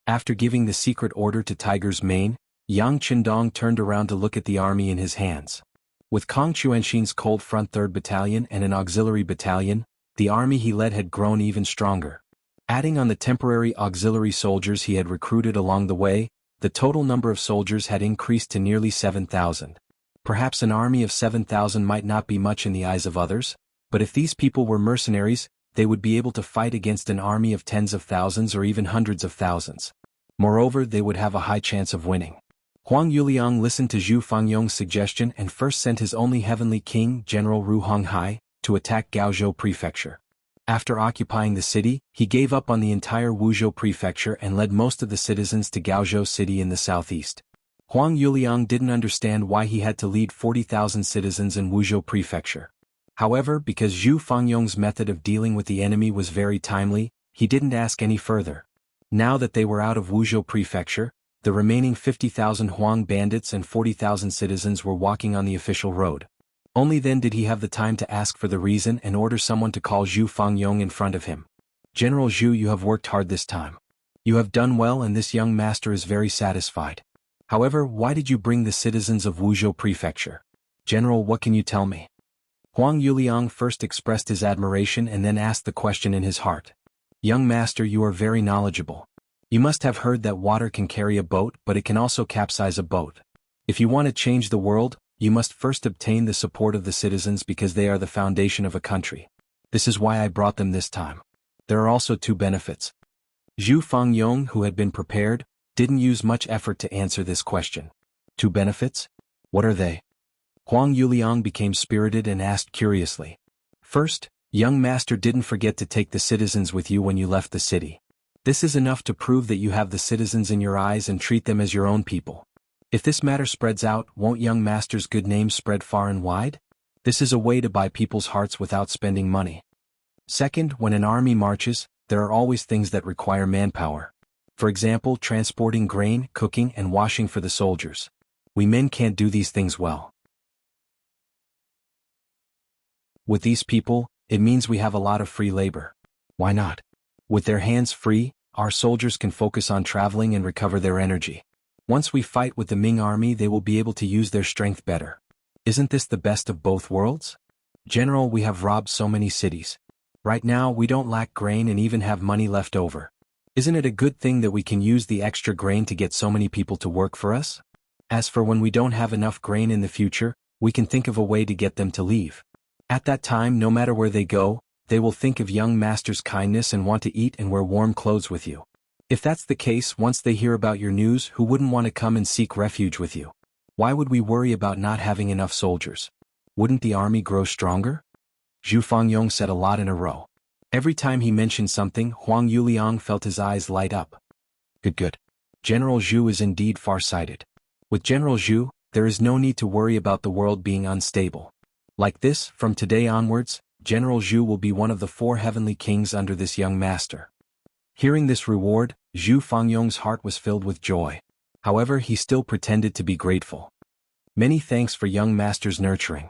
After giving the secret order to Tiger's Mane, Yang Qindong turned around to look at the army in his hands. With Kong Chuanxin's Cold Front 3rd Battalion and an auxiliary battalion, the army he led had grown even stronger. Adding on the temporary auxiliary soldiers he had recruited along the way, the total number of soldiers had increased to nearly 7,000. Perhaps an army of 7,000 might not be much in the eyes of others, but if these people were mercenaries, they would be able to fight against an army of tens of thousands or even hundreds of thousands. Moreover, they would have a high chance of winning. Huang Yuliang listened to Zhu Fangyong's suggestion and first sent his only heavenly king, General Ru Honghai, to attack Gaozhou Prefecture. After occupying the city, he gave up on the entire Wuzhou Prefecture and led most of the citizens to Gaozhou City in the southeast. Huang Yuliang didn't understand why he had to lead 40,000 citizens in Wuzhou Prefecture. However, because Zhu Fangyong's method of dealing with the enemy was very timely, he didn't ask any further. Now that they were out of Wuzhou Prefecture, the remaining 50,000 Huang bandits and 40,000 citizens were walking on the official road. Only then did he have the time to ask for the reason and order someone to call Zhu Fangyong in front of him. General Zhu, you have worked hard this time. You have done well and this young master is very satisfied. However, why did you bring the citizens of Wuzhou Prefecture? General, what can you tell me? Huang Yuliang first expressed his admiration and then asked the question in his heart. Young master, you are very knowledgeable. You must have heard that water can carry a boat, but it can also capsize a boat. If you want to change the world, you must first obtain the support of the citizens because they are the foundation of a country. This is why I brought them this time. There are also two benefits. Zhu Fangyong, who had been prepared, didn't use much effort to answer this question. Two benefits? What are they? Huang Yuliang became spirited and asked curiously. First, young master didn't forget to take the citizens with you when you left the city. This is enough to prove that you have the citizens in your eyes and treat them as your own people. If this matter spreads out, won't young master's good name spread far and wide? This is a way to buy people's hearts without spending money. Second, when an army marches, there are always things that require manpower. For example, transporting grain, cooking, and washing for the soldiers. We men can't do these things well. With these people, it means we have a lot of free labor. Why not? With their hands free, our soldiers can focus on traveling and recover their energy. Once we fight with the Ming army, they will be able to use their strength better. Isn't this the best of both worlds? "General, we have robbed so many cities. Right now we don't lack grain and even have money left over. Isn't it a good thing that we can use the extra grain to get so many people to work for us? As for when we don't have enough grain in the future, we can think of a way to get them to leave. At that time, no matter where they go, they will think of young master's kindness and want to eat and wear warm clothes with you. If that's the case, once they hear about your news, who wouldn't want to come and seek refuge with you? Why would we worry about not having enough soldiers? Wouldn't the army grow stronger?" Zhu Fangyong said a lot in a row. Every time he mentioned something, Huang Yuliang felt his eyes light up. Good. General Zhu is indeed far-sighted. With General Zhu, there is no need to worry about the world being unstable. Like this, from today onwards, General Zhu will be one of the 4 heavenly kings under this young master. Hearing this reward, Zhu Fangyong's heart was filled with joy. However, he still pretended to be grateful. "Many thanks for young master's nurturing.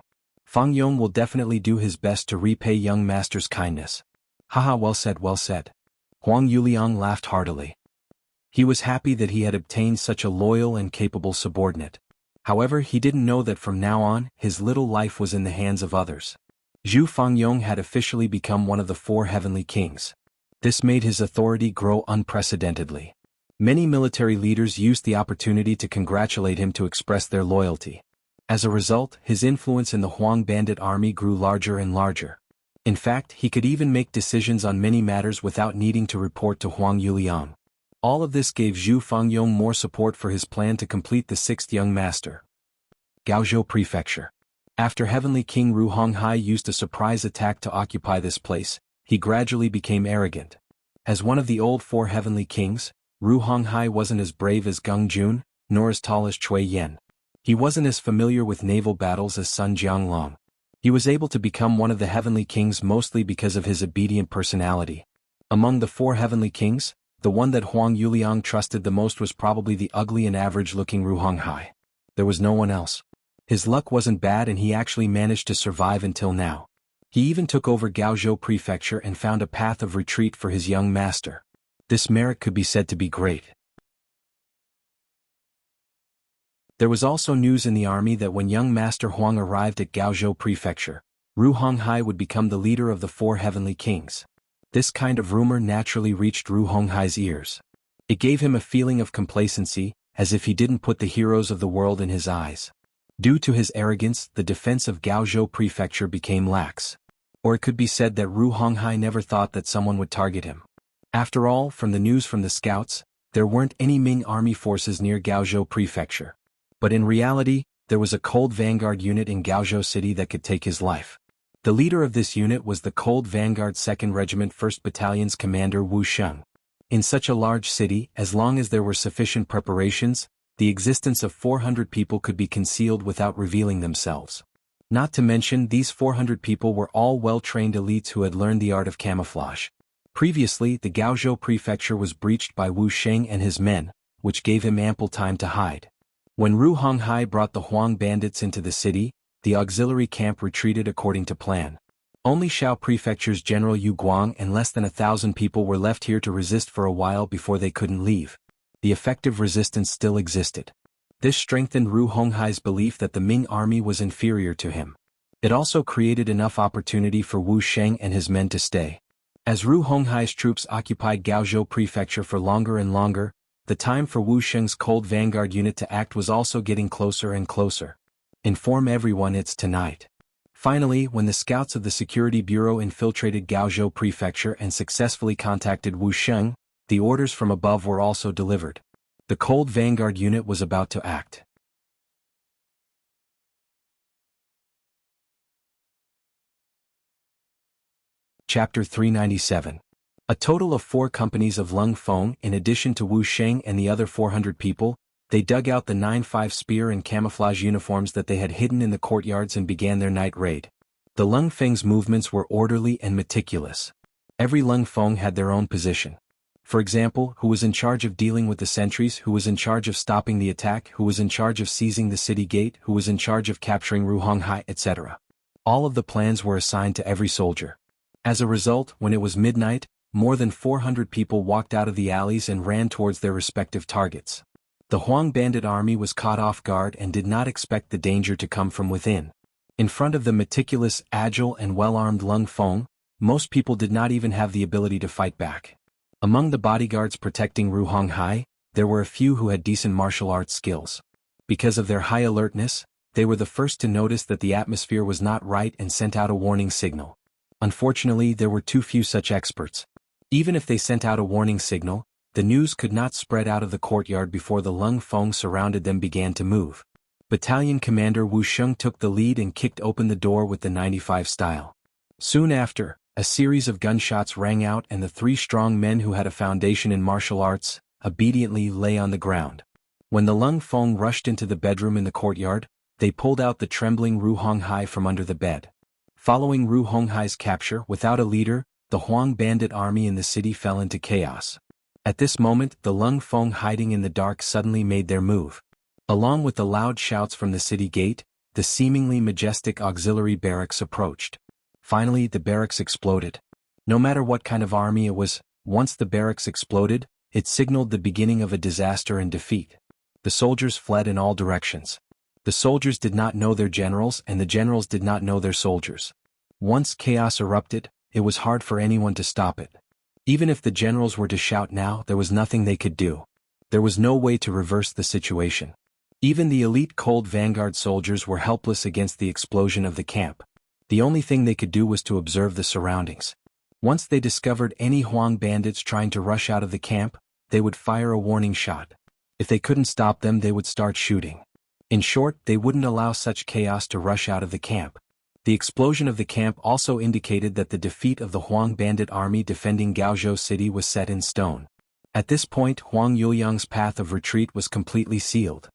Fangyong will definitely do his best to repay young master's kindness." "Haha, well said, well said." Huang Yuliang laughed heartily. He was happy that he had obtained such a loyal and capable subordinate. However, he didn't know that from now on, his little life was in the hands of others. Zhu Fangyong had officially become one of the 4 heavenly kings. This made his authority grow unprecedentedly. Many military leaders used the opportunity to congratulate him to express their loyalty. As a result, his influence in the Huang bandit army grew larger and larger. In fact, he could even make decisions on many matters without needing to report to Huang Yuliang. All of this gave Zhu Fangyong more support for his plan to complete the 6th young master. Gaozhou Prefecture. After Heavenly King Ru Honghai used a surprise attack to occupy this place, he gradually became arrogant. As one of the old 4 heavenly kings, Ru Honghai wasn't as brave as Gung Jun, nor as tall as Cui Yen. He wasn't as familiar with naval battles as Sun Jianglong. He was able to become one of the heavenly kings mostly because of his obedient personality. Among the 4 heavenly kings, the one that Huang Yuliang trusted the most was probably the ugly and average-looking Ru Honghai. There was no one else. His luck wasn't bad and he actually managed to survive until now. He even took over Gaozhou Prefecture and found a path of retreat for his young master. This merit could be said to be great. There was also news in the army that when young Master Huang arrived at Gaozhou Prefecture, Ru Honghai would become the leader of the 4 heavenly kings. This kind of rumor naturally reached Ru Honghai's ears. It gave him a feeling of complacency, as if he didn't put the heroes of the world in his eyes. Due to his arrogance, the defense of Gaozhou Prefecture became lax. Or it could be said that Ru Honghai never thought that someone would target him. After all, from the news from the scouts, there weren't any Ming army forces near Gaozhou Prefecture. But in reality, there was a cold vanguard unit in Gaozhou City that could take his life. The leader of this unit was the Cold Vanguard 2nd Regiment 1st Battalion's commander Wu Sheng. In such a large city, as long as there were sufficient preparations, the existence of 400 people could be concealed without revealing themselves. Not to mention, these 400 people were all well-trained elites who had learned the art of camouflage. Previously, the Gaozhou Prefecture was breached by Wu Sheng and his men, which gave him ample time to hide. When Ru Honghai brought the Huang bandits into the city, the auxiliary camp retreated according to plan. Only Shao Prefecture's General Yu Guang and less than 1,000 people were left here to resist for a while before they couldn't leave. The effective resistance still existed. This strengthened Ru Honghai's belief that the Ming army was inferior to him. It also created enough opportunity for Wu Sheng and his men to stay. As Ru Honghai's troops occupied Gaozhou Prefecture for longer and longer, the time for Wu Sheng's Cold Vanguard unit to act was also getting closer and closer. Inform everyone it's tonight. Finally, when the scouts of the Security Bureau infiltrated Gaozhou Prefecture and successfully contacted Wu Sheng, the orders from above were also delivered. The Cold Vanguard unit was about to act. Chapter 397. A total of 4 companies of Lung Feng, in addition to Wu Sheng and the other 400 people, they dug out the 9-5 spear and camouflage uniforms that they had hidden in the courtyards and began their night raid. The Lung Feng's movements were orderly and meticulous. Every Lung Feng had their own position. For example, who was in charge of dealing with the sentries, who was in charge of stopping the attack, who was in charge of seizing the city gate, who was in charge of capturing Ru Honghai, etc. All of the plans were assigned to every soldier. As a result, when it was midnight, more than 400 people walked out of the alleys and ran towards their respective targets. The Huang bandit army was caught off guard and did not expect the danger to come from within. In front of the meticulous, agile and well-armed Lung Feng, most people did not even have the ability to fight back. Among the bodyguards protecting Ru Honghai, there were a few who had decent martial arts skills. Because of their high alertness, they were the first to notice that the atmosphere was not right and sent out a warning signal. Unfortunately, there were too few such experts. Even if they sent out a warning signal, the news could not spread out of the courtyard before the Lung Feng surrounded them began to move. Battalion Commander Wu Sheng took the lead and kicked open the door with the 95 style. Soon after, a series of gunshots rang out and the 3 strong men who had a foundation in martial arts obediently lay on the ground. When the Lung Feng rushed into the bedroom in the courtyard, they pulled out the trembling Ru Honghai from under the bed. Following Ru Honghai's capture without a leader, the Huang bandit army in the city fell into chaos. At this moment, the Lung Feng hiding in the dark suddenly made their move. Along with the loud shouts from the city gate, the seemingly majestic auxiliary barracks approached. Finally, the barracks exploded. No matter what kind of army it was, once the barracks exploded, it signaled the beginning of a disaster and defeat. The soldiers fled in all directions. The soldiers did not know their generals and the generals did not know their soldiers. Once chaos erupted, it was hard for anyone to stop it. Even if the generals were to shout now, there was nothing they could do. There was no way to reverse the situation. Even the elite cold vanguard soldiers were helpless against the explosion of the camp. The only thing they could do was to observe the surroundings. Once they discovered any Huang bandits trying to rush out of the camp, they would fire a warning shot. If they couldn't stop them, they would start shooting. In short, they wouldn't allow such chaos to rush out of the camp. The explosion of the camp also indicated that the defeat of the Huang bandit army defending Gaozhou City was set in stone. At this point, Huang Yuliang's path of retreat was completely sealed.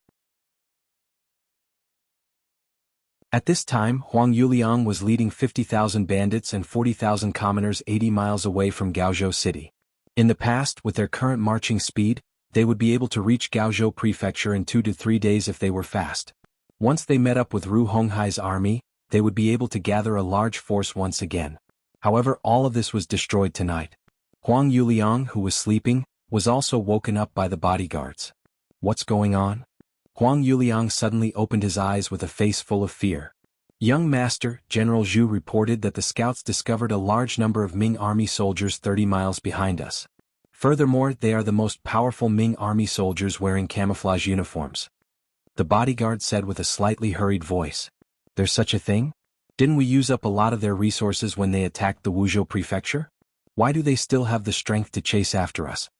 At this time, Huang Yuliang was leading 50,000 bandits and 40,000 commoners 80 miles away from Gaozhou City. In the past, with their current marching speed, they would be able to reach Gaozhou Prefecture in 2 to 3 days if they were fast. Once they met up with Ru Honghai's army, they would be able to gather a large force once again. However, all of this was destroyed tonight. Huang Yuliang, who was sleeping, was also woken up by the bodyguards. What's going on? Huang Yuliang suddenly opened his eyes with a face full of fear. Young Master, General Zhu reported that the scouts discovered a large number of Ming army soldiers 30 miles behind us. Furthermore, they are the most powerful Ming army soldiers wearing camouflage uniforms. The bodyguard said with a slightly hurried voice. There's such a thing? Didn't we use up a lot of their resources when they attacked the Wuzhou Prefecture? Why do they still have the strength to chase after us?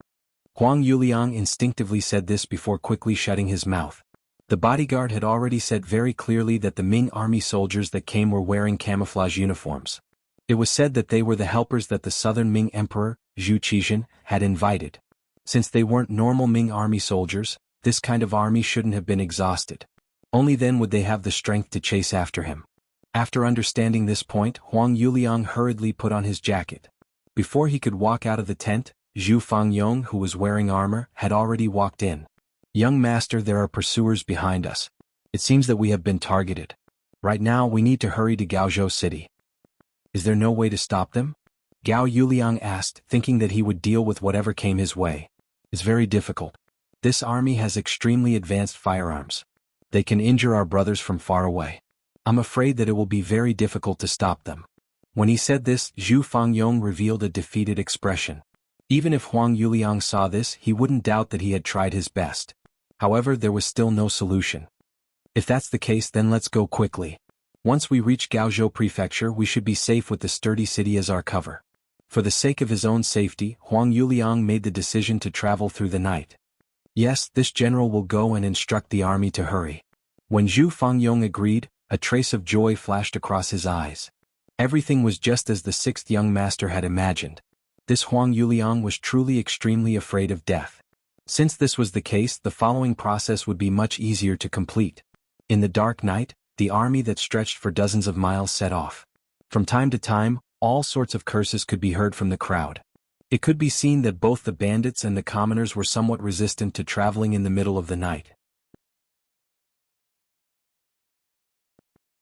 Huang Yuliang instinctively said this before quickly shutting his mouth. The bodyguard had already said very clearly that the Ming army soldiers that came were wearing camouflage uniforms. It was said that they were the helpers that the southern Ming Emperor, Zhu Qizhen, had invited. Since they weren't normal Ming army soldiers, this kind of army shouldn't have been exhausted. Only then would they have the strength to chase after him. After understanding this point, Huang Yuliang hurriedly put on his jacket. Before he could walk out of the tent, Zhu Fangyong, who was wearing armor, had already walked in. Young Master, there are pursuers behind us. It seems that we have been targeted. Right now we need to hurry to Gaozhou City. Is there no way to stop them? Gao Yuliang asked, thinking that he would deal with whatever came his way. It's very difficult. This army has extremely advanced firearms. They can injure our brothers from far away. I'm afraid that it will be very difficult to stop them. When he said this, Zhu Fangyong revealed a defeated expression. Even if Huang Yuliang saw this, he wouldn't doubt that he had tried his best. However, there was still no solution. If that's the case, then let's go quickly. Once we reach Gaozhou Prefecture, we should be safe with the sturdy city as our cover. For the sake of his own safety, Huang Yuliang made the decision to travel through the night. Yes, this general will go and instruct the army to hurry. When Zhu Fangyong agreed, a trace of joy flashed across his eyes. Everything was just as the sixth young master had imagined. This Huang Yuliang was truly extremely afraid of death. Since this was the case, the following process would be much easier to complete. In the dark night, the army that stretched for dozens of miles set off. From time to time, all sorts of curses could be heard from the crowd. It could be seen that both the bandits and the commoners were somewhat resistant to traveling in the middle of the night.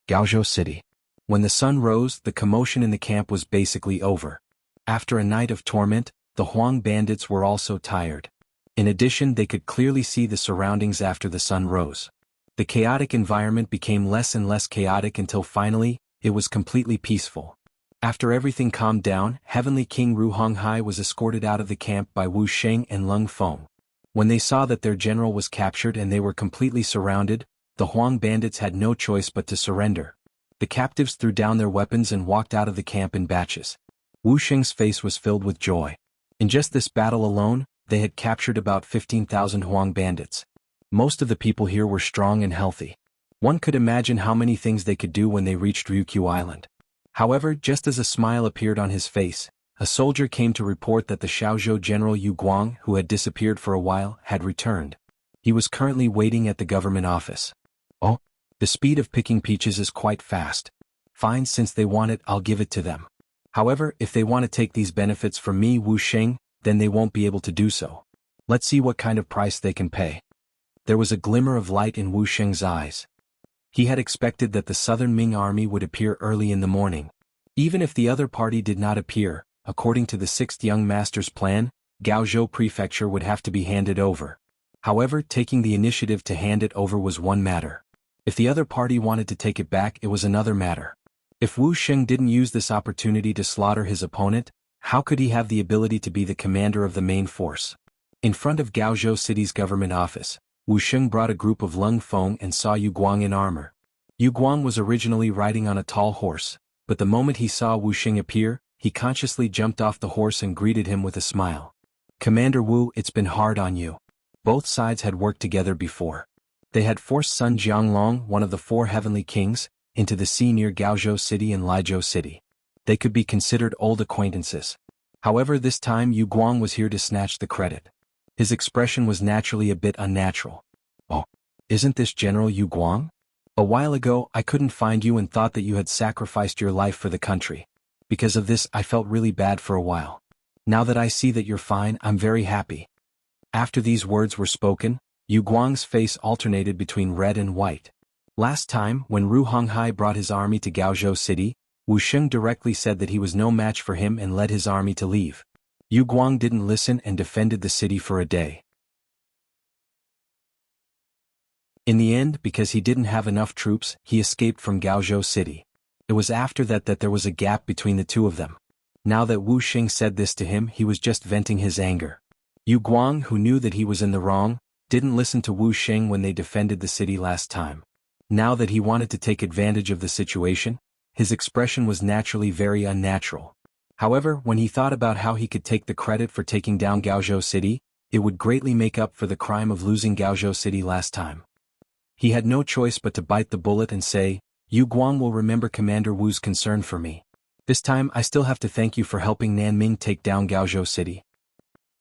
Gaozhou City. When the sun rose, the commotion in the camp was basically over. After a night of torment, the Huang bandits were also tired. In addition, they could clearly see the surroundings after the sun rose. The chaotic environment became less and less chaotic until finally, it was completely peaceful. After everything calmed down, Heavenly King Ru Honghai was escorted out of the camp by Wu Sheng and Leng Feng. When they saw that their general was captured and they were completely surrounded, the Huang bandits had no choice but to surrender. The captives threw down their weapons and walked out of the camp in batches. Wu Sheng's face was filled with joy. In just this battle alone, they had captured about 15,000 Huang bandits. Most of the people here were strong and healthy. One could imagine how many things they could do when they reached Ryukyu Island. However, just as a smile appeared on his face, a soldier came to report that the Shaozhou General Yu Guang, who had disappeared for a while, had returned. He was currently waiting at the government office. Oh, the speed of picking peaches is quite fast. Fine, since they want it, I'll give it to them. However, if they want to take these benefits from me, Wu Sheng, then they won't be able to do so. Let's see what kind of price they can pay. There was a glimmer of light in Wu Sheng's eyes. He had expected that the southern Ming army would appear early in the morning. Even if the other party did not appear, according to the 6th Young Master's plan, Gaozhou Prefecture would have to be handed over. However, taking the initiative to hand it over was one matter. If the other party wanted to take it back, it was another matter. If Wu Sheng didn't use this opportunity to slaughter his opponent, how could he have the ability to be the commander of the main force? In front of Gaozhou City's government office, Wu Sheng brought a group of Leng Feng and saw Yu Guang in armor. Yu Guang was originally riding on a tall horse, but the moment he saw Wu Sheng appear, he consciously jumped off the horse and greeted him with a smile. Commander Wu, it's been hard on you. Both sides had worked together before. They had forced Sun Jianglong, one of the 4 heavenly kings, into the sea near Gaozhou City and Laizhou City. They could be considered old acquaintances. However, this time Yu Guang was here to snatch the credit. His expression was naturally a bit unnatural. Oh, isn't this General Yu Guang? A while ago, I couldn't find you and thought that you had sacrificed your life for the country. Because of this, I felt really bad for a while. Now that I see that you're fine, I'm very happy. After these words were spoken, Yu Guang's face alternated between red and white. Last time, when Ru Honghai brought his army to Gaozhou City, Wu Sheng directly said that he was no match for him and led his army to leave. Yu Guang didn't listen and defended the city for a day. In the end, because he didn't have enough troops, he escaped from Gaozhou City. It was after that there was a gap between the two of them. Now that Wu Sheng said this to him, he was just venting his anger. Yu Guang, who knew that he was in the wrong, didn't listen to Wu Sheng when they defended the city last time. Now that he wanted to take advantage of the situation, his expression was naturally very unnatural. However, when he thought about how he could take the credit for taking down Gaozhou City, it would greatly make up for the crime of losing Gaozhou City last time. He had no choice but to bite the bullet and say, Yu Guang will remember Commander Wu's concern for me. This time I still have to thank you for helping Nanming take down Gaozhou City.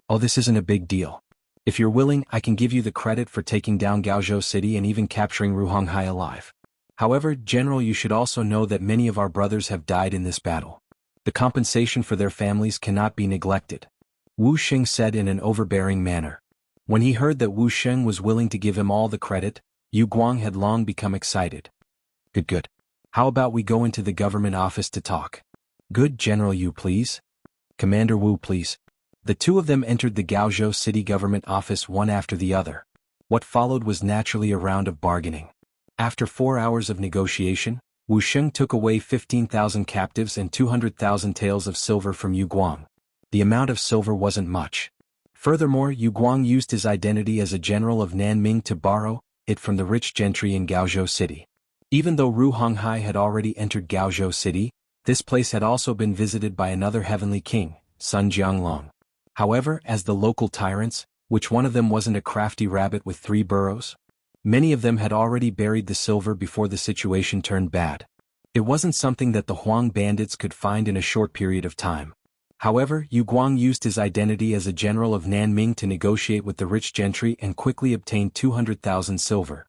Oh, this isn't a big deal. If you're willing, I can give you the credit for taking down Gaozhou City and even capturing Ru Honghai alive. However, General, you should also know that many of our brothers have died in this battle. The compensation for their families cannot be neglected. Wu Sheng said in an overbearing manner. When he heard that Wu Sheng was willing to give him all the credit, Yu Guang had long become excited. Good. How about we go into the government office to talk? Good, General Yu, please. Commander Wu, please. The two of them entered the Gaozhou City government office one after the other. What followed was naturally a round of bargaining. After 4 hours of negotiation, Wu Sheng took away 15,000 captives and 200,000 taels of silver from Yu Guang. The amount of silver wasn't much. Furthermore, Yu Guang used his identity as a general of Nanming to borrow it from the rich gentry in Gaozhou City. Even though Ru Honghai had already entered Gaozhou City, this place had also been visited by another heavenly king, Sun Jianglong. However, as the local tyrants, which one of them wasn't a crafty rabbit with 3 burrows? Many of them had already buried the silver before the situation turned bad. It wasn't something that the Huang bandits could find in a short period of time. However, Yu Guang used his identity as a general of Nanming to negotiate with the rich gentry and quickly obtained 200,000 silver.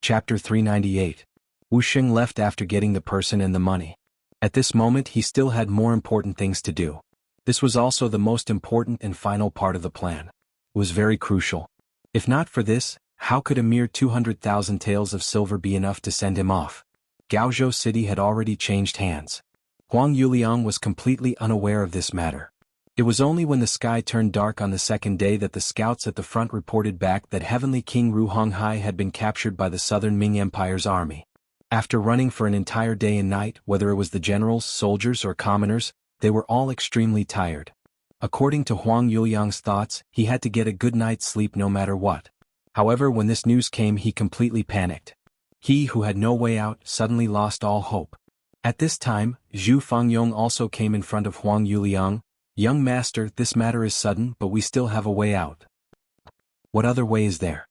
Chapter 398. Wu Sheng left after getting the person and the money. At this moment he still had more important things to do. This was also the most important and final part of the plan. It was very crucial. If not for this, how could a mere 200,000 taels of silver be enough to send him off? Gaozhou City had already changed hands. Huang Yuliang was completely unaware of this matter. It was only when the sky turned dark on the second day that the scouts at the front reported back that Heavenly King Ru Honghai had been captured by the Southern Ming Empire's army. After running for an entire day and night, whether it was the generals, soldiers, or commoners, they were all extremely tired. According to Huang Yuliang's thoughts, he had to get a good night's sleep no matter what. However, when this news came, he completely panicked. He who had no way out suddenly lost all hope. At this time, Zhu Fangyong also came in front of Huang Yuliang. "Young master, this matter is sudden, but we still have a way out." "What other way is there?"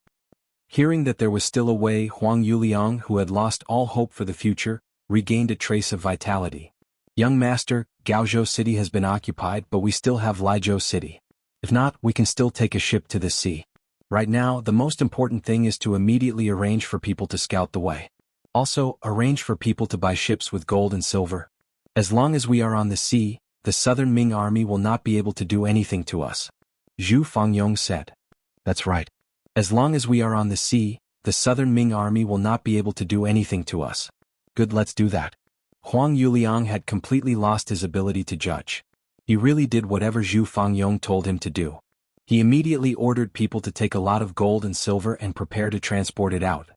Hearing that there was still a way, Huang Yuliang, who had lost all hope for the future, regained a trace of vitality. "Young master, Gaozhou City has been occupied, but we still have Liizhou City. If not, we can still take a ship to the sea. Right now, the most important thing is to immediately arrange for people to scout the way. Also, arrange for people to buy ships with gold and silver. As long as we are on the sea, the Southern Ming army will not be able to do anything to us," Zhu Fangyong said. "That's right. As long as we are on the sea, the Southern Ming army will not be able to do anything to us." "Good, let's do that." Huang Yuliang had completely lost his ability to judge. He really did whatever Zhu Fangyong told him to do. He immediately ordered people to take a lot of gold and silver and prepare to transport it out.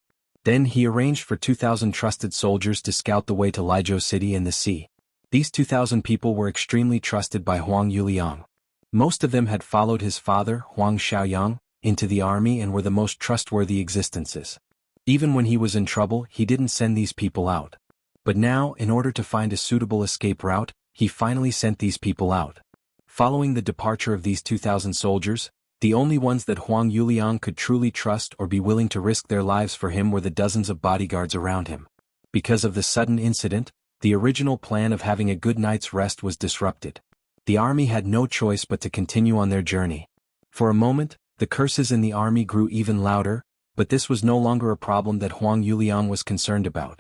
Then he arranged for 2,000 trusted soldiers to scout the way to Liizhou City in the sea. These 2,000 people were extremely trusted by Huang Yuliang. Most of them had followed his father, Huang Xiaoyang, into the army and were the most trustworthy existences. Even when he was in trouble, he didn't send these people out. But now, in order to find a suitable escape route, he finally sent these people out. Following the departure of these 2,000 soldiers, the only ones that Huang Yuliang could truly trust or be willing to risk their lives for him were the dozens of bodyguards around him. Because of the sudden incident, the original plan of having a good night's rest was disrupted. The army had no choice but to continue on their journey. For a moment, the curses in the army grew even louder, but this was no longer a problem that Huang Yuliang was concerned about.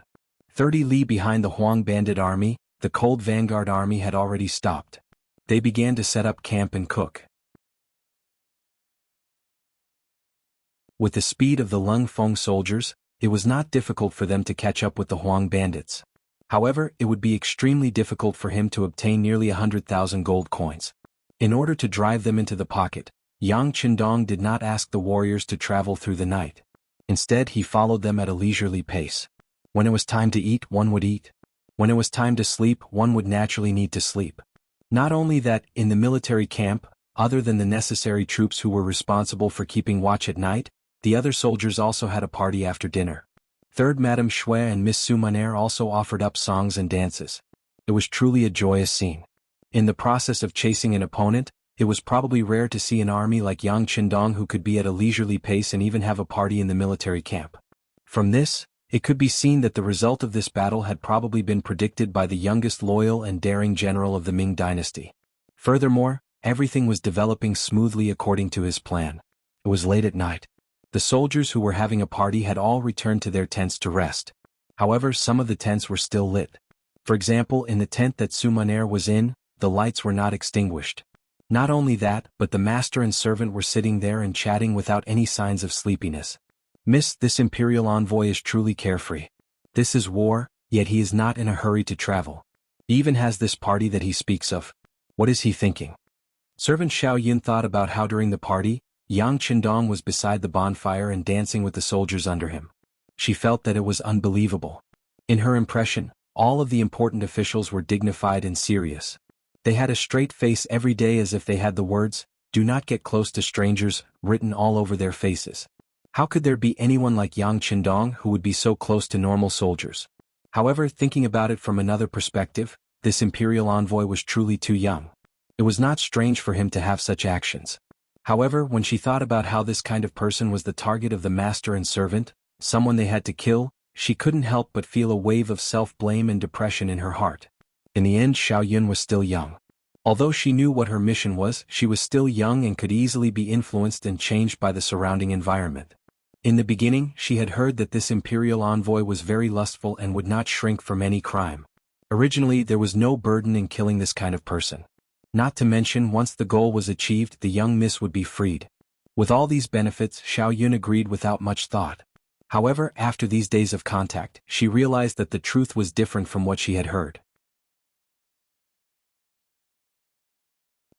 30 li behind the Huang bandit army, the cold vanguard army had already stopped. They began to set up camp and cook. With the speed of the Lung Feng soldiers, it was not difficult for them to catch up with the Huang bandits. However, it would be extremely difficult for him to obtain nearly 100,000 gold coins. In order to drive them into the pocket, Yang Qindong did not ask the warriors to travel through the night. Instead, he followed them at a leisurely pace. When it was time to eat, one would eat. When it was time to sleep, one would naturally need to sleep. Not only that, in the military camp, other than the necessary troops who were responsible for keeping watch at night, the other soldiers also had a party after dinner. Third, Madame Shui and Miss Sumaner also offered up songs and dances. It was truly a joyous scene. In the process of chasing an opponent, it was probably rare to see an army like Yang Qindong who could be at a leisurely pace and even have a party in the military camp. From this, it could be seen that the result of this battle had probably been predicted by the youngest loyal and daring general of the Ming Dynasty. Furthermore, everything was developing smoothly according to his plan. It was late at night. The soldiers who were having a party had all returned to their tents to rest. However, some of the tents were still lit. For example, in the tent that Sumaner was in, the lights were not extinguished. Not only that, but the master and servant were sitting there and chatting without any signs of sleepiness. "Miss, this imperial envoy is truly carefree. This is war, yet he is not in a hurry to travel. He even has this party that he speaks of. What is he thinking?" Servant Xiao Yun thought about how during the party, Yang Qindong was beside the bonfire and dancing with the soldiers under him. She felt that it was unbelievable. In her impression, all of the important officials were dignified and serious. They had a straight face every day as if they had the words, "Do not get close to strangers," written all over their faces. How could there be anyone like Yang Qindong who would be so close to normal soldiers? However, thinking about it from another perspective, this imperial envoy was truly too young. It was not strange for him to have such actions. However, when she thought about how this kind of person was the target of the master and servant, someone they had to kill, she couldn't help but feel a wave of self-blame and depression in her heart. In the end, Xiao Yun was still young. Although she knew what her mission was, she was still young and could easily be influenced and changed by the surrounding environment. In the beginning, she had heard that this imperial envoy was very lustful and would not shrink from any crime. Originally, there was no burden in killing this kind of person. Not to mention, once the goal was achieved, the young miss would be freed. With all these benefits, Xiao Yun agreed without much thought. However, after these days of contact, she realized that the truth was different from what she had heard.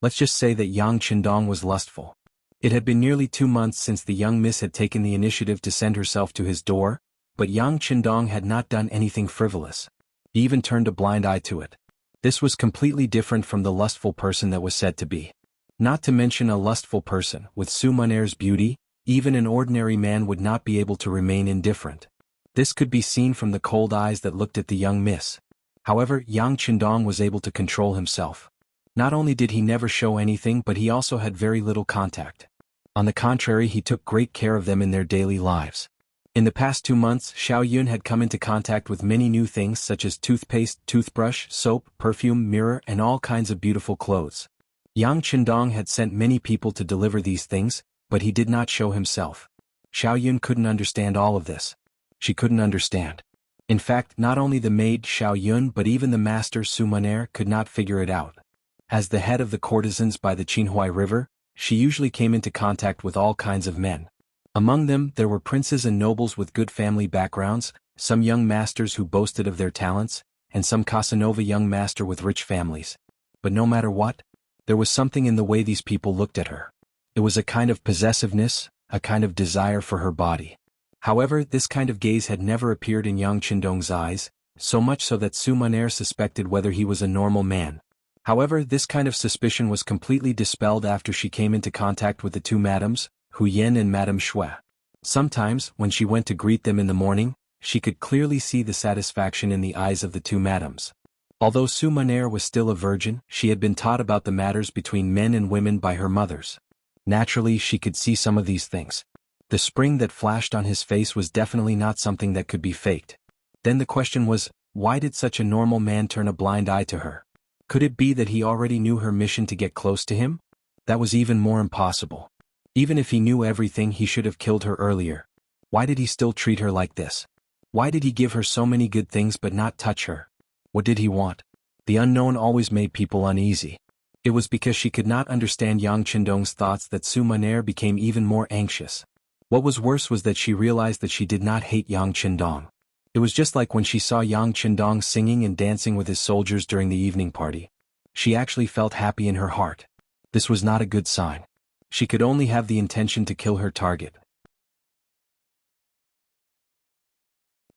Let's just say that Yang Qindong was lustful. It had been nearly 2 months since the young miss had taken the initiative to send herself to his door, but Yang Qindong had not done anything frivolous. He even turned a blind eye to it. This was completely different from the lustful person that was said to be. Not to mention a lustful person, with Su Muner's beauty, even an ordinary man would not be able to remain indifferent. This could be seen from the cold eyes that looked at the young miss. However, Yang Qindong was able to control himself. Not only did he never show anything, but he also had very little contact. On the contrary, he took great care of them in their daily lives. In the past 2 months, Xiao Yun had come into contact with many new things such as toothpaste, toothbrush, soap, perfume, mirror, and all kinds of beautiful clothes. Yang Qindong had sent many people to deliver these things, but he did not show himself. Xiao Yun couldn't understand all of this. She couldn't understand. In fact, not only the maid Xiao Yun but even the master Su Muner could not figure it out. As the head of the courtesans by the Qinhuai River, she usually came into contact with all kinds of men. Among them, there were princes and nobles with good family backgrounds, some young masters who boasted of their talents, and some Casanova young master with rich families. But no matter what, there was something in the way these people looked at her. It was a kind of possessiveness, a kind of desire for her body. However, this kind of gaze had never appeared in Yang Qindong's eyes, so much so that Su Muner suspected whether he was a normal man. However, this kind of suspicion was completely dispelled after she came into contact with the two madams, Hu Yen and Madame Shui. Sometimes, when she went to greet them in the morning, she could clearly see the satisfaction in the eyes of the two madams. Although Su Muner was still a virgin, she had been taught about the matters between men and women by her mothers. Naturally, she could see some of these things. The spring that flashed on his face was definitely not something that could be faked. Then the question was, why did such a normal man turn a blind eye to her? Could it be that he already knew her mission to get close to him? That was even more impossible. Even if he knew everything, he should have killed her earlier. Why did he still treat her like this? Why did he give her so many good things but not touch her? What did he want? The unknown always made people uneasy. It was because she could not understand Yang Qindong's thoughts that Su Muner became even more anxious. What was worse was that she realized that she did not hate Yang Qindong. It was just like when she saw Yang Qindong singing and dancing with his soldiers during the evening party. She actually felt happy in her heart. This was not a good sign. She could only have the intention to kill her target.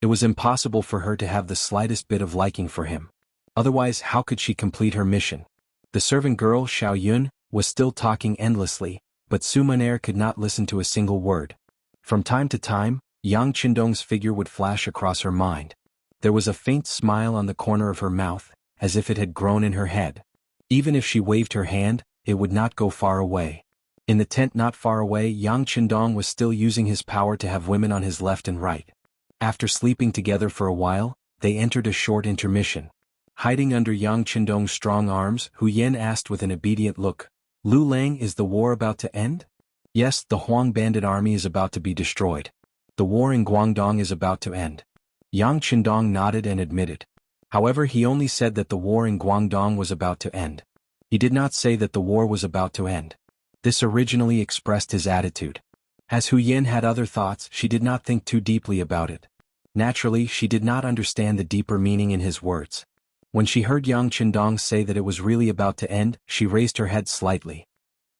It was impossible for her to have the slightest bit of liking for him. Otherwise, how could she complete her mission? The servant girl, Xiao Yun, was still talking endlessly, but Su Muner could not listen to a single word. From time to time, Yang Qindong's figure would flash across her mind. There was a faint smile on the corner of her mouth, as if it had grown in her head. Even if she waved her hand, it would not go far away. In the tent not far away, Yang Qindong was still using his power to have women on his left and right. After sleeping together for a while, they entered a short intermission. Hiding under Yang Qindong's strong arms, Hu Yen asked with an obedient look, "Lu Lang, is the war about to end?" "Yes, the Huang bandit army is about to be destroyed. The war in Guangdong is about to end." Yang Qindong nodded and admitted. However, he only said that the war in Guangdong was about to end. He did not say that the war was about to end. This originally expressed his attitude. As Hu Yen had other thoughts, she did not think too deeply about it. Naturally, she did not understand the deeper meaning in his words. When she heard Yang Qindong say that it was really about to end, she raised her head slightly.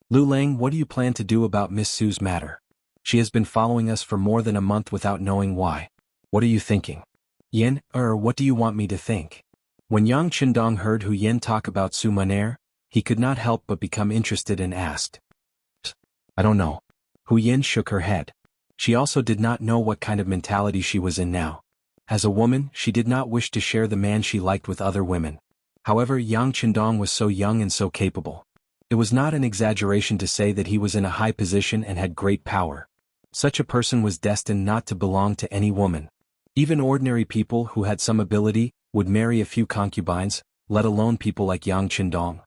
"Lu Lang, what do you plan to do about Miss Su's matter? She has been following us for more than a month without knowing why. What are you thinking?" "Yen, what do you want me to think?" When Yang Qindong heard Hu Yen talk about Su Muner, he could not help but become interested and asked. "I don't know." Hu Yen shook her head. She also did not know what kind of mentality she was in now. As a woman, she did not wish to share the man she liked with other women. However, Yang Qindong was so young and so capable. It was not an exaggeration to say that he was in a high position and had great power. Such a person was destined not to belong to any woman. Even ordinary people who had some ability would marry a few concubines, let alone people like Yang Qindong.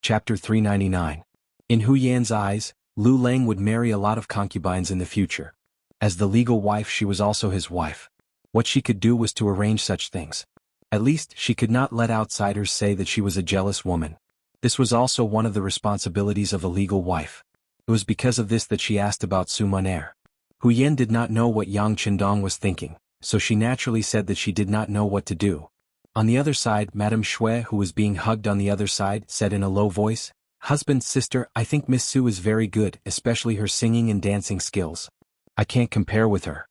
Chapter 399. In Hu Yan's eyes, Lu Lang would marry a lot of concubines in the future. As the legal wife, she was also his wife. What she could do was to arrange such things. At least, she could not let outsiders say that she was a jealous woman. This was also one of the responsibilities of a legal wife. It was because of this that she asked about Su Muner. Hu Yan did not know what Yang Qindong was thinking, so she naturally said that she did not know what to do. On the other side, Madame Shui, who was being hugged on the other side, said in a low voice, "Husband, sister, I think Miss Su is very good, especially her singing and dancing skills. I can't compare with her."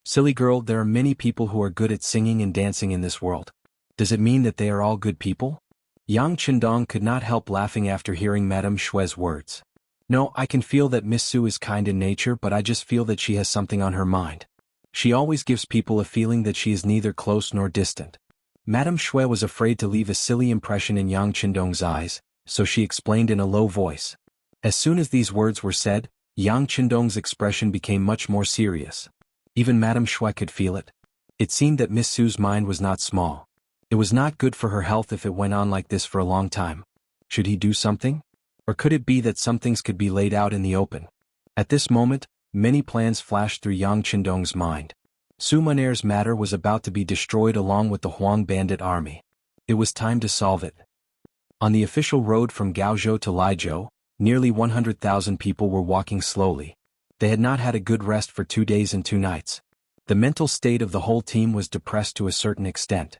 "Silly girl, there are many people who are good at singing and dancing in this world. Does it mean that they are all good people?" Yang Qindong could not help laughing after hearing Madame Shui's words. "No, I can feel that Miss Su is kind in nature, but I just feel that she has something on her mind. She always gives people a feeling that she is neither close nor distant." Madame Shui was afraid to leave a silly impression in Yang Qindong's eyes, so she explained in a low voice. As soon as these words were said, Yang Qindong's expression became much more serious. Even Madame Shui could feel it. It seemed that Miss Su's mind was not small. It was not good for her health if it went on like this for a long time. Should he do something? Or could it be that some things could be laid out in the open? At this moment, many plans flashed through Yang Qindong's mind. Su Munair's matter was about to be destroyed along with the Huang bandit army. It was time to solve it. On the official road from Gaozhou to Laizhou, nearly 100,000 people were walking slowly. They had not had a good rest for 2 days and 2 nights. The mental state of the whole team was depressed to a certain extent.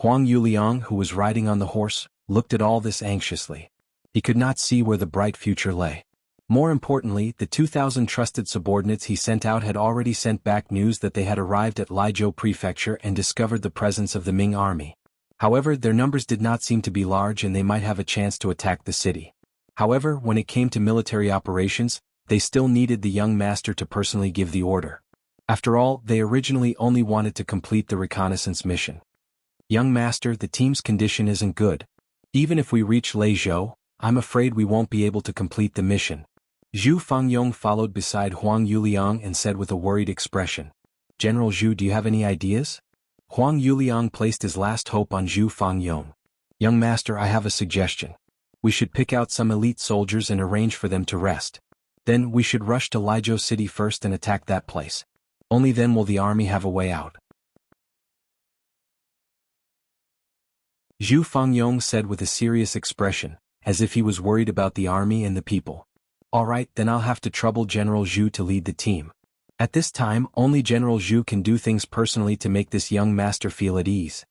Huang Yuliang, who was riding on the horse, looked at all this anxiously. He could not see where the bright future lay. More importantly, the 2,000 trusted subordinates he sent out had already sent back news that they had arrived at Laizhou Prefecture and discovered the presence of the Ming army. However, their numbers did not seem to be large and they might have a chance to attack the city. However, when it came to military operations, they still needed the young master to personally give the order. After all, they originally only wanted to complete the reconnaissance mission. "Young master, the team's condition isn't good. Even if we reach Laizhou, I'm afraid we won't be able to complete the mission." Zhu Fangyong followed beside Huang Yuliang and said with a worried expression, "General Zhu, do you have any ideas?" Huang Yuliang placed his last hope on Zhu Fangyong. "Young master, I have a suggestion. We should pick out some elite soldiers and arrange for them to rest. Then we should rush to Laizhou City first and attack that place. Only then will the army have a way out." Zhu Fangyong said with a serious expression, as if he was worried about the army and the people. "All right, then I'll have to trouble General Zhu to lead the team. At this time, only General Zhu can do things personally to make this young master feel at ease."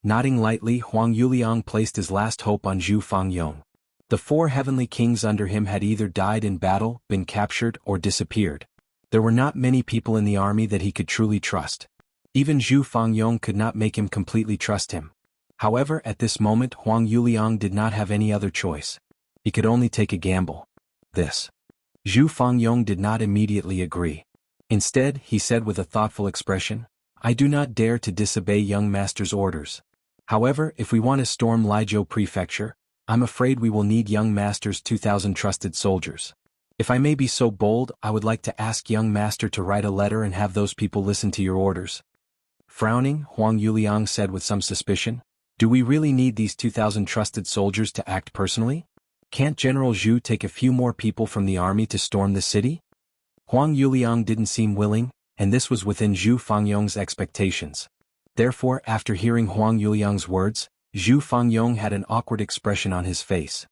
Nodding lightly, Huang Yuliang placed his last hope on Zhu Fangyong. The 4 heavenly kings under him had either died in battle, been captured, or disappeared. There were not many people in the army that he could truly trust. Even Zhu Fangyong could not make him completely trust him. However, at this moment Huang Yuliang did not have any other choice. He could only take a gamble. This. Zhu Fangyong did not immediately agree. Instead, he said with a thoughtful expression, "I do not dare to disobey young master's orders. However, if we want to storm Laizhou Prefecture, I'm afraid we will need young master's 2,000 trusted soldiers. If I may be so bold, I would like to ask young master to write a letter and have those people listen to your orders." Frowning, Huang Yuliang said with some suspicion, "Do we really need these 2,000 trusted soldiers to act personally? Can't General Zhu take a few more people from the army to storm the city?" Huang Yuliang didn't seem willing, and this was within Zhu Fangyong's expectations. Therefore, after hearing Huang Yuliang's words, Zhu Fangyong had an awkward expression on his face.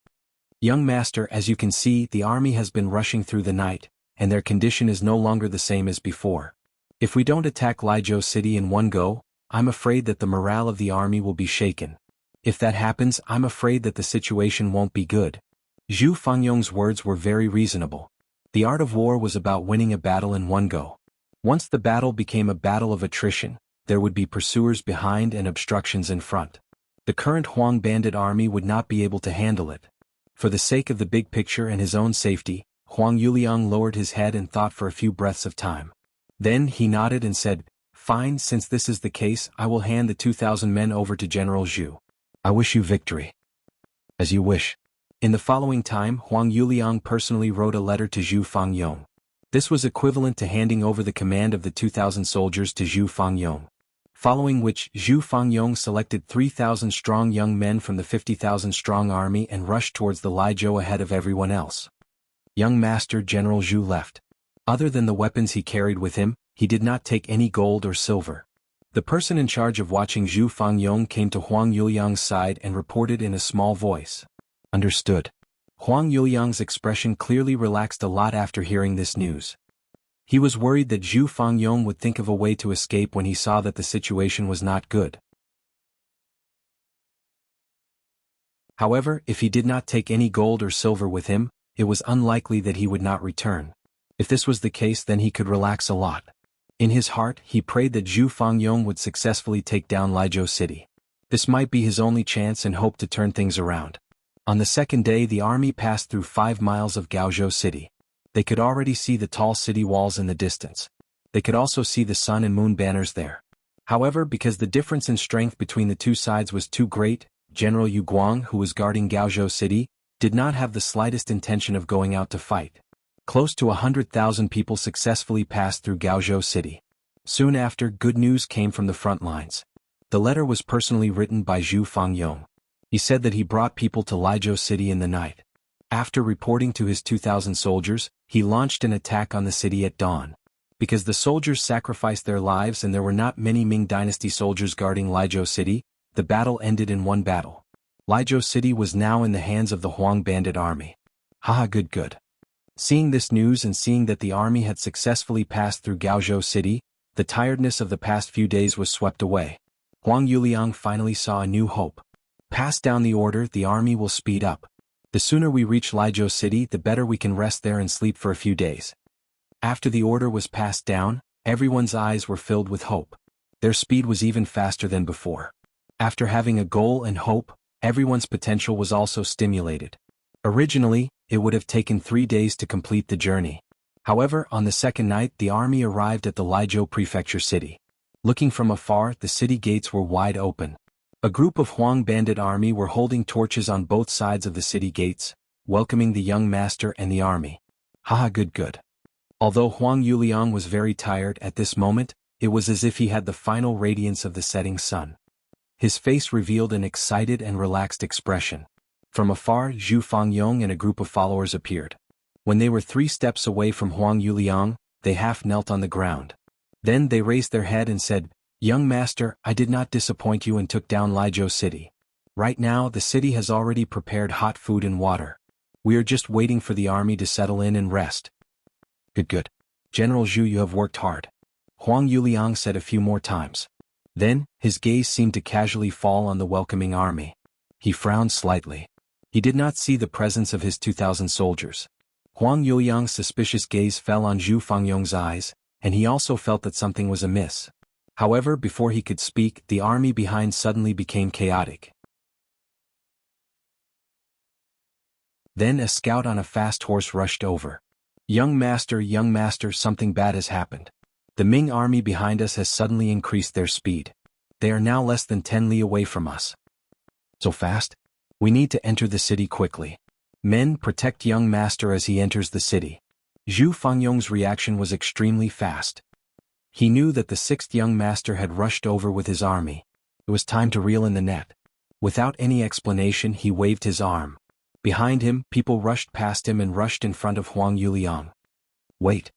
"Young master, as you can see, the army has been rushing through the night, and their condition is no longer the same as before. If we don't attack Laizhou City in one go, I'm afraid that the morale of the army will be shaken. If that happens, I'm afraid that the situation won't be good." Zhu Fangyong's words were very reasonable. The art of war was about winning a battle in one go. Once the battle became a battle of attrition, there would be pursuers behind and obstructions in front. The current Huang bandit army would not be able to handle it. For the sake of the big picture and his own safety, Huang Yuliang lowered his head and thought for a few breaths of time. Then he nodded and said, "Fine, since this is the case, I will hand the 2,000 men over to General Zhu. I wish you victory." "As you wish." In the following time, Huang Yuliang personally wrote a letter to Zhu Fangyong. This was equivalent to handing over the command of the 2,000 soldiers to Zhu Fangyong. Following which, Zhu Fangyong selected 3,000 strong young men from the 50,000 strong army and rushed towards the Laizhou ahead of everyone else. Young master General Zhu left. Other than the weapons he carried with him, he did not take any gold or silver. The person in charge of watching Zhu Fangyong came to Huang Yuliang's side and reported in a small voice, "Understood." Huang Yuliang's expression clearly relaxed a lot after hearing this news. He was worried that Zhu Fangyong would think of a way to escape when he saw that the situation was not good. However, if he did not take any gold or silver with him, it was unlikely that he would not return. If this was the case, then he could relax a lot. In his heart, he prayed that Zhu Fangyong would successfully take down Lizhou City. This might be his only chance and hope to turn things around. On the second day, the army passed through 5 miles of Gaozhou City. They could already see the tall city walls in the distance. They could also see the sun and moon banners there. However, because the difference in strength between the two sides was too great, General Yu Guang, who was guarding Gaozhou City, did not have the slightest intention of going out to fight. Close to 100,000 people successfully passed through Gaozhou City. Soon after, good news came from the front lines. The letter was personally written by Zhu Fangyong. He said that he brought people to Lizhou City in the night. After reporting to his 2,000 soldiers, he launched an attack on the city at dawn. Because the soldiers sacrificed their lives and there were not many Ming Dynasty soldiers guarding Lizhou City, the battle ended in one battle. Lizhou City was now in the hands of the Huang bandit army. Haha, good. Seeing this news and seeing that the army had successfully passed through Gaozhou City, the tiredness of the past few days was swept away. Huang Yuliang finally saw a new hope. Pass down the order, the army will speed up. The sooner we reach Lizhou City, the better we can rest there and sleep for a few days. After the order was passed down, everyone's eyes were filled with hope. Their speed was even faster than before. After having a goal and hope, everyone's potential was also stimulated. Originally, it would have taken 3 days to complete the journey. However, on the second night, the army arrived at the Lizhou Prefecture city. Looking from afar, the city gates were wide open. A group of Huang bandit army were holding torches on both sides of the city gates, welcoming the young master and the army. Haha, good. Although Huang Yuliang was very tired at this moment, it was as if he had the final radiance of the setting sun. His face revealed an excited and relaxed expression. From afar, Zhu Fangyong and a group of followers appeared. When they were 3 steps away from Huang Yuliang, they half knelt on the ground. Then they raised their head and said, "Young master, I did not disappoint you and took down Lizhou City. Right now, the city has already prepared hot food and water. We are just waiting for the army to settle in and rest." Good. General Zhu, you have worked hard. Huang Yuliang said a few more times. Then, his gaze seemed to casually fall on the welcoming army. He frowned slightly. He did not see the presence of his 2,000 soldiers. Huang Yuliang's suspicious gaze fell on Zhu Fangyong's eyes, and he also felt that something was amiss. However, before he could speak, the army behind suddenly became chaotic. Then a scout on a fast horse rushed over. Young master, something bad has happened. The Ming army behind us has suddenly increased their speed. They are now less than 10 li away from us. So fast? We need to enter the city quickly. Men, protect young master as he enters the city. Zhu Fangyong's reaction was extremely fast. He knew that the 6th young master had rushed over with his army. It was time to reel in the net. Without any explanation, he waved his arm. Behind him, people rushed past him and rushed in front of Huang Yuliang. Wait.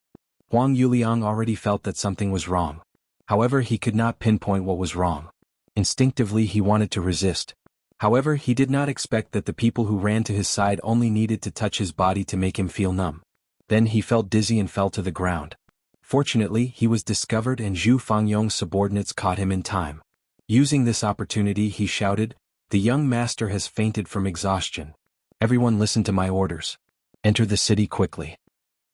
Huang Yuliang already felt that something was wrong. However, he could not pinpoint what was wrong. Instinctively, he wanted to resist. However, he did not expect that the people who ran to his side only needed to touch his body to make him feel numb. Then he felt dizzy and fell to the ground. Fortunately, he was discovered and Zhu Fangyong's subordinates caught him in time. Using this opportunity, he shouted, "The young master has fainted from exhaustion. Everyone listen to my orders. Enter the city quickly."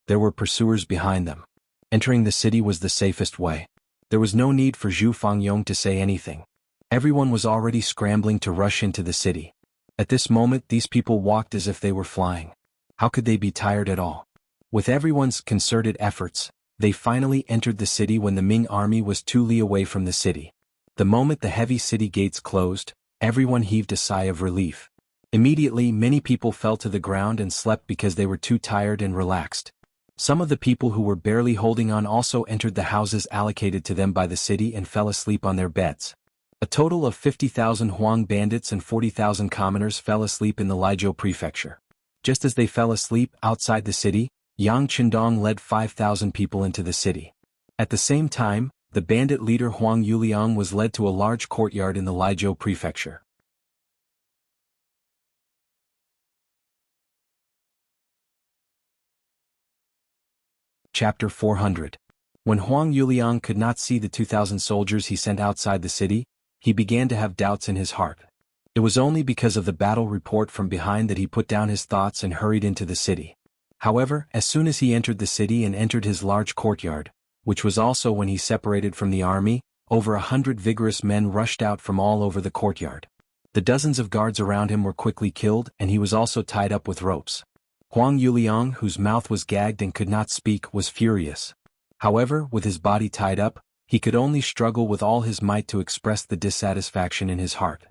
There were pursuers behind them. Entering the city was the safest way. There was no need for Zhu Fangyong to say anything. Everyone was already scrambling to rush into the city. At this moment, these people walked as if they were flying. How could they be tired at all? With everyone's concerted efforts, they finally entered the city when the Ming army was 2 li away from the city. The moment the heavy city gates closed, everyone heaved a sigh of relief. Immediately, many people fell to the ground and slept because they were too tired and relaxed. Some of the people who were barely holding on also entered the houses allocated to them by the city and fell asleep on their beds. A total of 50,000 Huang bandits and 40,000 commoners fell asleep in the Lizhou prefecture. Just as they fell asleep outside the city, Yang Qindong led 5,000 people into the city. At the same time, the bandit leader Huang Yuliang was led to a large courtyard in the Lizhou prefecture. Chapter 400. When Huang Yuliang could not see the 2,000 soldiers he sent outside the city, he began to have doubts in his heart. It was only because of the battle report from behind that he put down his thoughts and hurried into the city. However, as soon as he entered the city and entered his large courtyard, which was also when he separated from the army, over 100 vigorous men rushed out from all over the courtyard. The dozens of guards around him were quickly killed, and he was also tied up with ropes. Huang Yuliang, whose mouth was gagged and could not speak, was furious. However, with his body tied up, he could only struggle with all his might to express the dissatisfaction in his heart.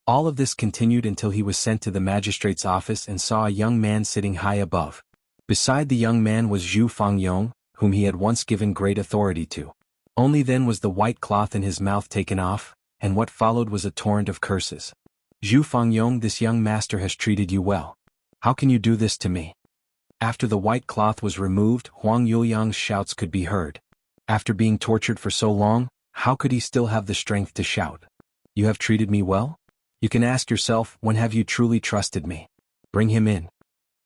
All of this continued until he was sent to the magistrate's office and saw a young man sitting high above. Beside the young man was Zhu Fangyong, whom he had once given great authority to. Only then was the white cloth in his mouth taken off, and what followed was a torrent of curses. Zhu Fangyong, this young master has treated you well. How can you do this to me? After the white cloth was removed, Huang Yuliang's shouts could be heard. After being tortured for so long, how could he still have the strength to shout? You have treated me well? You can ask yourself, when have you truly trusted me? Bring him in.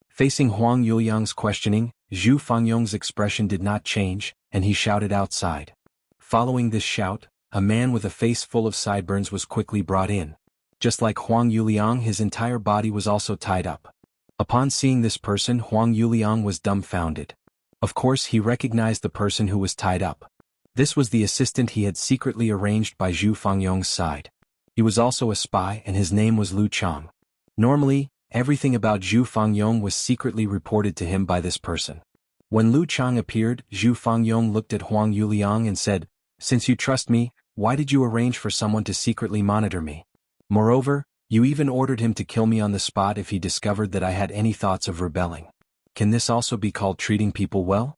Facing Huang Yuliang's questioning, Zhu Fangyong's expression did not change, and he shouted outside. Following this shout, a man with a face full of sideburns was quickly brought in. Just like Huang Yuliang, his entire body was also tied up. Upon seeing this person, Huang Yuliang was dumbfounded. Of course, he recognized the person who was tied up. This was the assistant he had secretly arranged by Zhu Fangyong's side. He was also a spy, and his name was Lu Chang. Normally, everything about Zhu Fangyong was secretly reported to him by this person. When Lu Chang appeared, Zhu Fangyong looked at Huang Yuliang and said, "Since you trust me, why did you arrange for someone to secretly monitor me? Moreover, you even ordered him to kill me on the spot if he discovered that I had any thoughts of rebelling. Can this also be called treating people well?"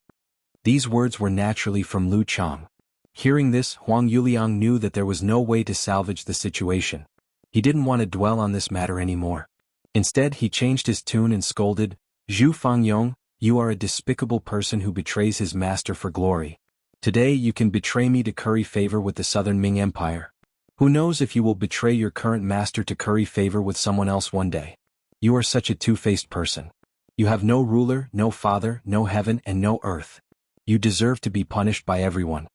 These words were naturally from Lu Chang. Hearing this, Huang Yuliang knew that there was no way to salvage the situation. He didn't want to dwell on this matter anymore. Instead, he changed his tune and scolded, "Zhu Fangyong, you are a despicable person who betrays his master for glory. Today you can betray me to curry favor with the Southern Ming Empire. Who knows if you will betray your current master to curry favor with someone else one day? You are such a two-faced person. You have no ruler, no father, no heaven, and no earth. You deserve to be punished by everyone."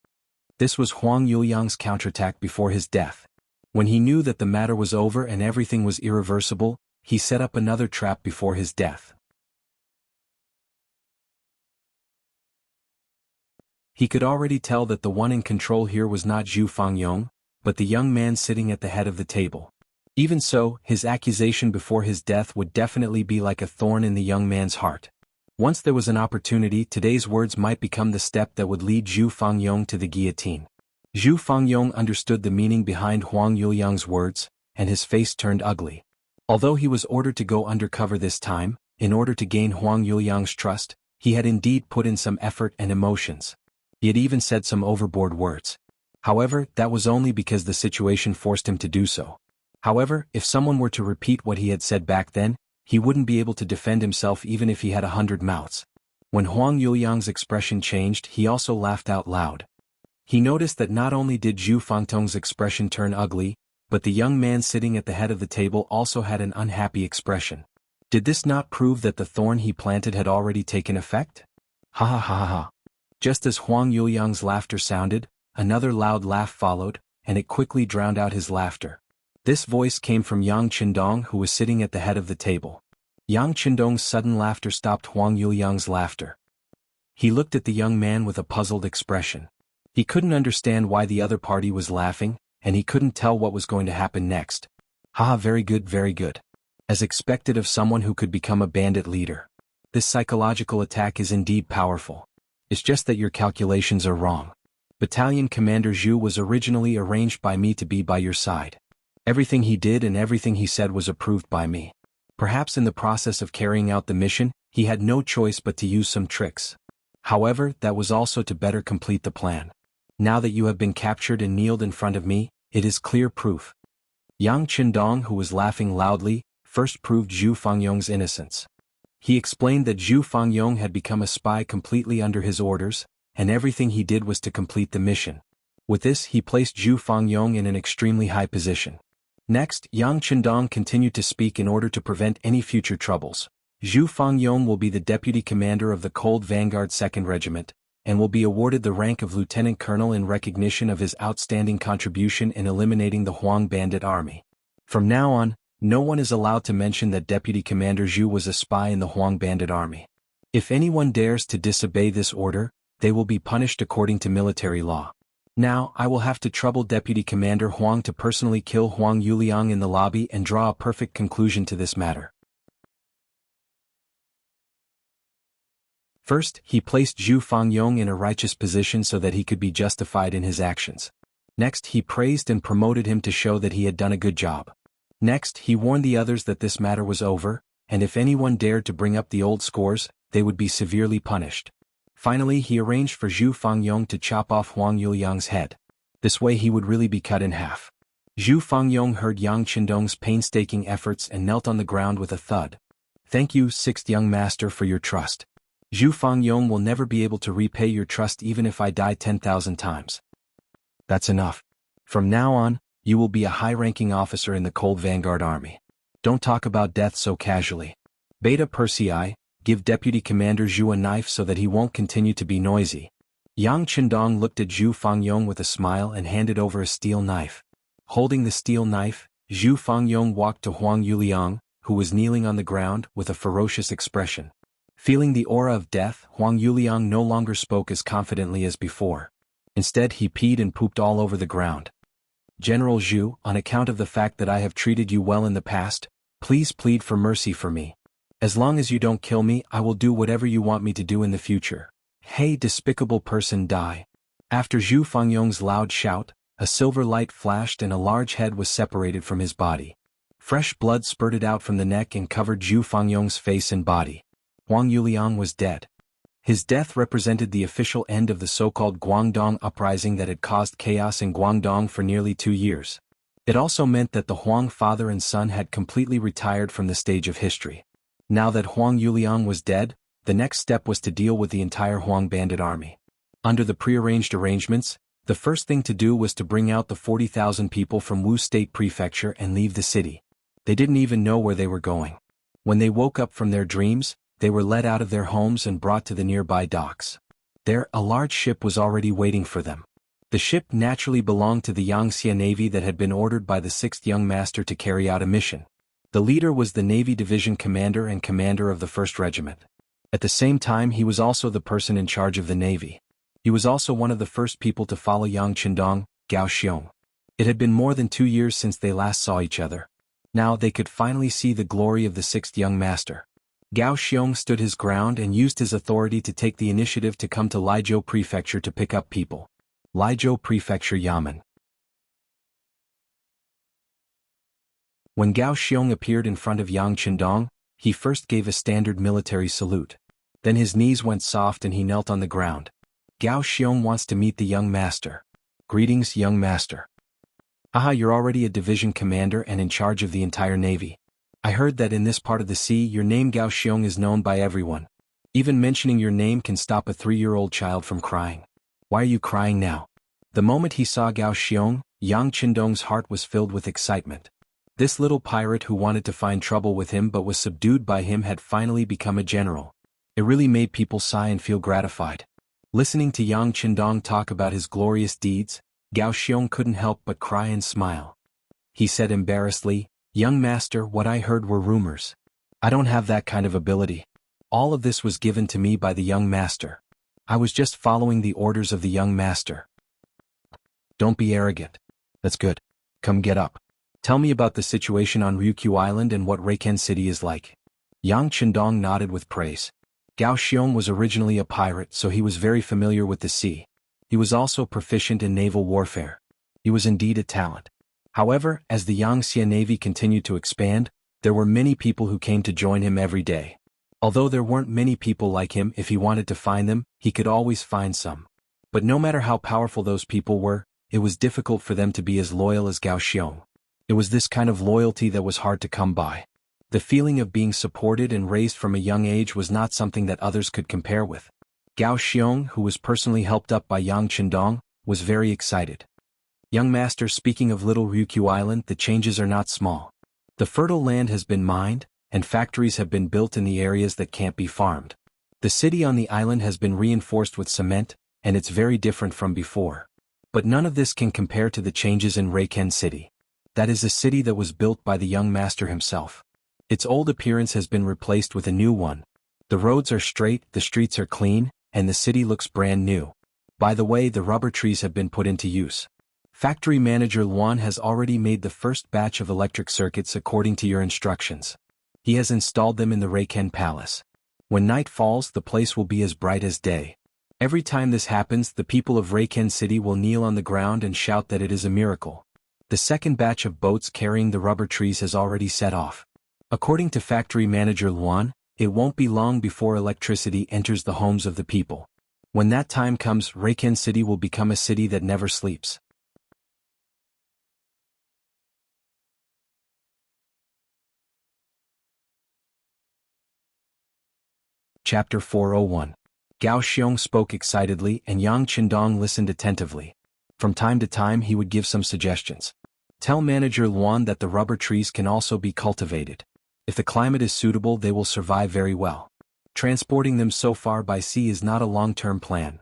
This was Huang Yuliang's counterattack before his death. When he knew that the matter was over and everything was irreversible, he set up another trap before his death. He could already tell that the one in control here was not Zhu Fangyong, but the young man sitting at the head of the table. Even so, his accusation before his death would definitely be like a thorn in the young man's heart. Once there was an opportunity, today's words might become the step that would lead Zhu Fangyong to the guillotine. Zhu Fangyong understood the meaning behind Huang Yuliang's words, and his face turned ugly. Although he was ordered to go undercover this time, in order to gain Huang Yuliang's trust, he had indeed put in some effort and emotions. He had even said some overboard words. However, that was only because the situation forced him to do so. However, if someone were to repeat what he had said back then, he wouldn't be able to defend himself even if he had 100 mouths. When Huang Yuliang's expression changed, he also laughed out loud. He noticed that not only did Zhu Fangyong's expression turn ugly, but the young man sitting at the head of the table also had an unhappy expression. Did this not prove that the thorn he planted had already taken effect? Ha ha ha ha ha. Just as Huang Yuliang's laughter sounded, another loud laugh followed, and it quickly drowned out his laughter. This voice came from Yang Qindong, who was sitting at the head of the table. Yang Qindong's sudden laughter stopped Huang Yuliang's laughter. He looked at the young man with a puzzled expression. He couldn't understand why the other party was laughing, and he couldn't tell what was going to happen next. Haha, very good, very good. As expected of someone who could become a bandit leader. This psychological attack is indeed powerful. It's just that your calculations are wrong. Battalion Commander Zhu was originally arranged by me to be by your side. Everything he did and everything he said was approved by me. Perhaps in the process of carrying out the mission, he had no choice but to use some tricks. However, that was also to better complete the plan. Now that you have been captured and kneeled in front of me, it is clear proof. Yang Qindong, who was laughing loudly, first proved Zhu Fangyong's innocence. He explained that Zhu Fangyong had become a spy completely under his orders, and everything he did was to complete the mission. With this, he placed Zhu Fangyong in an extremely high position. Next, Yang Qindong continued to speak in order to prevent any future troubles. Zhu Fangyong will be the deputy commander of the Cold Vanguard 2nd Regiment, and will be awarded the rank of lieutenant colonel in recognition of his outstanding contribution in eliminating the Huang bandit army. From now on, no one is allowed to mention that Deputy Commander Zhu was a spy in the Huang bandit army. If anyone dares to disobey this order, they will be punished according to military law. Now, I will have to trouble Deputy Commander Huang to personally kill Huang Yuliang in the lobby and draw a perfect conclusion to this matter. First, he placed Zhu Fangyong in a righteous position so that he could be justified in his actions. Next, he praised and promoted him to show that he had done a good job. Next, he warned the others that this matter was over, and if anyone dared to bring up the old scores, they would be severely punished. Finally, he arranged for Zhu Fangyong to chop off Huang Yuliang's head. This way he would really be cut in half. Zhu Fangyong heard Yang Qindong's painstaking efforts and knelt on the ground with a thud. "Thank you, sixth young master, for your trust. Zhu Fangyong will never be able to repay your trust even if I die 10,000 times. That's enough. From now on, you will be a high-ranking officer in the Cold Vanguard Army. Don't talk about death so casually. Beta Persei, give Deputy Commander Zhu a knife so that he won't continue to be noisy." Yang Qindong looked at Zhu Fangyong with a smile and handed over a steel knife. Holding the steel knife, Zhu Fangyong walked to Huang Yuliang, who was kneeling on the ground, with a ferocious expression. Feeling the aura of death, Huang Yuliang no longer spoke as confidently as before. Instead, he peed and pooped all over the ground. "General Zhu, on account of the fact that I have treated you well in the past, please plead for mercy for me. As long as you don't kill me, I will do whatever you want me to do in the future. Hey, despicable person, die." After Zhu Fangyong's loud shout, a silver light flashed and a large head was separated from his body. Fresh blood spurted out from the neck and covered Zhu Fangyong's face and body. Huang Yuliang was dead. His death represented the official end of the so-called Guangdong uprising that had caused chaos in Guangdong for nearly 2 years. It also meant that the Huang father and son had completely retired from the stage of history. Now that Huang Yuliang was dead, the next step was to deal with the entire Huang bandit army. Under the prearranged arrangements, the first thing to do was to bring out the 40,000 people from Wu State Prefecture and leave the city. They didn't even know where they were going. When they woke up from their dreams, they were led out of their homes and brought to the nearby docks. There, a large ship was already waiting for them. The ship naturally belonged to the Yangtze Navy that had been ordered by the 6th Young Master to carry out a mission. The leader was the Navy Division Commander and Commander of the 1st Regiment. At the same time, he was also the person in charge of the Navy. He was also one of the first people to follow Yang Qindong, Gao Xiong. It had been more than 2 years since they last saw each other. Now they could finally see the glory of the 6th Young Master. Gao Xiong stood his ground and used his authority to take the initiative to come to Laizhou Prefecture to pick up people. Laizhou Prefecture Yamen. When Gao Xiong appeared in front of Yang Qindong, he first gave a standard military salute. Then his knees went soft and he knelt on the ground. "Gao Xiong wants to meet the young master." "Greetings, young master." "Aha, you're already a division commander and in charge of the entire navy. I heard that in this part of the sea your name Gao Xiong is known by everyone. Even mentioning your name can stop a 3-year-old child from crying. Why are you crying now?" The moment he saw Gao Xiong, Yang Qindong's heart was filled with excitement. This little pirate who wanted to find trouble with him but was subdued by him had finally become a general. It really made people sigh and feel gratified. Listening to Yang Qindong talk about his glorious deeds, Gao Xiong couldn't help but cry and smile. He said embarrassedly, "Young master, what I heard were rumors. I don't have that kind of ability. All of this was given to me by the young master. I was just following the orders of the young master." "Don't be arrogant. That's good. Come get up. Tell me about the situation on Ryukyu Island and what Reiken City is like." Yang Qindong nodded with praise. Gao Xiong was originally a pirate, so he was very familiar with the sea. He was also proficient in naval warfare. He was indeed a talent. However, as the Yangtze Navy continued to expand, there were many people who came to join him every day. Although there weren't many people like him, if he wanted to find them, he could always find some. But no matter how powerful those people were, it was difficult for them to be as loyal as Gao Xiong. It was this kind of loyalty that was hard to come by. The feeling of being supported and raised from a young age was not something that others could compare with. Gao Xiong, who was personally helped up by Yang Qindong, was very excited. "Young master, speaking of Little Ryukyu Island, the changes are not small. The fertile land has been mined, and factories have been built in the areas that can't be farmed. The city on the island has been reinforced with cement, and it's very different from before. But none of this can compare to the changes in Reiken City. That is a city that was built by the young master himself. Its old appearance has been replaced with a new one. The roads are straight, the streets are clean, and the city looks brand new. By the way, the rubber trees have been put into use. Factory manager Luan has already made the first batch of electric circuits according to your instructions. He has installed them in the Reiken Palace. When night falls, the place will be as bright as day. Every time this happens, the people of Reiken City will kneel on the ground and shout that it is a miracle. The second batch of boats carrying the rubber trees has already set off. According to factory manager Luan, it won't be long before electricity enters the homes of the people. When that time comes, Reiken City will become a city that never sleeps. Chapter 401. Gao Xiong spoke excitedly and Yang Qindong listened attentively. From time to time he would give some suggestions. Tell manager Luan that the rubber trees can also be cultivated. If the climate is suitable, they will survive very well. Transporting them so far by sea is not a long-term plan.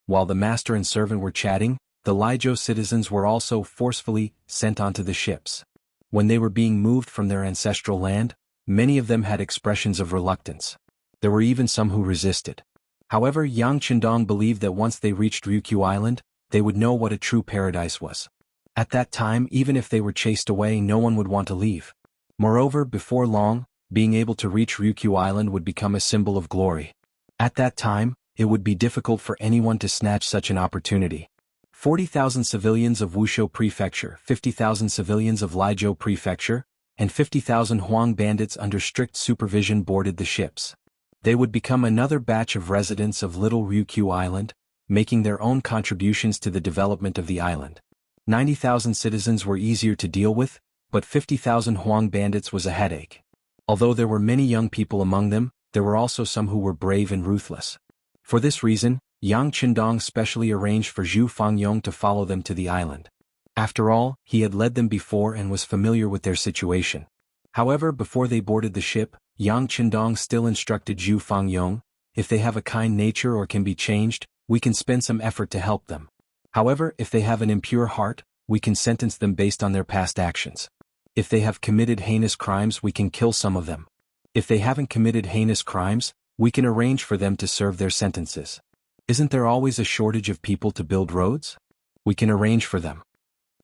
While the master and servant were chatting, the Lijiao citizens were also forcefully sent onto the ships. When they were being moved from their ancestral land, many of them had expressions of reluctance. There were even some who resisted. However, Yang Qindong believed that once they reached Ryukyu Island, they would know what a true paradise was. At that time, even if they were chased away, no one would want to leave. Moreover, before long, being able to reach Ryukyu Island would become a symbol of glory. At that time, it would be difficult for anyone to snatch such an opportunity. 40,000 civilians of Wuxia Prefecture, 50,000 civilians of Lijiao Prefecture, and 50,000 Huang bandits under strict supervision boarded the ships. They would become another batch of residents of Little Ryukyu Island, making their own contributions to the development of the island. 90,000 citizens were easier to deal with, but 50,000 Huang bandits was a headache. Although there were many young people among them, there were also some who were brave and ruthless. For this reason, Yang Qindong specially arranged for Zhu Fangyong to follow them to the island. After all, he had led them before and was familiar with their situation. However, before they boarded the ship, Yang Qindong still instructed Zhu Fangyong, if they have a kind nature or can be changed, we can spend some effort to help them. However, if they have an impure heart, we can sentence them based on their past actions. If they have committed heinous crimes, we can kill some of them. If they haven't committed heinous crimes, we can arrange for them to serve their sentences. Isn't there always a shortage of people to build roads? We can arrange for them.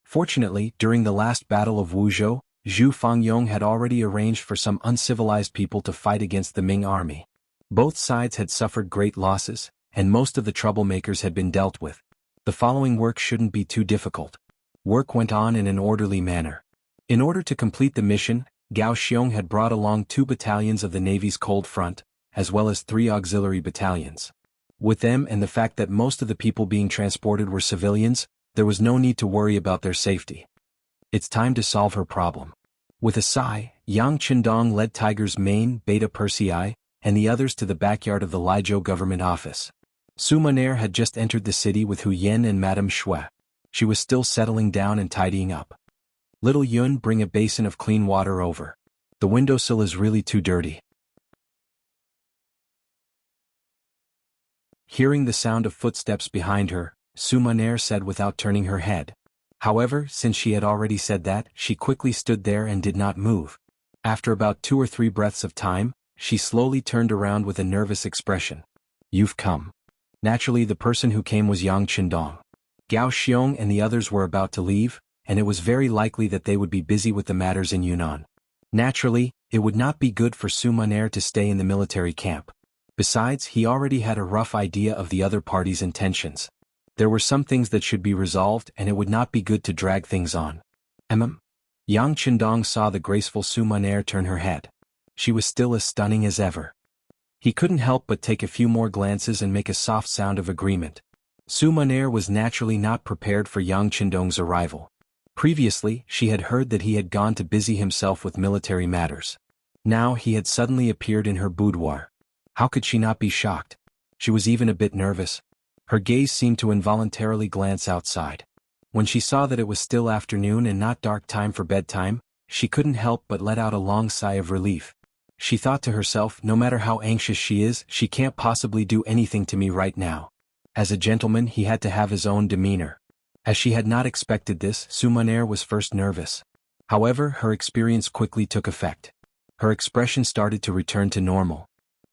Fortunately, during the last battle of Wuzhou, Zhu Fangyong had already arranged for some uncivilized people to fight against the Ming army. Both sides had suffered great losses, and most of the troublemakers had been dealt with. The following work shouldn't be too difficult. Work went on in an orderly manner. In order to complete the mission, Gao Xiong had brought along 2 battalions of the Navy's Cold Front, as well as 3 auxiliary battalions. With them and the fact that most of the people being transported were civilians, there was no need to worry about their safety. It's time to solve her problem. With a sigh, Yang Qindong led Tiger's Mane, Beta Persei, and the others to the backyard of the Lijiao government office. Su Maner had just entered the city with Hu Yen and Madame Shui. She was still settling down and tidying up. Little Yun, bring a basin of clean water over. The windowsill is really too dirty. Hearing the sound of footsteps behind her, Su Maner said without turning her head. However, since she had already said that, she quickly stood there and did not move. After about 2 or 3 breaths of time, she slowly turned around with a nervous expression. You've come. Naturally, the person who came was Yang Qindong. Gao Xiong and the others were about to leave, and it was very likely that they would be busy with the matters in Yunnan. Naturally, it would not be good for Su Maner to stay in the military camp. Besides, he already had a rough idea of the other party's intentions. There were some things that should be resolved and it would not be good to drag things on. Yang Qindong saw the graceful Su Maner turn her head. She was still as stunning as ever. He couldn't help but take a few more glances and make a soft sound of agreement. Su Maner was naturally not prepared for Yang Qindong's arrival. Previously, she had heard that he had gone to busy himself with military matters. Now he had suddenly appeared in her boudoir. How could she not be shocked? She was even a bit nervous. Her gaze seemed to involuntarily glance outside. When she saw that it was still afternoon and not dark time for bedtime, she couldn't help but let out a long sigh of relief. She thought to herself, no matter how anxious she is, she can't possibly do anything to me right now. As a gentleman, he had to have his own demeanor. As she had not expected this, Sumaner was first nervous. However, her experience quickly took effect. Her expression started to return to normal.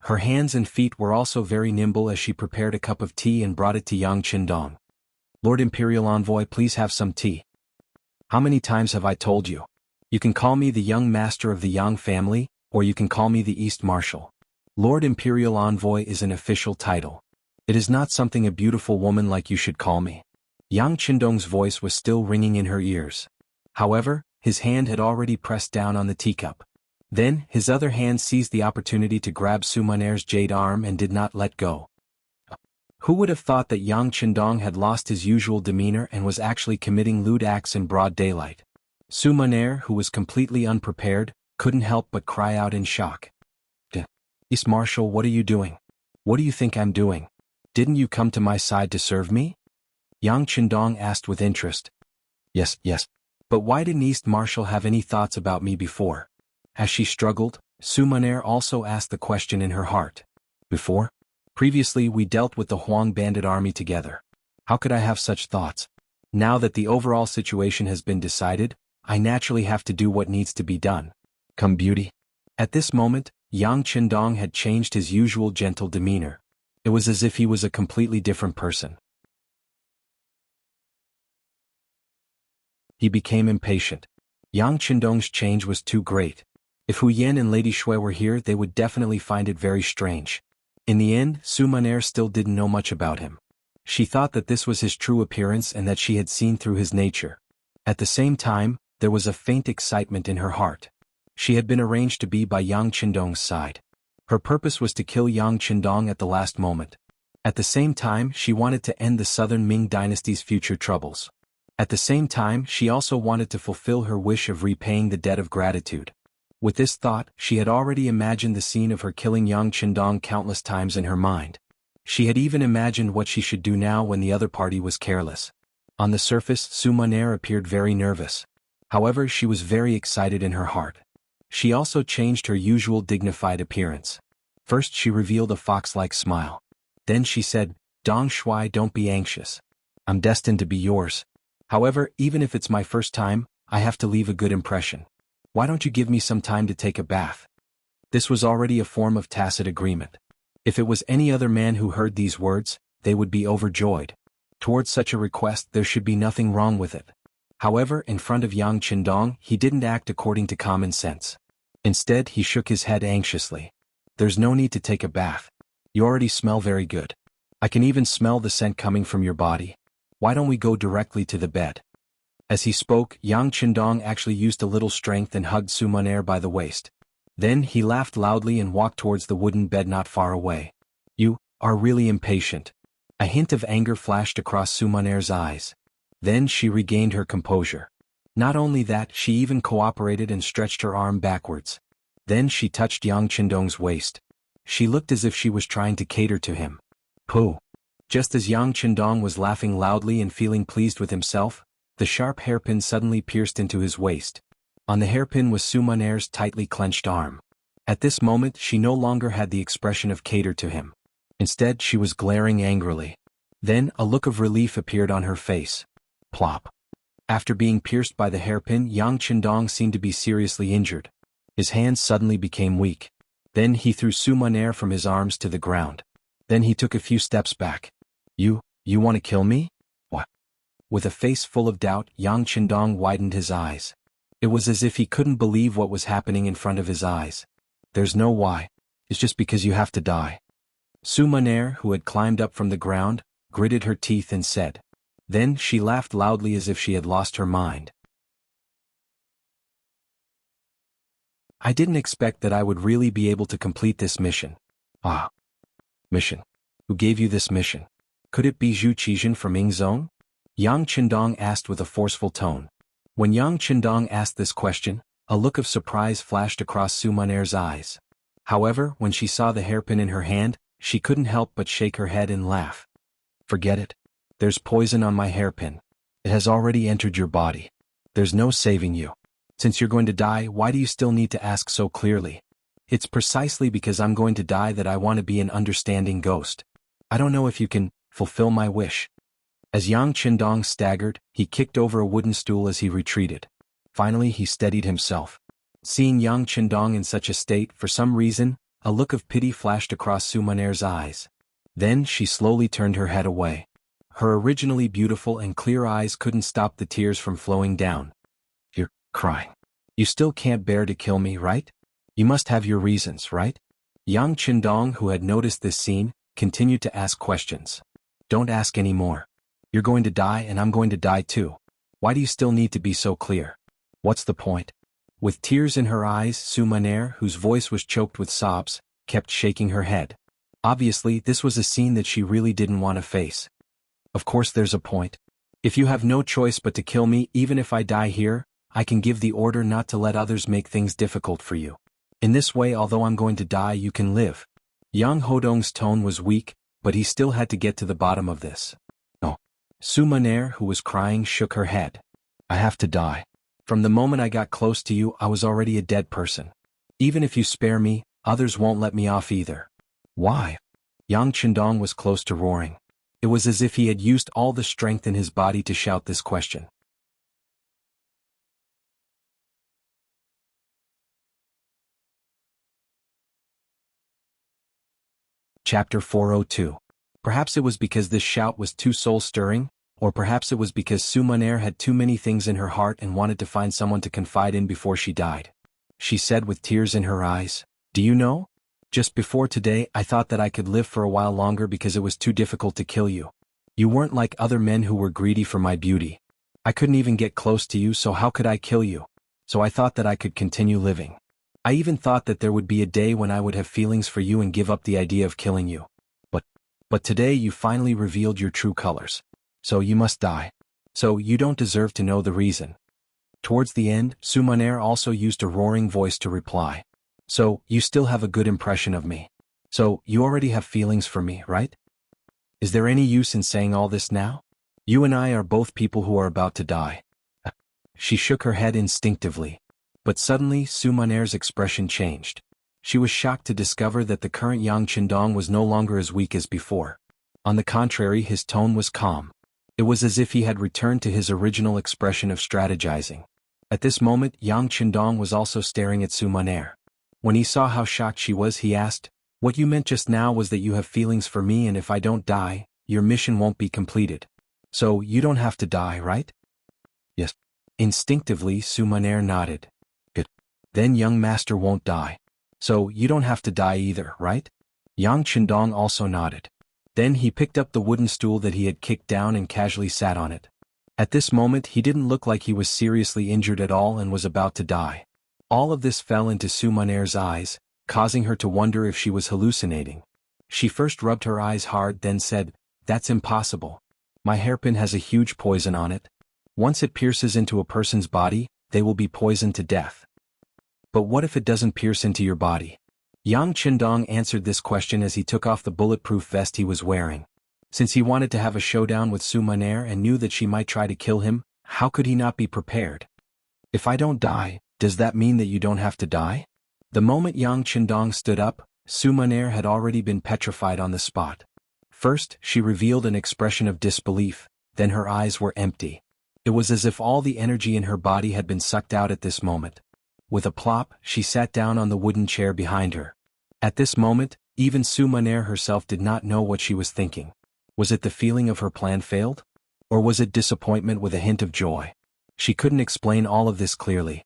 Her hands and feet were also very nimble as she prepared a cup of tea and brought it to Yang Qindong. Lord Imperial Envoy, please have some tea. How many times have I told you? You can call me the young master of the Yang family, or you can call me the East Marshal. Lord Imperial Envoy is an official title. It is not something a beautiful woman like you should call me. Yang Qindong's voice was still ringing in her ears. However, his hand had already pressed down on the teacup. Then, his other hand seized the opportunity to grab Sumaner's jade arm and did not let go. Who would have thought that Yang Qindong had lost his usual demeanor and was actually committing lewd acts in broad daylight? Sumaner, who was completely unprepared, couldn't help but cry out in shock. East Marshal, what are you doing? What do you think I'm doing? Didn't you come to my side to serve me? Yang Qindong asked with interest. Yes. But why didn't East Marshal have any thoughts about me before? As she struggled, Sumaner also asked the question in her heart. Before? Previously we dealt with the Huang bandit army together. How could I have such thoughts? Now that the overall situation has been decided, I naturally have to do what needs to be done. Come beauty. At this moment, Yang Qindong had changed his usual gentle demeanor. It was as if he was a completely different person. He became impatient. Yang Qindong's change was too great. If Hu Yan and Lady Shui were here, they would definitely find it very strange. In the end, Sumaner still didn't know much about him. She thought that this was his true appearance and that she had seen through his nature. At the same time, there was a faint excitement in her heart. She had been arranged to be by Yang Qindong's side. Her purpose was to kill Yang Qindong at the last moment. At the same time, she wanted to end the southern Ming dynasty's future troubles. At the same time, she also wanted to fulfill her wish of repaying the debt of gratitude. With this thought, she had already imagined the scene of her killing Yang Qindong countless times in her mind. She had even imagined what she should do now when the other party was careless. On the surface, Sumaner appeared very nervous. However, she was very excited in her heart. She also changed her usual dignified appearance. First she revealed a fox-like smile. Then she said, Dong Shui, don't be anxious. I'm destined to be yours. However, even if it's my first time, I have to leave a good impression. Why don't you give me some time to take a bath? This was already a form of tacit agreement. If it was any other man who heard these words, they would be overjoyed. Towards such a request there should be nothing wrong with it. However, in front of Yang Qindong, he didn't act according to common sense. Instead, he shook his head anxiously. There's no need to take a bath. You already smell very good. I can even smell the scent coming from your body. Why don't we go directly to the bed? As he spoke, Yang Qindong actually used a little strength and hugged Sumaner by the waist. Then he laughed loudly and walked towards the wooden bed not far away. You are really impatient. A hint of anger flashed across Sumaner's eyes. Then she regained her composure. Not only that, she even cooperated and stretched her arm backwards. Then she touched Yang Qindong's waist. She looked as if she was trying to cater to him. Pooh! Just as Yang Qindong was laughing loudly and feeling pleased with himself, the sharp hairpin suddenly pierced into his waist. On the hairpin was Sumaner's tightly clenched arm. At this moment she no longer had the expression of cater to him. Instead she was glaring angrily. Then a look of relief appeared on her face. Plop. After being pierced by the hairpin, Yang Qindong seemed to be seriously injured. His hands suddenly became weak. Then he threw Sumaner from his arms to the ground. Then he took a few steps back. You want to kill me? What? With a face full of doubt, Yang Qindong widened his eyes. It was as if he couldn't believe what was happening in front of his eyes. There's no why. It's just because you have to die. Sumaner, who had climbed up from the ground, gritted her teeth and said. Then she laughed loudly as if she had lost her mind. I didn't expect that I would really be able to complete this mission. Ah. Mission. Who gave you this mission? Could it be Zhu Qizhen from Yingzhong? Yang Qindong asked with a forceful tone. When Yang Qindong asked this question, a look of surprise flashed across Sumaner's eyes. However, when she saw the hairpin in her hand, she couldn't help but shake her head and laugh. Forget it. There's poison on my hairpin. It has already entered your body. There's no saving you. Since you're going to die, why do you still need to ask so clearly? It's precisely because I'm going to die that I want to be an understanding ghost. I don't know if you can fulfill my wish. As Yang Qindong staggered, he kicked over a wooden stool as he retreated. Finally he steadied himself. Seeing Yang Qindong in such a state, for some reason, a look of pity flashed across Su Maner's eyes. Then she slowly turned her head away. Her originally beautiful and clear eyes couldn't stop the tears from flowing down. You're crying. You still can't bear to kill me, right? You must have your reasons, right? Yang Qindong, who had noticed this scene, continued to ask questions. Don't ask any more. You're going to die and I'm going to die too. Why do you still need to be so clear? What's the point? With tears in her eyes, Su Maner, whose voice was choked with sobs, kept shaking her head. Obviously, this was a scene that she really didn't want to face. Of course there's a point. If you have no choice but to kill me, even if I die here, I can give the order not to let others make things difficult for you. In this way, although I'm going to die, you can live. Yang Hodong's tone was weak, but he still had to get to the bottom of this. No. Su Maner, who was crying, shook her head. I have to die. From the moment I got close to you, I was already a dead person. Even if you spare me, others won't let me off either. Why? Yang Qindong was close to roaring. It was as if he had used all the strength in his body to shout this question. Chapter 402. Perhaps it was because this shout was too soul-stirring, or perhaps it was because Su Maner had too many things in her heart and wanted to find someone to confide in before she died. She said with tears in her eyes, "Do you know? Just before today I thought that I could live for a while longer because it was too difficult to kill you. You weren't like other men who were greedy for my beauty. I couldn't even get close to you, so how could I kill you? So I thought that I could continue living. I even thought that there would be a day when I would have feelings for you and give up the idea of killing you. But today you finally revealed your true colors. So you must die. So you don't deserve to know the reason." Towards the end, Su Maner also used a roaring voice to reply. "So, you still have a good impression of me. So, you already have feelings for me, right? Is there any use in saying all this now? You and I are both people who are about to die." She shook her head instinctively. But suddenly, Su Maner's expression changed. She was shocked to discover that the current Yang Qindong was no longer as weak as before. On the contrary, his tone was calm. It was as if he had returned to his original expression of strategizing. At this moment, Yang Qindong was also staring at Su Maner. When he saw how shocked she was, he asked, "What you meant just now was that you have feelings for me, and if I don't die, your mission won't be completed. So you don't have to die, right?" "Yes." Instinctively, Su Maner nodded. "Good. Then young master won't die. So you don't have to die either, right?" Yang Qindong also nodded. Then he picked up the wooden stool that he had kicked down and casually sat on it. At this moment he didn't look like he was seriously injured at all and was about to die. All of this fell into Su Maner's eyes, causing her to wonder if she was hallucinating. She first rubbed her eyes hard, then said, "That's impossible. My hairpin has a huge poison on it. Once it pierces into a person's body, they will be poisoned to death." "But what if it doesn't pierce into your body?" Yang Qindong answered this question as he took off the bulletproof vest he was wearing. Since he wanted to have a showdown with Su Maner and knew that she might try to kill him, how could he not be prepared? "If I don't die, does that mean that you don't have to die?" The moment Yang Qindong stood up, Su Maner had already been petrified on the spot. First, she revealed an expression of disbelief, then her eyes were empty. It was as if all the energy in her body had been sucked out at this moment. With a plop, she sat down on the wooden chair behind her. At this moment, even Su Maner herself did not know what she was thinking. Was it the feeling of her plan failed? Or was it disappointment with a hint of joy? She couldn't explain all of this clearly.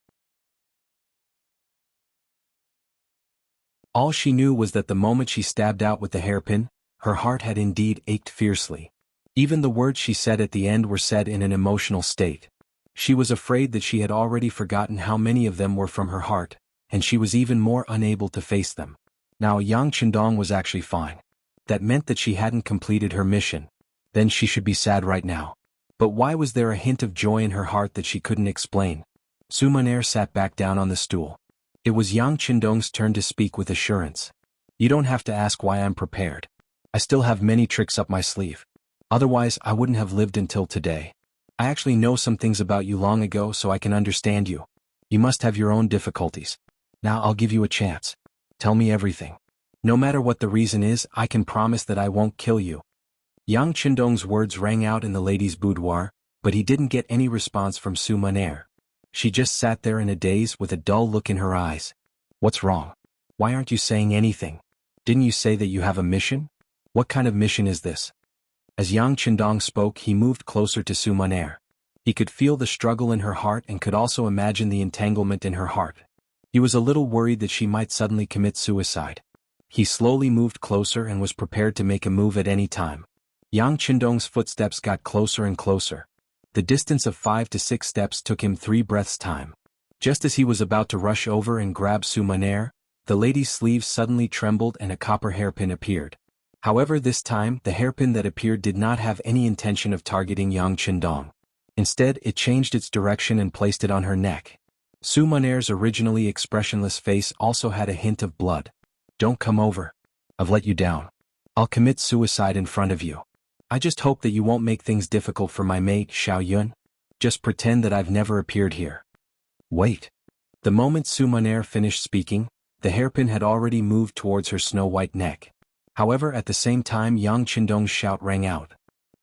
All she knew was that the moment she stabbed out with the hairpin, her heart had indeed ached fiercely. Even the words she said at the end were said in an emotional state. She was afraid that she had already forgotten how many of them were from her heart, and she was even more unable to face them. Now Yang Qindong was actually fine. That meant that she hadn't completed her mission. Then she should be sad right now. But why was there a hint of joy in her heart that she couldn't explain? Su Maner sat back down on the stool. It was Yang Qindong's turn to speak with assurance. "You don't have to ask why I'm prepared. I still have many tricks up my sleeve. Otherwise I wouldn't have lived until today. I actually know some things about you long ago, so I can understand you. You must have your own difficulties. Now I'll give you a chance. Tell me everything. No matter what the reason is, I can promise that I won't kill you. Yang Qindong's words rang out in the lady's boudoir, but he didn't get any response from Su Maner. She just sat there in a daze with a dull look in her eyes. What's wrong? Why aren't you saying anything? Didn't you say that you have a mission? What kind of mission is this? As Yang Qindong spoke, he moved closer to Su Maner. He could feel the struggle in her heart and could also imagine the entanglement in her heart. He was a little worried that she might suddenly commit suicide. He slowly moved closer and was prepared to make a move at any time. Yang Qindong's footsteps got closer and closer. The distance of 5 to 6 steps took him 3 breaths' time. Just as he was about to rush over and grab Su Maner, the lady's sleeve suddenly trembled and a copper hairpin appeared. However, this time, the hairpin that appeared did not have any intention of targeting Yang Qindong. Instead, it changed its direction and placed it on her neck. Su Maner's originally expressionless face also had a hint of blood. Don't come over. I've let you down. I'll commit suicide in front of you. I just hope that you won't make things difficult for my mate, Xiao Yun. Just pretend that I've never appeared here. Wait. The moment Su Maner finished speaking, the hairpin had already moved towards her snow-white neck. However, at the same time, Yang Qindong's shout rang out.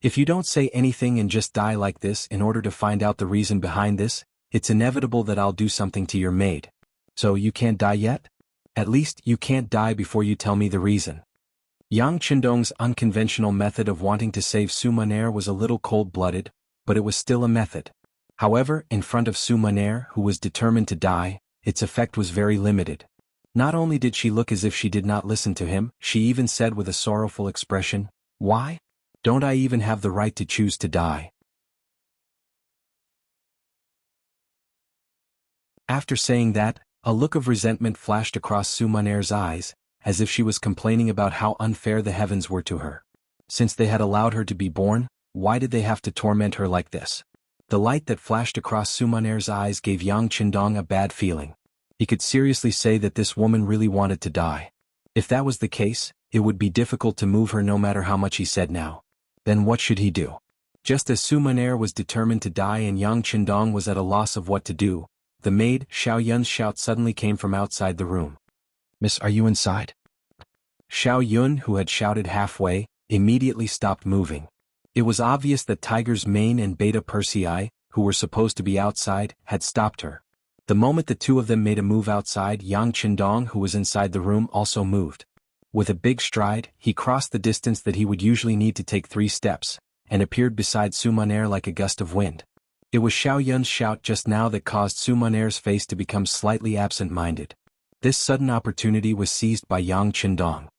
If you don't say anything and just die like this in order to find out the reason behind this, it's inevitable that I'll do something to your maid. So you can't die yet? At least, you can't die before you tell me the reason. Yang Qindong's unconventional method of wanting to save Su Maner was a little cold-blooded, but it was still a method. However, in front of Su Maner, who was determined to die, its effect was very limited. Not only did she look as if she did not listen to him, she even said with a sorrowful expression, "Why? Don't I even have the right to choose to die?" After saying that, a look of resentment flashed across Su Maner's eyes, as if she was complaining about how unfair the heavens were to her. Since they had allowed her to be born, why did they have to torment her like this? The light that flashed across Su Maner's eyes gave Yang Qindong a bad feeling. He could seriously say that this woman really wanted to die. If that was the case, it would be difficult to move her no matter how much he said now. Then what should he do? Just as Su Maner was determined to die and Yang Qindong was at a loss of what to do, the maid, Xiao Yun's shout suddenly came from outside the room. "Miss, are you inside?" Xiao Yun, who had shouted halfway, immediately stopped moving. It was obvious that Tiger's Mane and Beta Persei, who were supposed to be outside, had stopped her. The moment the two of them made a move outside, Yang Qindong, who was inside the room, also moved. With a big stride, he crossed the distance that he would usually need to take 3 steps, and appeared beside Su Maner like a gust of wind. It was Xiao Yun's shout just now that caused Su Maner's face to become slightly absent-minded. This sudden opportunity was seized by Yang Qindong.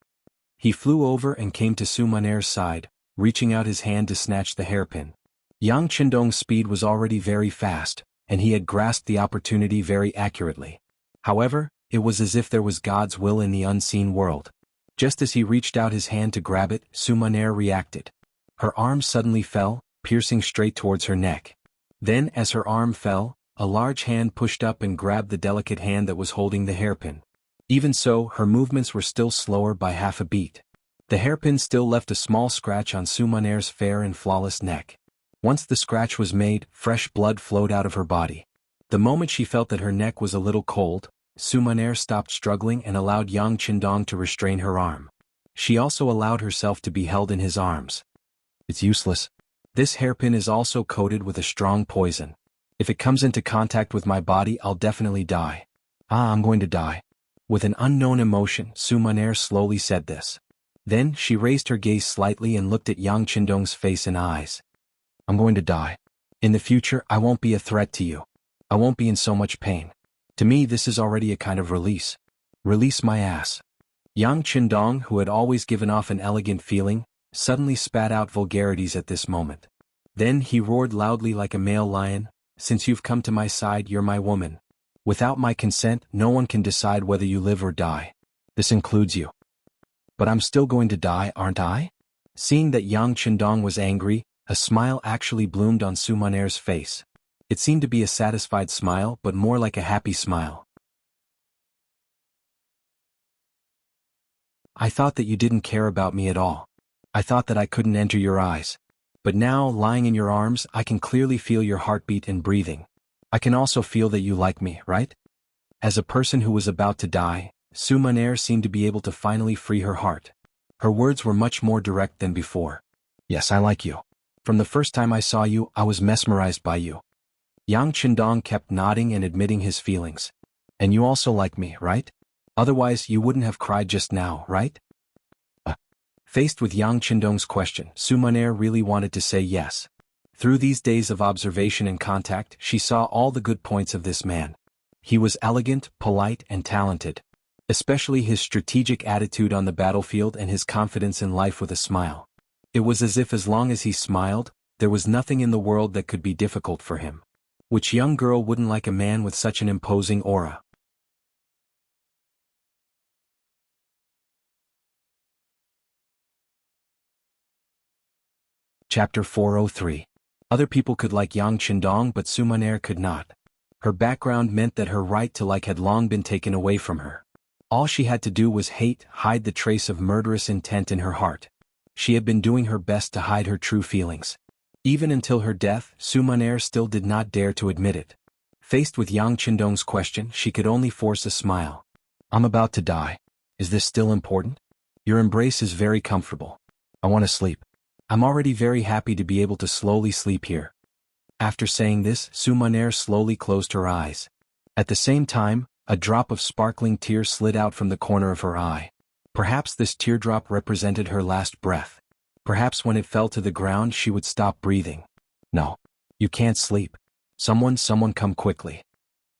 He flew over and came to Su Maner's side, reaching out his hand to snatch the hairpin. Yang Qindong's speed was already very fast, and he had grasped the opportunity very accurately. However, it was as if there was God's will in the unseen world. Just as he reached out his hand to grab it, Su Maner reacted. Her arm suddenly fell, piercing straight towards her neck. Then, as her arm fell, a large hand pushed up and grabbed the delicate hand that was holding the hairpin. Even so, her movements were still slower by half a beat. The hairpin still left a small scratch on Su Maner's fair and flawless neck. Once the scratch was made, fresh blood flowed out of her body. The moment she felt that her neck was a little cold, Su Maner stopped struggling and allowed Yang Qindong to restrain her arm. She also allowed herself to be held in his arms. "It's useless. This hairpin is also coated with a strong poison. If it comes into contact with my body, I'll definitely die. I'm going to die." With an unknown emotion, Su Maner slowly said this. Then, she raised her gaze slightly and looked at Yang Qindong's face and eyes. "I'm going to die. In the future, I won't be a threat to you. I won't be in so much pain. To me, this is already a kind of release. Release my ass." Yang Qindong, who had always given off an elegant feeling, suddenly spat out vulgarities at this moment. Then he roared loudly like a male lion, "Since you've come to my side, you're my woman. Without my consent, no one can decide whether you live or die. This includes you." "But I'm still going to die, aren't I?" Seeing that Yang Qindong was angry, a smile actually bloomed on Su Maner's face. It seemed to be a satisfied smile, but more like a happy smile. "I thought that you didn't care about me at all. I thought that I couldn't enter your eyes. But now, lying in your arms, I can clearly feel your heartbeat and breathing. I can also feel that you like me, right?" As a person who was about to die, Su Maner seemed to be able to finally free her heart. Her words were much more direct than before. Yes, I like you. From the first time I saw you, I was mesmerized by you. Yang Qindong kept nodding and admitting his feelings. And you also like me, right? Otherwise you wouldn't have cried just now, right? Faced with Yang Qindong's question, Su Maner really wanted to say yes. Through these days of observation and contact, she saw all the good points of this man. He was elegant, polite, and talented. Especially his strategic attitude on the battlefield and his confidence in life with a smile. It was as if as long as he smiled, there was nothing in the world that could be difficult for him. Which young girl wouldn't like a man with such an imposing aura? Chapter 403. Other people could like Yang Qindong but Su Maner could not. Her background meant that her right to like had long been taken away from her. All she had to do was hide the trace of murderous intent in her heart. She had been doing her best to hide her true feelings. Even until her death, Su Maner still did not dare to admit it. Faced with Yang Qindong's question, she could only force a smile. I'm about to die. Is this still important? Your embrace is very comfortable. I want to sleep. I'm already very happy to be able to slowly sleep here. After saying this, Su Maner slowly closed her eyes. At the same time, a drop of sparkling tear slid out from the corner of her eye. Perhaps this teardrop represented her last breath. Perhaps when it fell to the ground she would stop breathing. No. You can't sleep. Someone come quickly.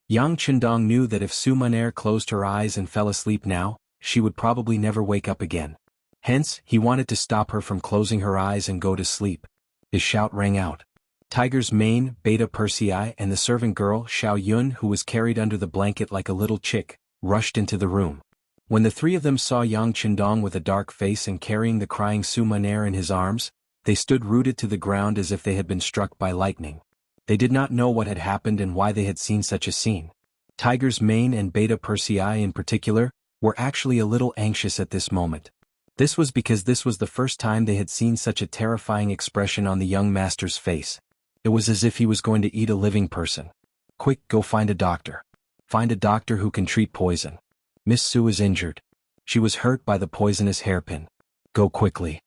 Yang Qindong knew that if Su Maner closed her eyes and fell asleep now, she would probably never wake up again. Hence, he wanted to stop her from closing her eyes and go to sleep. His shout rang out. Tiger's mane, Beta Persei, and the servant girl, Xiao Yun, who was carried under the blanket like a little chick, rushed into the room. When the three of them saw Yang Qindong with a dark face and carrying the crying Su Maner in his arms, they stood rooted to the ground as if they had been struck by lightning. They did not know what had happened and why they had seen such a scene. Tiger's mane and Beta Persei in particular, were actually a little anxious at this moment. This was because this was the first time they had seen such a terrifying expression on the young master's face. It was as if he was going to eat a living person. Quick, go find a doctor. Find a doctor who can treat poison. Miss Su is injured. She was hurt by the poisonous hairpin. Go quickly.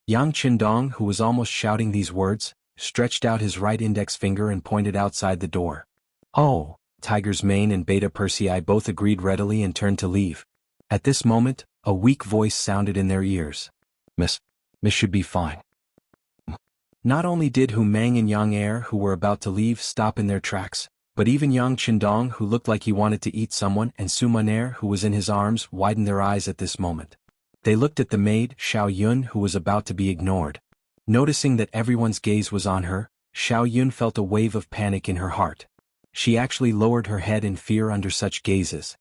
Yang Qindong, who was almost shouting these words, stretched out his right index finger and pointed outside the door. Oh, Tiger's mane and Beta Persei both agreed readily and turned to leave. At this moment, a weak voice sounded in their ears. Miss should be fine. Not only did Hu Mang and Yang Er, who were about to leave, stop in their tracks, but even Yang Qindong, who looked like he wanted to eat someone, and Su Maner, who was in his arms, widened their eyes at this moment. They looked at the maid, Xiao Yun, who was about to be ignored. Noticing that everyone's gaze was on her, Xiao Yun felt a wave of panic in her heart. She actually lowered her head in fear under such gazes.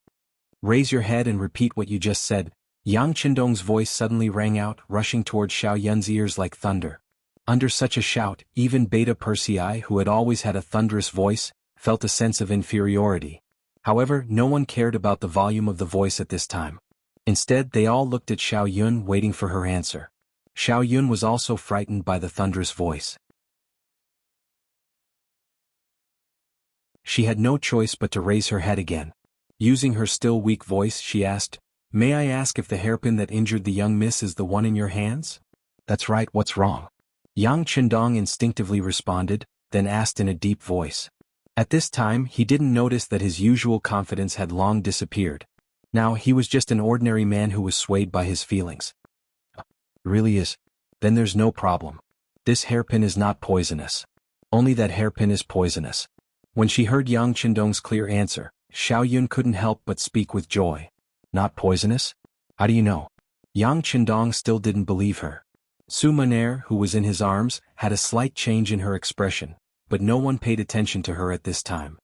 Raise your head and repeat what you just said. Yang Qindong's voice suddenly rang out, rushing toward Xiao Yun's ears like thunder. Under such a shout, even Beta Persei, who had always had a thunderous voice, felt a sense of inferiority. However, no one cared about the volume of the voice at this time. Instead, they all looked at Xiao Yun, waiting for her answer. Xiao Yun was also frightened by the thunderous voice. She had no choice but to raise her head again. Using her still weak voice, she asked, "May I ask if the hairpin that injured the young miss is the one in your hands?" "That's right, what's wrong?" Yang Qindong instinctively responded, then asked in a deep voice. At this time, he didn't notice that his usual confidence had long disappeared. Now he was just an ordinary man who was swayed by his feelings. Really is? Then there's no problem. This hairpin is not poisonous. Only that hairpin is poisonous. When she heard Yang Qindong's clear answer, Xiao Yun couldn't help but speak with joy. Not poisonous? How do you know? Yang Qindong still didn't believe her. Su Maner, who was in his arms, had a slight change in her expression, but no one paid attention to her at this time.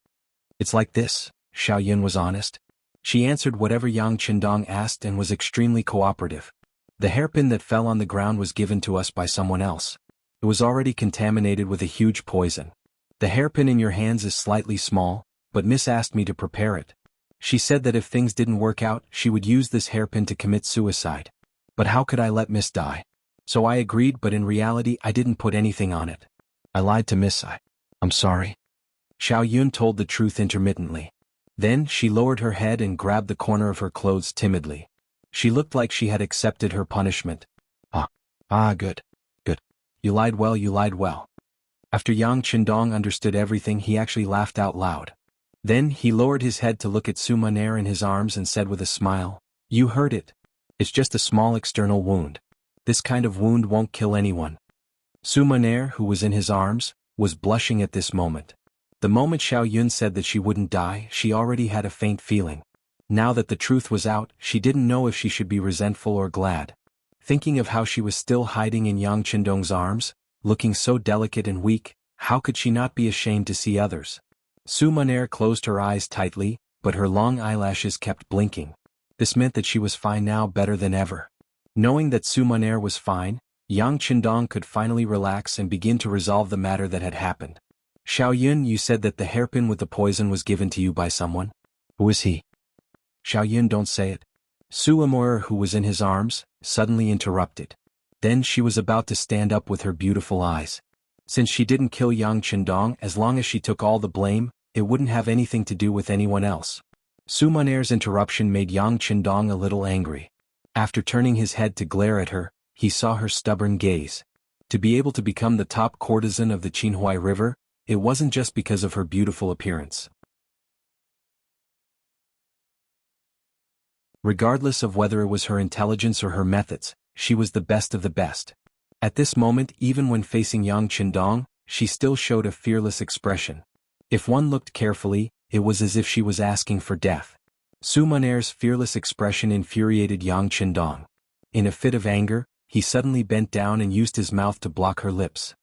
It's like this, Xiao Yun was honest. She answered whatever Yang Qindong asked and was extremely cooperative. The hairpin that fell on the ground was given to us by someone else. It was already contaminated with a huge poison. The hairpin in your hands is slightly small, but Miss asked me to prepare it. She said that if things didn't work out, she would use this hairpin to commit suicide. But how could I let Miss die? So I agreed, but in reality I didn't put anything on it. I lied to Miss. I'm sorry. Xiao Yun told the truth intermittently. Then she lowered her head and grabbed the corner of her clothes timidly. She looked like she had accepted her punishment. Good. Good. You lied well, you lied well. After Yang Qindong understood everything, he actually laughed out loud. Then he lowered his head to look at Su Maner in his arms and said with a smile, "You heard it. It's just a small external wound. This kind of wound won't kill anyone." Su Maner, who was in his arms, was blushing at this moment. The moment Xiao Yun said that she wouldn't die, she already had a faint feeling. Now that the truth was out, she didn't know if she should be resentful or glad. Thinking of how she was still hiding in Yang Qindong's arms, looking so delicate and weak, how could she not be ashamed to see others? Su Maner closed her eyes tightly, but her long eyelashes kept blinking. This meant that she was fine now, better than ever. Knowing that Su Maner was fine, Yang Qindong could finally relax and begin to resolve the matter that had happened. "Xiao Yun, you said that the hairpin with the poison was given to you by someone. Who is he?" "Xiao Yun, don't say it." Su Amour, who was in his arms, suddenly interrupted. Then she was about to stand up with her beautiful eyes. Since she didn't kill Yang Qindong, as long as she took all the blame, it wouldn't have anything to do with anyone else. Su Maner's interruption made Yang Qindong a little angry. After turning his head to glare at her, he saw her stubborn gaze. To be able to become the top courtesan of the Qinhuai River, it wasn't just because of her beautiful appearance. Regardless of whether it was her intelligence or her methods, she was the best of the best. At this moment, even when facing Yang Qindong, she still showed a fearless expression. If one looked carefully, it was as if she was asking for death. Su Maner's fearless expression infuriated Yang Qindong. In a fit of anger, he suddenly bent down and used his mouth to block her lips.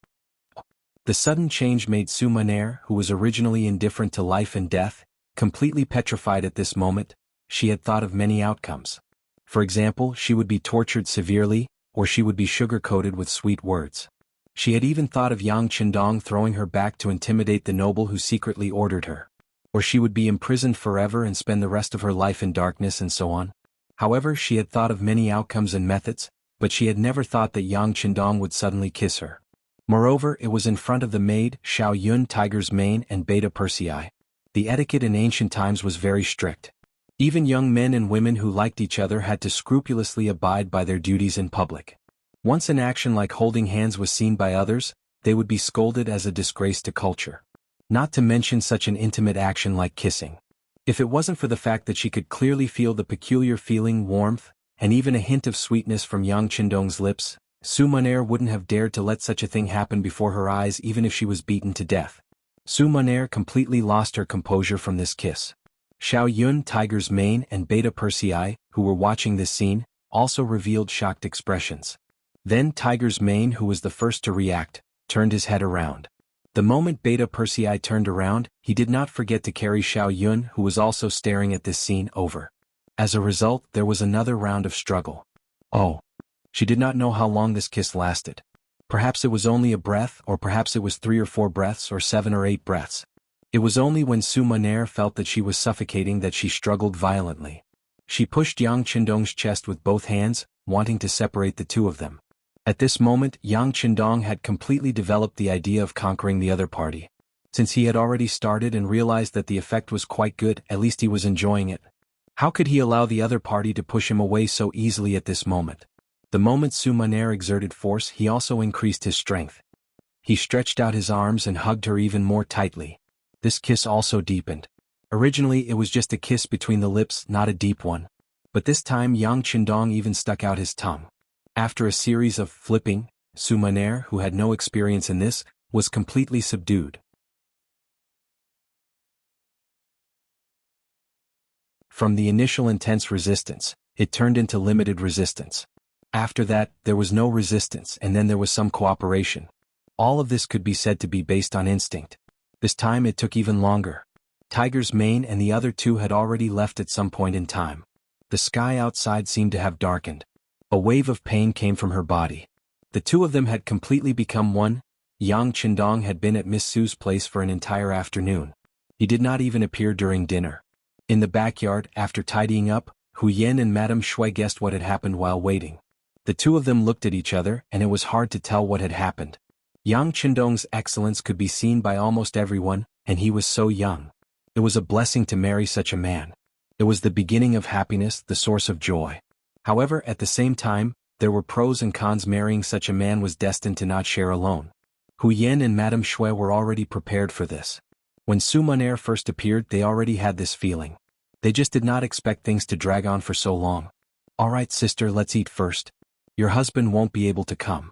The sudden change made Su Maner, who was originally indifferent to life and death, completely petrified at this moment. She had thought of many outcomes. For example, she would be tortured severely, or she would be sugar-coated with sweet words. She had even thought of Yang Qindong throwing her back to intimidate the noble who secretly ordered her. Or she would be imprisoned forever and spend the rest of her life in darkness and so on. However, she had thought of many outcomes and methods, but she had never thought that Yang Qindong would suddenly kiss her. Moreover, it was in front of the maid, Xiao Yun, Tiger's Mane, and Beta Persei. The etiquette in ancient times was very strict. Even young men and women who liked each other had to scrupulously abide by their duties in public. Once an action like holding hands was seen by others, they would be scolded as a disgrace to culture. Not to mention such an intimate action like kissing. If it wasn't for the fact that she could clearly feel the peculiar feeling, warmth, and even a hint of sweetness from Yang Qindong's lips, Su Maner wouldn't have dared to let such a thing happen before her eyes even if she was beaten to death. Su Maner completely lost her composure from this kiss. Xiao Yun, Tiger's Mane, and Beta Persei, who were watching this scene, also revealed shocked expressions. Then Tiger's Mane, who was the first to react, turned his head around. The moment Beta Persei turned around, he did not forget to carry Xiao Yun, who was also staring at this scene, over. As a result, there was another round of struggle. Oh. She did not know how long this kiss lasted. Perhaps it was only a breath, or perhaps it was 3 or 4 breaths, or 7 or 8 breaths. It was only when Su Maner felt that she was suffocating that she struggled violently. She pushed Yang Qindong's chest with both hands, wanting to separate the two of them. At this moment, Yang Qindong had completely developed the idea of conquering the other party. Since he had already started and realized that the effect was quite good, at least he was enjoying it. How could he allow the other party to push him away so easily at this moment? The moment Su Maner exerted force, he also increased his strength. He stretched out his arms and hugged her even more tightly. This kiss also deepened. Originally it was just a kiss between the lips, not a deep one. But this time Yang Qindong even stuck out his tongue. After a series of flipping, Su Maner, who had no experience in this, was completely subdued. From the initial intense resistance, it turned into limited resistance. After that, there was no resistance, and then there was some cooperation. All of this could be said to be based on instinct. This time it took even longer. Tiger's Mane and the other two had already left at some point in time. The sky outside seemed to have darkened. A wave of pain came from her body. The two of them had completely become one. Yang Qindong had been at Miss Su's place for an entire afternoon. He did not even appear during dinner. In the backyard, after tidying up, Hu Yan and Madame Shui guessed what had happened while waiting. The two of them looked at each other, and it was hard to tell what had happened. Yang Qindong's excellence could be seen by almost everyone, and he was so young. It was a blessing to marry such a man. It was the beginning of happiness, the source of joy. However, at the same time, there were pros and cons. Marrying such a man was destined to not share alone. Hu Yan and Madame Shui were already prepared for this. When Su Munaer first appeared, they already had this feeling. They just did not expect things to drag on for so long. "Alright sister, let's eat first. Your husband won't be able to come."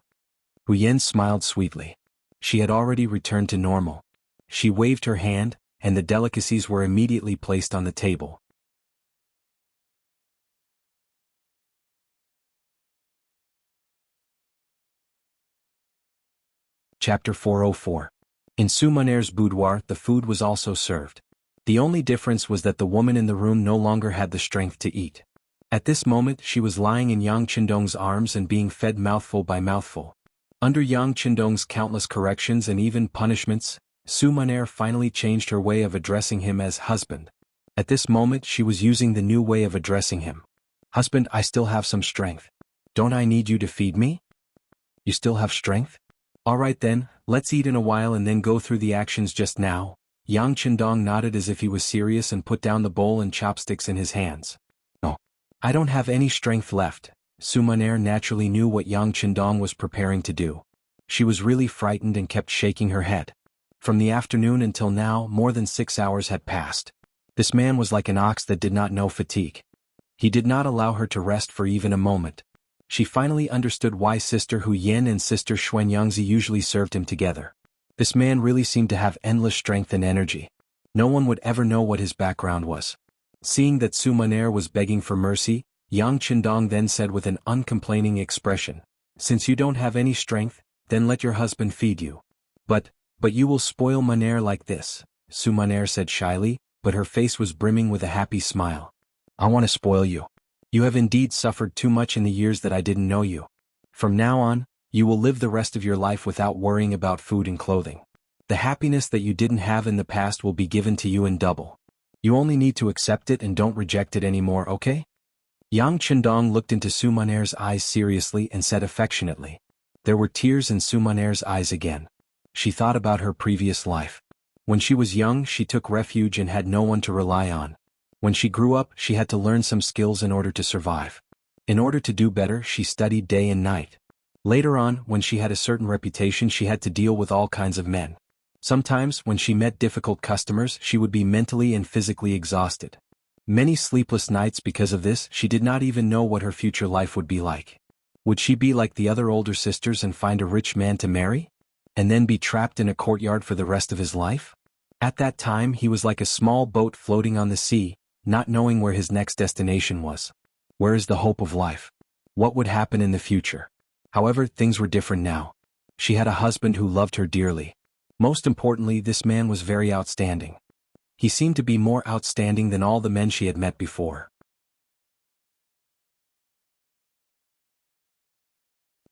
Hu Yan smiled sweetly. She had already returned to normal. She waved her hand, and the delicacies were immediately placed on the table. Chapter 404. In Su Munaer's boudoir, the food was also served. The only difference was that the woman in the room no longer had the strength to eat. At this moment she was lying in Yang Qindong's arms and being fed mouthful by mouthful. Under Yang Qindong's countless corrections and even punishments, Su Munaer finally changed her way of addressing him as husband. At this moment she was using the new way of addressing him. "Husband, I still have some strength. Don't I need you to feed me?" "You still have strength? Alright then, let's eat in a while and then go through the actions just now." Yang Qindong nodded as if he was serious and put down the bowl and chopsticks in his hands. "No. I don't have any strength left." Su Munaer naturally knew what Yang Qindong was preparing to do. She was really frightened and kept shaking her head. From the afternoon until now, more than 6 hours had passed. This man was like an ox that did not know fatigue. He did not allow her to rest for even a moment. She finally understood why Sister Hu Yan and Sister Xuanyangzi usually served him together. This man really seemed to have endless strength and energy. No one would ever know what his background was. Seeing that Su Munaer was begging for mercy, Yang Qindong then said with an uncomplaining expression, "Since you don't have any strength, then let your husband feed you." But you will spoil Munaer like this," Su Munaer said shyly, but her face was brimming with a happy smile. "I want to spoil you. You have indeed suffered too much in the years that I didn't know you. From now on, you will live the rest of your life without worrying about food and clothing. The happiness that you didn't have in the past will be given to you in double. You only need to accept it and don't reject it anymore, okay?" Yang Qindong looked into Su Munaer's eyes seriously and said affectionately. There were tears in Su Munaer's eyes again. She thought about her previous life. When she was young, she took refuge and had no one to rely on. When she grew up, she had to learn some skills in order to survive. In order to do better, she studied day and night. Later on, when she had a certain reputation, she had to deal with all kinds of men. Sometimes, when she met difficult customers, she would be mentally and physically exhausted. Many sleepless nights because of this. She did not even know what her future life would be like. Would she be like the other older sisters and find a rich man to marry? And then be trapped in a courtyard for the rest of his life? At that time he was like a small boat floating on the sea, not knowing where his next destination was. Where is the hope of life? What would happen in the future? However, things were different now. She had a husband who loved her dearly. Most importantly, this man was very outstanding. He seemed to be more outstanding than all the men she had met before.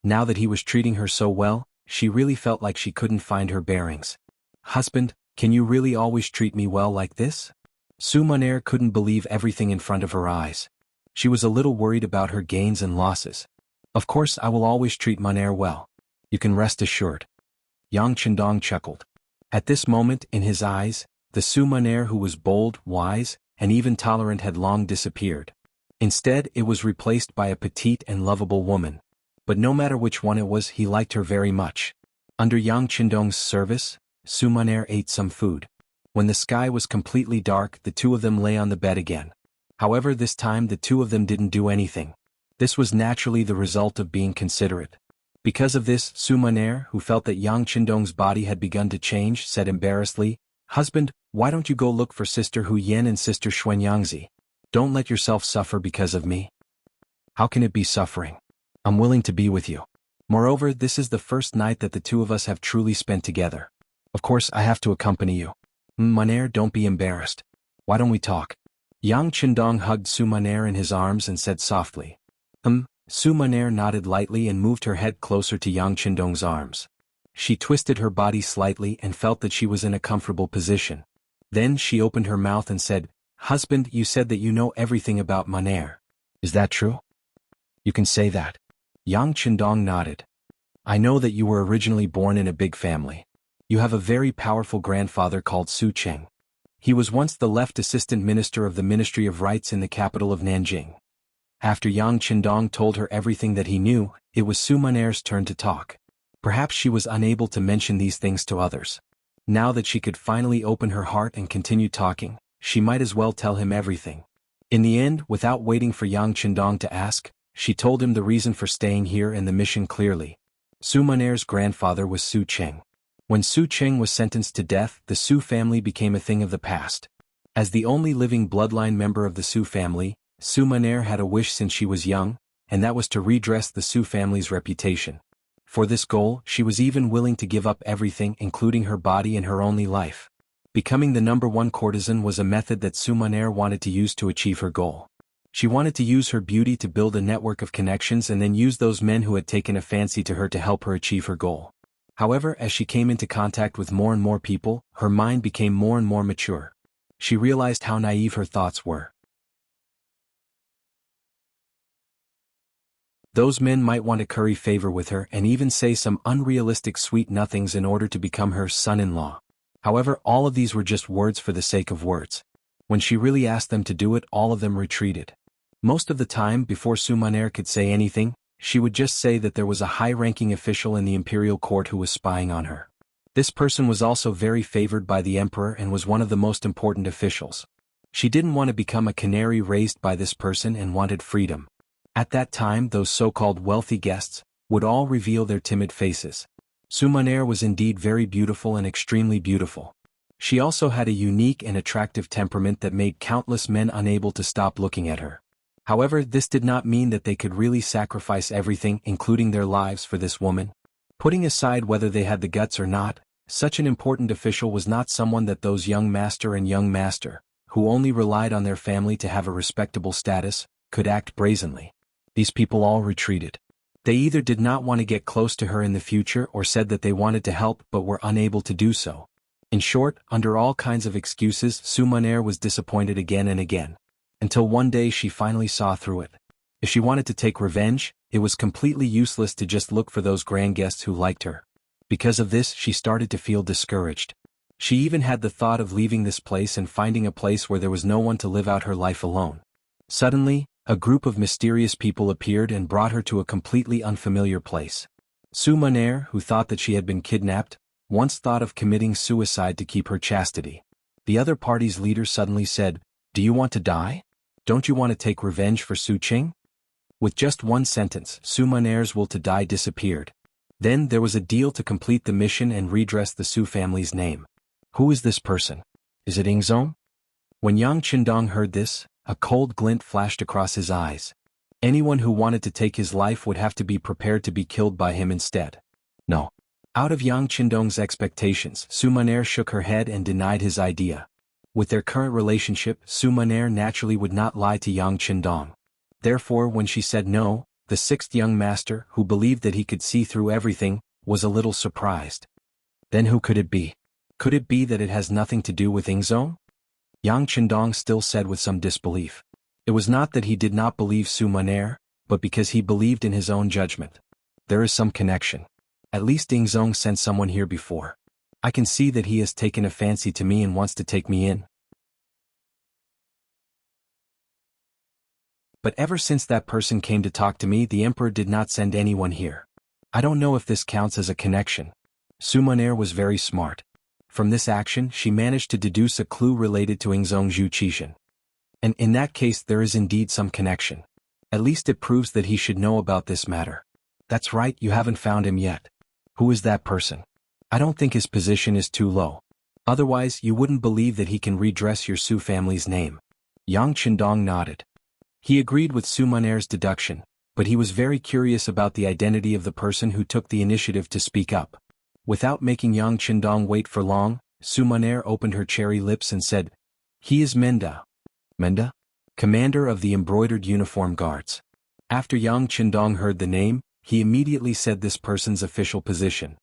Now that he was treating her so well, she really felt like she couldn't find her bearings. "Husband, can you really always treat me well like this?" Su Munaer couldn't believe everything in front of her eyes. She was a little worried about her gains and losses. "Of course I will always treat Munaer well. You can rest assured." Yang Qindong chuckled. At this moment, in his eyes, the Su Munaer who was bold, wise, and even tolerant had long disappeared. Instead, it was replaced by a petite and lovable woman. But no matter which one it was, he liked her very much. Under Yang Qindong's service, Su Munaer ate some food. When the sky was completely dark, the two of them lay on the bed again. However, this time the two of them didn't do anything. This was naturally the result of being considerate. Because of this, Su Munaer, who felt that Yang Qindong's body had begun to change, said embarrassedly, "Husband, why don't you go look for Sister Hu Yan and Sister Xuanyangzi? Don't let yourself suffer because of me." "How can it be suffering? I'm willing to be with you. Moreover, this is the first night that the two of us have truly spent together. Of course, I have to accompany you." "Munaer, don't be embarrassed. Why don't we talk?" Yang Qindong hugged Su Munaer in his arms and said softly. Su Munaer nodded lightly and moved her head closer to Yang Qindong's arms. She twisted her body slightly and felt that she was in a comfortable position. Then she opened her mouth and said, "Husband, you said that you know everything about Munaer. Is that true?" "You can say that." Yang Qindong nodded. "I know that you were originally born in a big family. You have a very powerful grandfather called Su Cheng. He was once the left assistant minister of the Ministry of Rights in the capital of Nanjing. After Yang Qindong told her everything that he knew, it was Su Maner's turn to talk. Perhaps she was unable to mention these things to others. Now that she could finally open her heart and continue talking, she might as well tell him everything. In the end, without waiting for Yang Qindong to ask, she told him the reason for staying here and the mission clearly. Su Maner's grandfather was Su Cheng. When Su Cheng was sentenced to death, the Su family became a thing of the past. As the only living bloodline member of the Su family, Su Maner had a wish since she was young, and that was to redress the Su family's reputation. For this goal, she was even willing to give up everything, including her body and her only life. Becoming the #1 courtesan was a method that Su Maner wanted to use to achieve her goal. She wanted to use her beauty to build a network of connections and then use those men who had taken a fancy to her to help her achieve her goal. However, as she came into contact with more and more people, her mind became more and more mature. She realized how naive her thoughts were. Those men might want to curry favor with her and even say some unrealistic sweet nothings in order to become her son-in-law. However, all of these were just words for the sake of words. When she really asked them to do it, all of them retreated. Most of the time, before Su Maner could say anything, she would just say that there was a high-ranking official in the imperial court who was spying on her. This person was also very favored by the emperor and was one of the most important officials. She didn't want to become a canary raised by this person and wanted freedom. At that time, those so-called wealthy guests would all reveal their timid faces. Su Maner was indeed very beautiful and extremely beautiful. She also had a unique and attractive temperament that made countless men unable to stop looking at her. However, this did not mean that they could really sacrifice everything, including their lives, for this woman. Putting aside whether they had the guts or not, such an important official was not someone that those young master and young master, who only relied on their family to have a respectable status, could act brazenly. These people all retreated. They either did not want to get close to her in the future or said that they wanted to help but were unable to do so. In short, under all kinds of excuses, Su Maner was disappointed again and again. Until one day she finally saw through it. If she wanted to take revenge, it was completely useless to just look for those grand guests who liked her. Because of this, she started to feel discouraged. She even had the thought of leaving this place and finding a place where there was no one to live out her life alone. Suddenly, a group of mysterious people appeared and brought her to a completely unfamiliar place. Su Maner, who thought that she had been kidnapped, once thought of committing suicide to keep her chastity. The other party's leader suddenly said, "Do you want to die? Don't you want to take revenge for Su Qing?" With just one sentence, Su Maner's will to die disappeared. Then there was a deal to complete the mission and redress the Su family's name. Who is this person? Is it Ingzong? When Yang Qindong heard this, a cold glint flashed across his eyes. Anyone who wanted to take his life would have to be prepared to be killed by him instead. No. Out of Yang Qindong's expectations, Su Maner shook her head and denied his idea. With their current relationship, Su Maner naturally would not lie to Yang Qindong. Therefore, when she said no, the sixth young master, who believed that he could see through everything, was a little surprised. Then who could it be? Could it be that it has nothing to do with Ingzong? Yang Qindong still said with some disbelief. It was not that he did not believe Su Maner, but because he believed in his own judgment. There is some connection. At least Ingzong sent someone here before. I can see that he has taken a fancy to me and wants to take me in. But ever since that person came to talk to me, the emperor did not send anyone here. I don't know if this counts as a connection. Su Maner was very smart. From this action, she managed to deduce a clue related to Ingzong Zhu Qishan. And in that case, there is indeed some connection. At least it proves that he should know about this matter. That's right, you haven't found him yet. Who is that person? I don't think his position is too low. Otherwise, you wouldn't believe that he can redress your Su family's name. Yang Qindong nodded. He agreed with Su Maner's deduction, but he was very curious about the identity of the person who took the initiative to speak up. Without making Yang Qindong wait for long, Su Maner opened her cherry lips and said, "He is Menda." Menda? Commander of the Embroidered Uniform Guards. After Yang Qindong heard the name, he immediately said this person's official position.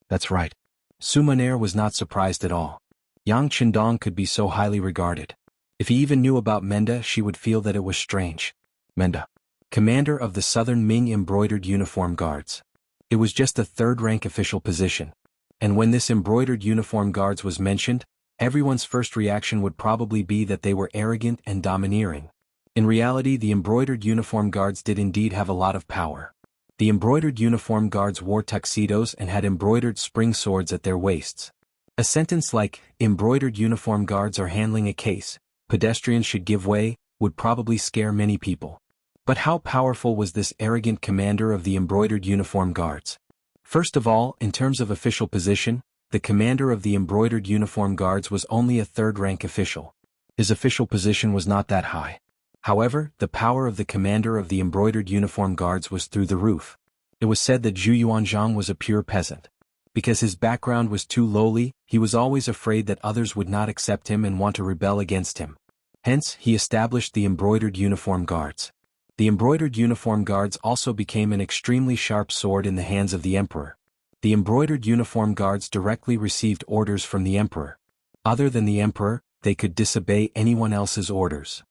That's right. Su Maner was not surprised at all. Yang Qindong could be so highly regarded. If he even knew about Menda, she would feel that it was strange. Menda. Commander of the Southern Ming Embroidered Uniform Guards. It was just a third-rank official position. And when this Embroidered Uniform Guards was mentioned, everyone's first reaction would probably be that they were arrogant and domineering. In reality, the embroidered uniform guards did indeed have a lot of power. The embroidered uniform guards wore tuxedos and had embroidered spring swords at their waists. A sentence like, "Embroidered uniform guards are handling a case, pedestrians should give way," would probably scare many people. But how powerful was this arrogant commander of the embroidered uniform guards? First of all, in terms of official position, the commander of the embroidered uniform guards was only a third-rank official. His official position was not that high. However, the power of the commander of the embroidered uniform guards was through the roof. It was said that Zhu Yuanzhang was a pure peasant. Because his background was too lowly, he was always afraid that others would not accept him and want to rebel against him. Hence, he established the embroidered uniform guards. The embroidered uniform guards also became an extremely sharp sword in the hands of the emperor. The embroidered uniform guards directly received orders from the emperor. Other than the emperor, they could disobey anyone else's orders.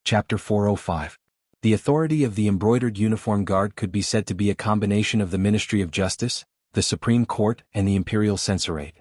Chapter 405. The authority of the embroidered uniform guard could be said to be a combination of the Ministry of Justice, the Supreme Court, and the Imperial Censorate.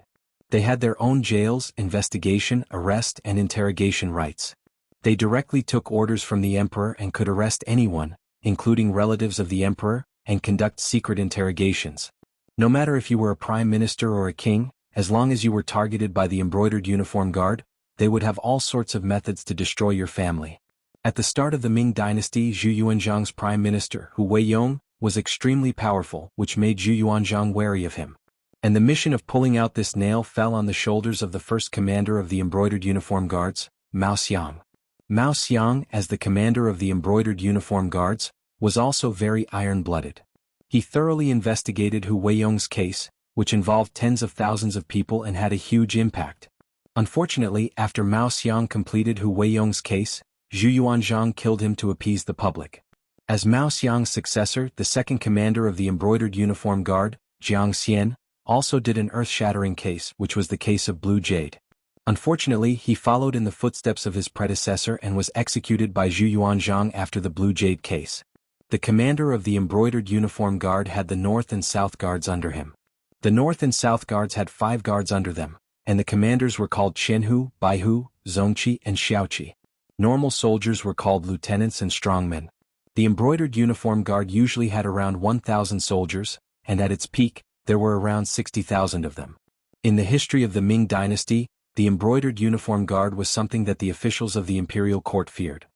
They had their own jails, investigation, arrest, and interrogation rights. They directly took orders from the emperor and could arrest anyone, including relatives of the emperor, and conduct secret interrogations. No matter if you were a prime minister or a king, as long as you were targeted by the embroidered uniform guard, they would have all sorts of methods to destroy your family. At the start of the Ming Dynasty, Zhu Yuanzhang's prime minister, Hu Weiyong, was extremely powerful, which made Zhu Yuanzhang wary of him. And the mission of pulling out this nail fell on the shoulders of the first commander of the embroidered uniform guards, Mao Xiang. Mao Xiang, as the commander of the embroidered uniform guards, was also very iron-blooded. He thoroughly investigated Hu Weiyong's case, which involved tens of thousands of people and had a huge impact. Unfortunately, after Mao Xiang completed Hu Weiyong's case, Zhu Yuanzhang killed him to appease the public. As Mao Xiang's successor, the second commander of the embroidered uniform guard, Jiang Xian, also did an earth-shattering case, which was the case of Blue Jade. Unfortunately, he followed in the footsteps of his predecessor and was executed by Zhu Yuanzhang after the Blue Jade case. The commander of the embroidered uniform guard had the North and South guards under him. The North and South guards had 5 guards under them, and the commanders were called Qianhu, Baihu, Zongqi, and Xiaoqi. Normal soldiers were called lieutenants and strongmen. The embroidered uniform guard usually had around 1,000 soldiers, and at its peak, there were around 60,000 of them. In the history of the Ming Dynasty, the embroidered uniform guard was something that the officials of the imperial court feared.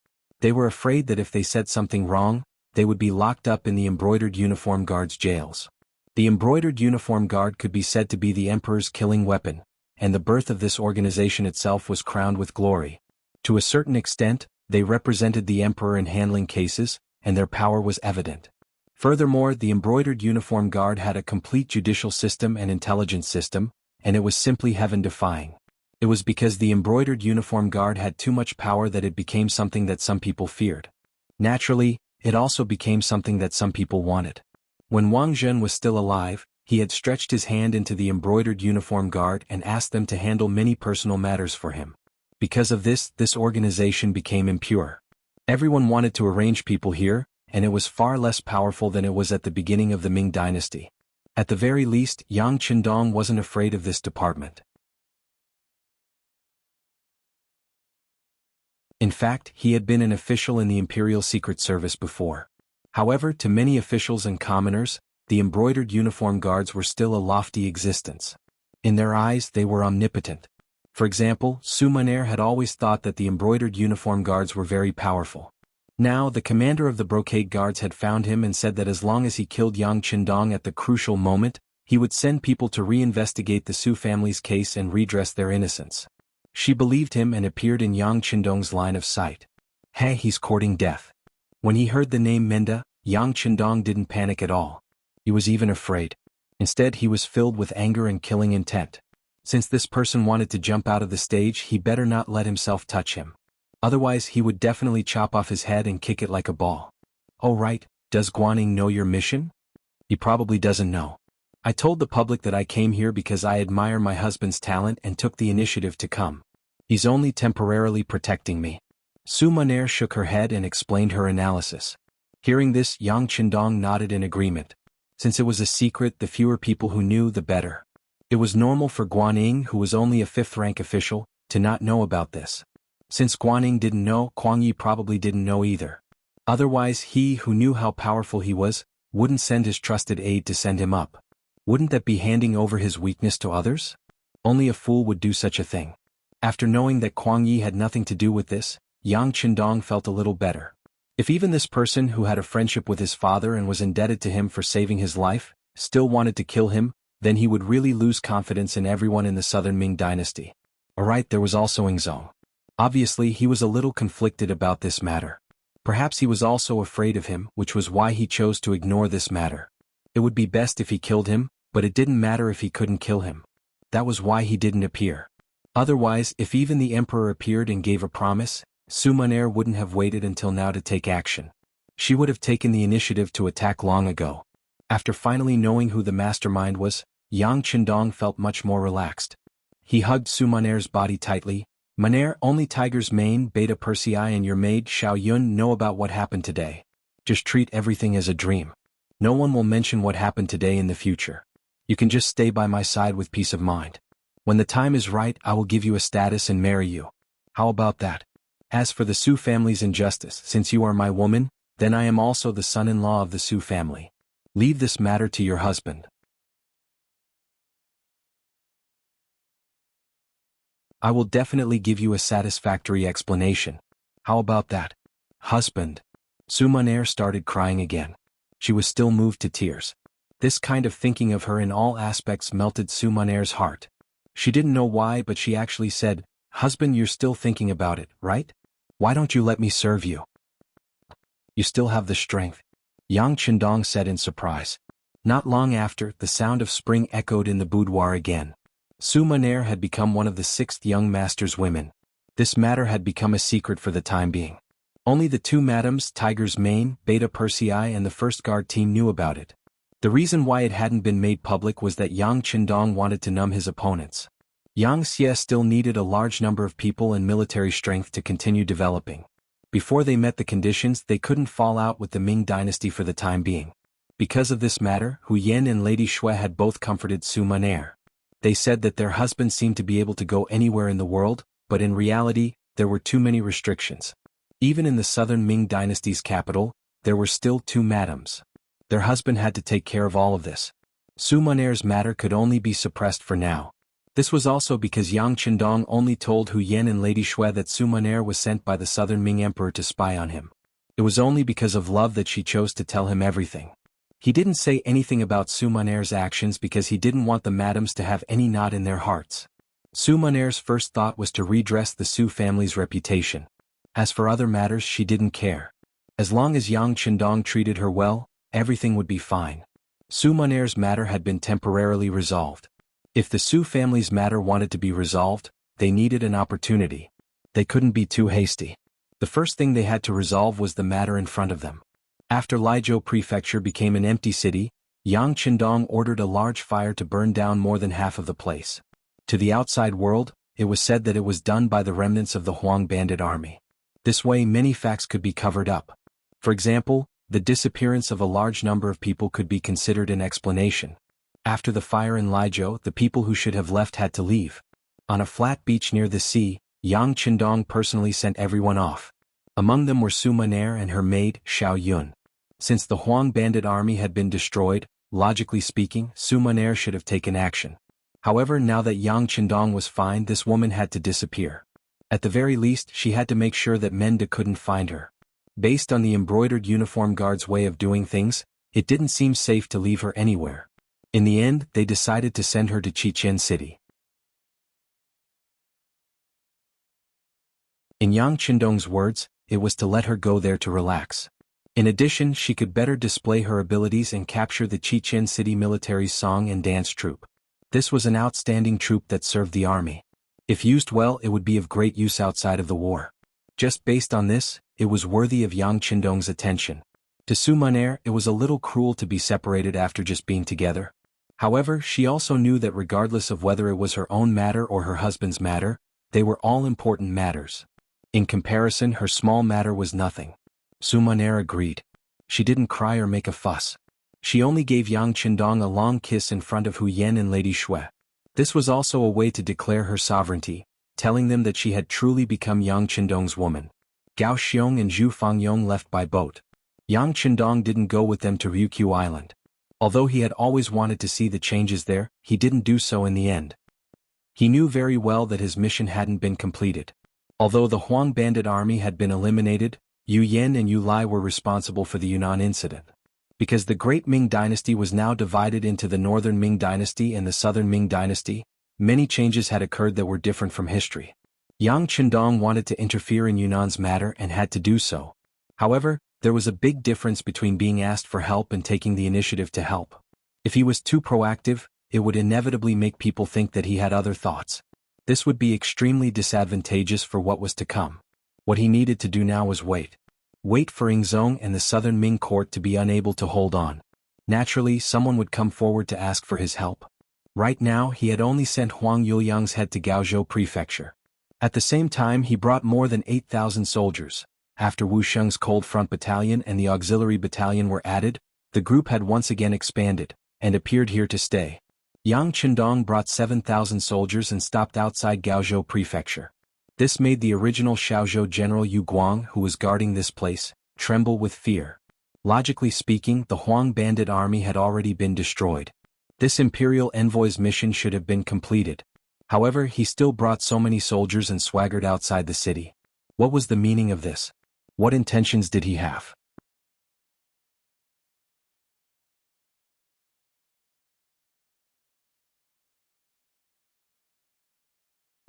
They were afraid that if they said something wrong, they would be locked up in the embroidered uniform guard's jails. The embroidered uniform guard could be said to be the emperor's killing weapon, and the birth of this organization itself was crowned with glory. To a certain extent, they represented the emperor in handling cases, and their power was evident. Furthermore, the embroidered uniform guard had a complete judicial system and intelligence system, and it was simply heaven-defying. It was because the embroidered uniform guard had too much power that it became something that some people feared. Naturally, it also became something that some people wanted. When Wang Zhen was still alive, he had stretched his hand into the embroidered uniform guard and asked them to handle many personal matters for him. Because of this organization became impure. Everyone wanted to arrange people here, and it was far less powerful than it was at the beginning of the Ming Dynasty. At the very least, Yang Qindong wasn't afraid of this department. In fact, he had been an official in the Imperial Secret Service before. However, to many officials and commoners, the embroidered uniform guards were still a lofty existence. In their eyes, they were omnipotent. For example, Su Maner had always thought that the embroidered uniform guards were very powerful. Now, the commander of the brocade guards had found him and said that as long as he killed Yang Qindong at the crucial moment, he would send people to reinvestigate the Su family's case and redress their innocence. She believed him and appeared in Yang Qindong's line of sight. Hey, he's courting death. When he heard the name Minda, Yang Qindong didn't panic at all. He was even afraid. Instead, he was filled with anger and killing intent. Since this person wanted to jump out of the stage, he better not let himself touch him. Otherwise, he would definitely chop off his head and kick it like a ball. Oh right, does Guaning know your mission? He probably doesn't know. I told the public that I came here because I admire my husband's talent and took the initiative to come. He's only temporarily protecting me. Su Maner shook her head and explained her analysis. Hearing this, Yang Qindong nodded in agreement. Since it was a secret, the fewer people who knew, the better. It was normal for Guanyin, who was only a 5th-rank official, to not know about this. Since Guanyin didn't know, Kuang Yi probably didn't know either. Otherwise, he who knew how powerful he was, wouldn't send his trusted aide to send him up. Wouldn't that be handing over his weakness to others? Only a fool would do such a thing. After knowing that Kuang Yi had nothing to do with this, Yang Qindong felt a little better. If even this person who had a friendship with his father and was indebted to him for saving his life, still wanted to kill him, then he would really lose confidence in everyone in the southern Ming dynasty. Alright, there was also Ingzong. Obviously, he was a little conflicted about this matter. Perhaps he was also afraid of him, which was why he chose to ignore this matter. It would be best if he killed him, but it didn't matter if he couldn't kill him. That was why he didn't appear. Otherwise, if even the emperor appeared and gave a promise, Su Munaer wouldn't have waited until now to take action. She would have taken the initiative to attack long ago. After finally knowing who the mastermind was, Yang Qindong felt much more relaxed. He hugged Su Munaer's body tightly. Munaer, only Tiger's Mane, Beta Persei and your maid Xiao Yun know about what happened today. Just treat everything as a dream. No one will mention what happened today in the future. You can just stay by my side with peace of mind. When the time is right, I will give you a status and marry you. How about that? As for the Su family's injustice, since you are my woman, then I am also the son-in-law of the Su family. Leave this matter to your husband. I will definitely give you a satisfactory explanation. How about that? Husband. Su Munaer started crying again. She was still moved to tears. This kind of thinking of her in all aspects melted Su Munaer's heart. She didn't know why, but she actually said, "Husband, you're still thinking about it, right? Why don't you let me serve you? You still have the strength." Yang Qindong said in surprise. Not long after, the sound of spring echoed in the boudoir again. Su Munaer had become one of the 6th young master's women. This matter had become a secret for the time being. Only the 2 madams, Tiger's Mane, Beta Persei and the first guard team knew about it. The reason why it hadn't been made public was that Yang Qindong wanted to numb his opponents. Yang Xie still needed a large number of people and military strength to continue developing. Before they met the conditions, they couldn't fall out with the Ming dynasty for the time being. Because of this matter, Hu Yan and Lady Xue had both comforted Su Munaer. They said that their husbands seemed to be able to go anywhere in the world, but in reality, there were too many restrictions. Even in the southern Ming dynasty's capital, there were still 2 madams. Their husband had to take care of all of this. Su Munaer's matter could only be suppressed for now. This was also because Yang Qindong only told Hu Yan and Lady Xue that Su Munaer was sent by the southern Ming emperor to spy on him. It was only because of love that she chose to tell him everything. He didn't say anything about Su Munaer's actions because he didn't want the madams to have any knot in their hearts. Su Munaer's first thought was to redress the Su family's reputation. As for other matters, she didn't care. As long as Yang Qindong treated her well, everything would be fine. Su Munaer's matter had been temporarily resolved. If the Su family's matter wanted to be resolved, they needed an opportunity. They couldn't be too hasty. The first thing they had to resolve was the matter in front of them. After Lizhou Prefecture became an empty city, Yang Qindong ordered a large fire to burn down more than half of the place. To the outside world, it was said that it was done by the remnants of the Huang bandit army. This way many facts could be covered up. For example, the disappearance of a large number of people could be considered an explanation. After the fire in Lizhou, the people who should have left had to leave. On a flat beach near the sea, Yang Qindong personally sent everyone off. Among them were Su Munaer and her maid, Xiao Yun. Since the Huang bandit army had been destroyed, logically speaking, Su Munaer should have taken action. However, now that Yang Qindong was fine, this woman had to disappear. At the very least, she had to make sure that Menda couldn't find her. Based on the embroidered uniform guard's way of doing things, it didn't seem safe to leave her anywhere. In the end, they decided to send her to Chichen City. In Yang Qindong's words, it was to let her go there to relax. In addition, she could better display her abilities and capture the Chichen City military's song and dance troupe. This was an outstanding troupe that served the army. If used well, it would be of great use outside of the war. Just based on this, it was worthy of Yang Qindong's attention. To Su Munaer, it was a little cruel to be separated after just being together. However, she also knew that regardless of whether it was her own matter or her husband's matter, they were all important matters. In comparison, her small matter was nothing. Su Munaer agreed. She didn't cry or make a fuss. She only gave Yang Qindong a long kiss in front of Hu Yan and Lady Shui. This was also a way to declare her sovereignty, telling them that she had truly become Yang Qindong's woman. Gao Xiong and Zhu Fangyong left by boat. Yang Qindong didn't go with them to Ryukyu Island. Although he had always wanted to see the changes there, he didn't do so in the end. He knew very well that his mission hadn't been completed. Although the Huang bandit army had been eliminated, Yu Yan and Yu Lai were responsible for the Yunnan incident. Because the Great Ming Dynasty was now divided into the Northern Ming Dynasty and the Southern Ming Dynasty, many changes had occurred that were different from history. Yang Qindong wanted to interfere in Yunnan's matter and had to do so. However, there was a big difference between being asked for help and taking the initiative to help. If he was too proactive, it would inevitably make people think that he had other thoughts. This would be extremely disadvantageous for what was to come. What he needed to do now was wait. Wait for Yingzong and the Southern Ming court to be unable to hold on. Naturally, someone would come forward to ask for his help. Right now, he had only sent Huang Yuliang's head to Gaozhou Prefecture. At the same time, he brought more than 8,000 soldiers. After Wu Sheng's Cold Front Battalion and the Auxiliary Battalion were added, the group had once again expanded, and appeared here to stay. Yang Qindong brought 7,000 soldiers and stopped outside Gaozhou Prefecture. This made the original Shaozhou General Yu Guang, who was guarding this place, tremble with fear. Logically speaking, the Huang bandit army had already been destroyed. This imperial envoy's mission should have been completed. However, he still brought so many soldiers and swaggered outside the city. What was the meaning of this? What intentions did he have?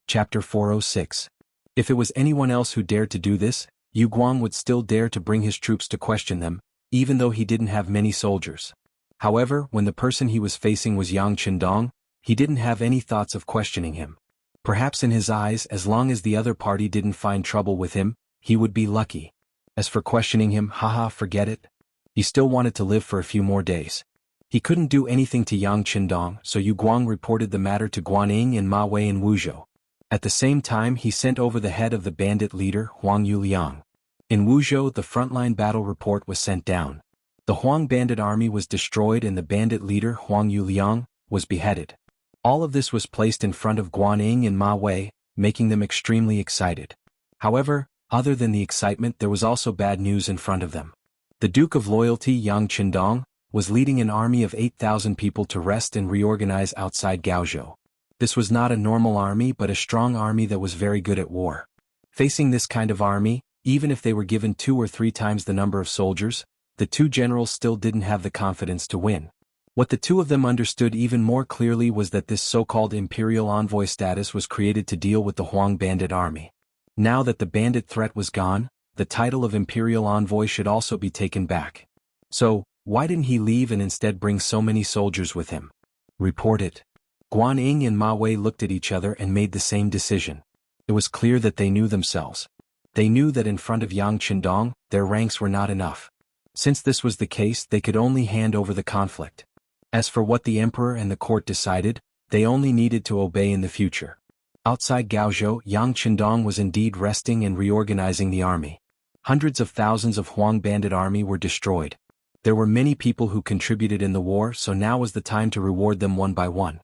Chapter 406. If it was anyone else who dared to do this, Yu Guang would still dare to bring his troops to question them, even though he didn't have many soldiers. However, when the person he was facing was Yang Qindong, he didn't have any thoughts of questioning him. Perhaps in his eyes, as long as the other party didn't find trouble with him, he would be lucky. As for questioning him, haha, forget it. He still wanted to live for a few more days. He couldn't do anything to Yang Qindong, so Yu Guang reported the matter to Guaning and Ma Wei in Wuzhou. At the same time, he sent over the head of the bandit leader, Huang Yuliang. In Wuzhou, the frontline battle report was sent down. The Huang bandit army was destroyed and the bandit leader, Huang Yuliang, was beheaded. All of this was placed in front of Guaning and Ma Wei, making them extremely excited. However, other than the excitement, there was also bad news in front of them. The Duke of Loyalty, Yang Qindong, was leading an army of 8,000 people to rest and reorganize outside Gaozhou. This was not a normal army but a strong army that was very good at war. Facing this kind of army, even if they were given 2 or 3 times the number of soldiers, the two generals still didn't have the confidence to win. What the two of them understood even more clearly was that this so-called imperial envoy status was created to deal with the Huang bandit army. Now that the bandit threat was gone, the title of imperial envoy should also be taken back. So, why didn't he leave and instead bring so many soldiers with him? Report it. Guaning and Ma Wei looked at each other and made the same decision. It was clear that they knew themselves. They knew that in front of Yang Qindong, their ranks were not enough. Since this was the case, they could only hand over the conflict. As for what the emperor and the court decided, they only needed to obey in the future. Outside Gaozhou, Yang Qindong was indeed resting and reorganizing the army. Hundreds of thousands of Huang bandit army were destroyed. There were many people who contributed in the war, so now was the time to reward them one by one.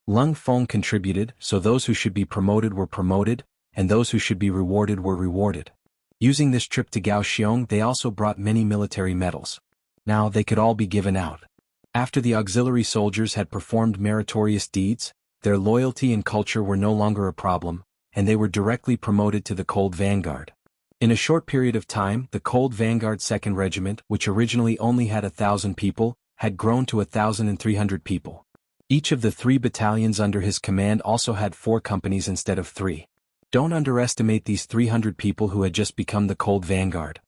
Lung Feng contributed, so those who should be promoted were promoted, and those who should be rewarded were rewarded. Using this trip to Kaohsiung, they also brought many military medals. Now they could all be given out. After the auxiliary soldiers had performed meritorious deeds, their loyalty and culture were no longer a problem, and they were directly promoted to the Cold Vanguard. In a short period of time, the Cold Vanguard 2nd Regiment, which originally only had 1,000 people, had grown to 1,300 people. Each of the 3 battalions under his command also had 4 companies instead of 3. Don't underestimate these 300 people who had just become the Cold Vanguard.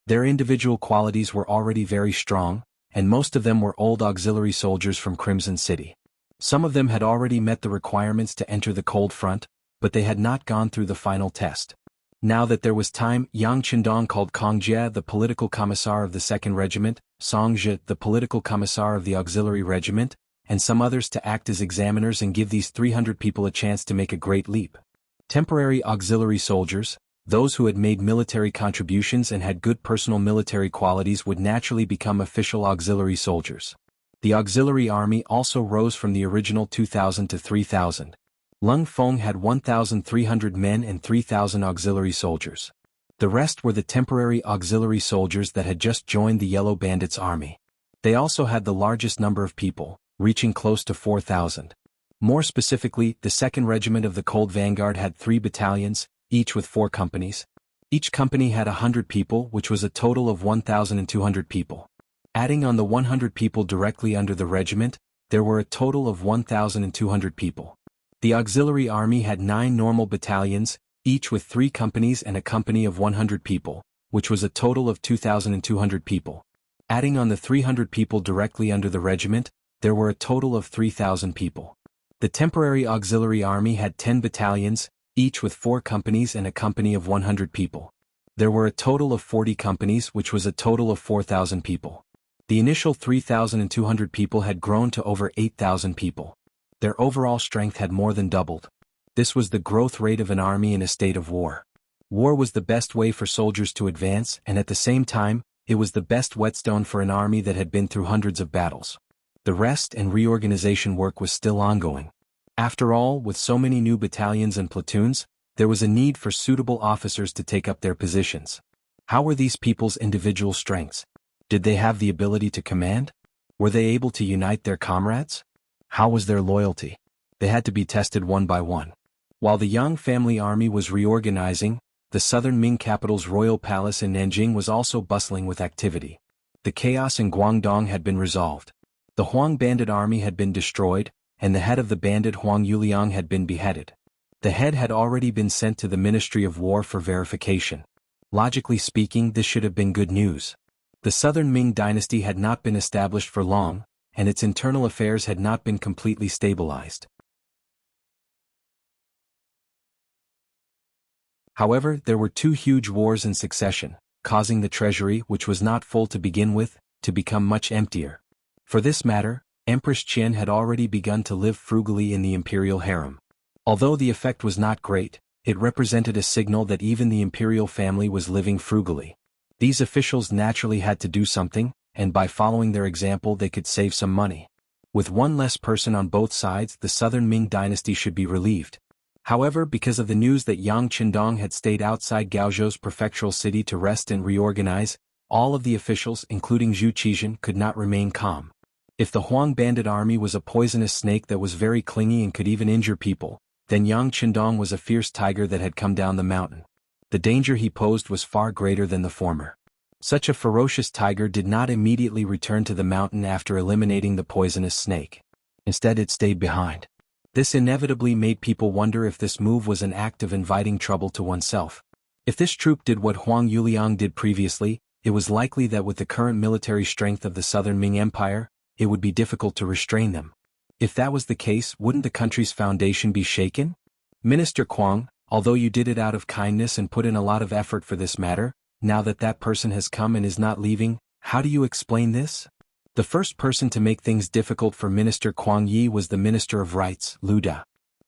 Their individual qualities were already very strong, and most of them were old auxiliary soldiers from Crimson City. Some of them had already met the requirements to enter the Cold Front, but they had not gone through the final test. Now that there was time, Yang Qindong called Kong Jie, the political commissar of the 2nd Regiment, Song Zhe, the political commissar of the Auxiliary Regiment, and some others to act as examiners and give these 300 people a chance to make a great leap. Temporary auxiliary soldiers, Those who had made military contributions and had good personal military qualities would naturally become official auxiliary soldiers. The auxiliary army also rose from the original 2,000 to 3,000. Lung Feng had 1,300 men and 3,000 auxiliary soldiers. The rest were the temporary auxiliary soldiers that had just joined the Yellow Bandits' army. They also had the largest number of people, reaching close to 4,000. More specifically, the 2nd Regiment of the Cold Vanguard had 3 battalions, each with 4 companies. Each company had 100 people, which was a total of 1,200 people. Adding on the 100 people directly under the regiment, there were a total of 1,200 people. The auxiliary army had 9 normal battalions, each with 3 companies and a company of 100 people, which was a total of 2,200 people. Adding on the 300 people directly under the regiment, there were a total of 3,000 people. The temporary auxiliary army had 10 battalions, each with 4 companies and a company of 100 people. There were a total of 40 companies, which was a total of 4,000 people. The initial 3,200 people had grown to over 8,000 people. Their overall strength had more than doubled. This was the growth rate of an army in a state of war. War was the best way for soldiers to advance, and at the same time, it was the best whetstone for an army that had been through hundreds of battles. The rest and reorganization work was still ongoing. After all, with so many new battalions and platoons, there was a need for suitable officers to take up their positions. How were these people's individual strengths? Did they have the ability to command? Were they able to unite their comrades? How was their loyalty? They had to be tested one by one. While the Yang family army was reorganizing, the southern Ming capital's royal palace in Nanjing was also bustling with activity. The chaos in Guangdong had been resolved. The Huang bandit army had been destroyed, and the head of the bandit Huang Yuliang had been beheaded. The head had already been sent to the Ministry of War for verification. Logically speaking, this should have been good news. The southern Ming dynasty had not been established for long, and its internal affairs had not been completely stabilized. However, there were 2 huge wars in succession, causing the treasury, which was not full to begin with, to become much emptier. For this matter, Empress Qian had already begun to live frugally in the imperial harem. Although the effect was not great, it represented a signal that even the imperial family was living frugally. These officials naturally had to do something, and by following their example they could save some money. With one less person on both sides, the southern Ming dynasty should be relieved. However, because of the news that Yang Qindong had stayed outside Gaozhou's prefectural city to rest and reorganize, all of the officials, including Zhu Qizhen, could not remain calm. If the Huang bandit army was a poisonous snake that was very clingy and could even injure people, then Yang Qindong was a fierce tiger that had come down the mountain. The danger he posed was far greater than the former. Such a ferocious tiger did not immediately return to the mountain after eliminating the poisonous snake. Instead, it stayed behind. This inevitably made people wonder if this move was an act of inviting trouble to oneself. If this troop did what Huang Yuliang did previously, it was likely that with the current military strength of the southern Ming Empire, it would be difficult to restrain them. If that was the case, wouldn't the country's foundation be shaken? Minister Kwang, although you did it out of kindness and put in a lot of effort for this matter, now that that person has come and is not leaving, how do you explain this? The first person to make things difficult for Minister Kwang Yi was the Minister of Rights, Lu Da.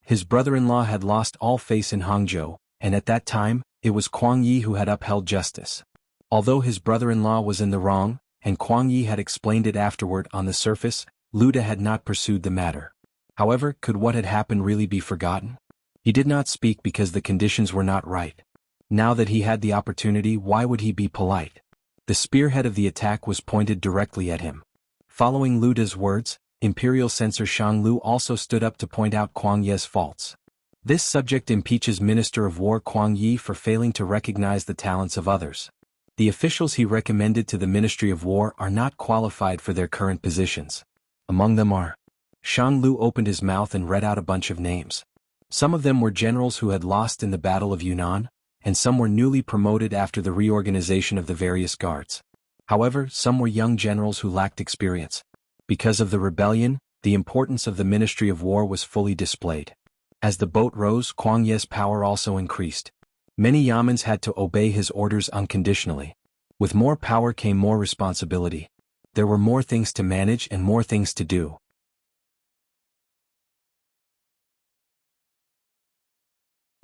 His brother-in-law had lost all face in Hangzhou, and at that time, it was Kwang Yi who had upheld justice. Although his brother-in-law was in the wrong, and Kwang Yi had explained it afterward on the surface, Lu Da had not pursued the matter. However, could what had happened really be forgotten? He did not speak because the conditions were not right. Now that he had the opportunity, why would he be polite? The spearhead of the attack was pointed directly at him. Following Lu Da's words, Imperial Censor Shang Lu also stood up to point out Kwang Ye's faults. This subject impeaches Minister of War Kwang Yi for failing to recognize the talents of others. The officials he recommended to the Ministry of War are not qualified for their current positions. Among them are. Shang Lu opened his mouth and read out a bunch of names. Some of them were generals who had lost in the Battle of Yunnan, and some were newly promoted after the reorganization of the various guards. However, some were young generals who lacked experience. Because of the rebellion, the importance of the Ministry of War was fully displayed. As the boat rose, Kwang Ye's power also increased. Many Yamans had to obey his orders unconditionally. With more power came more responsibility. There were more things to manage and more things to do.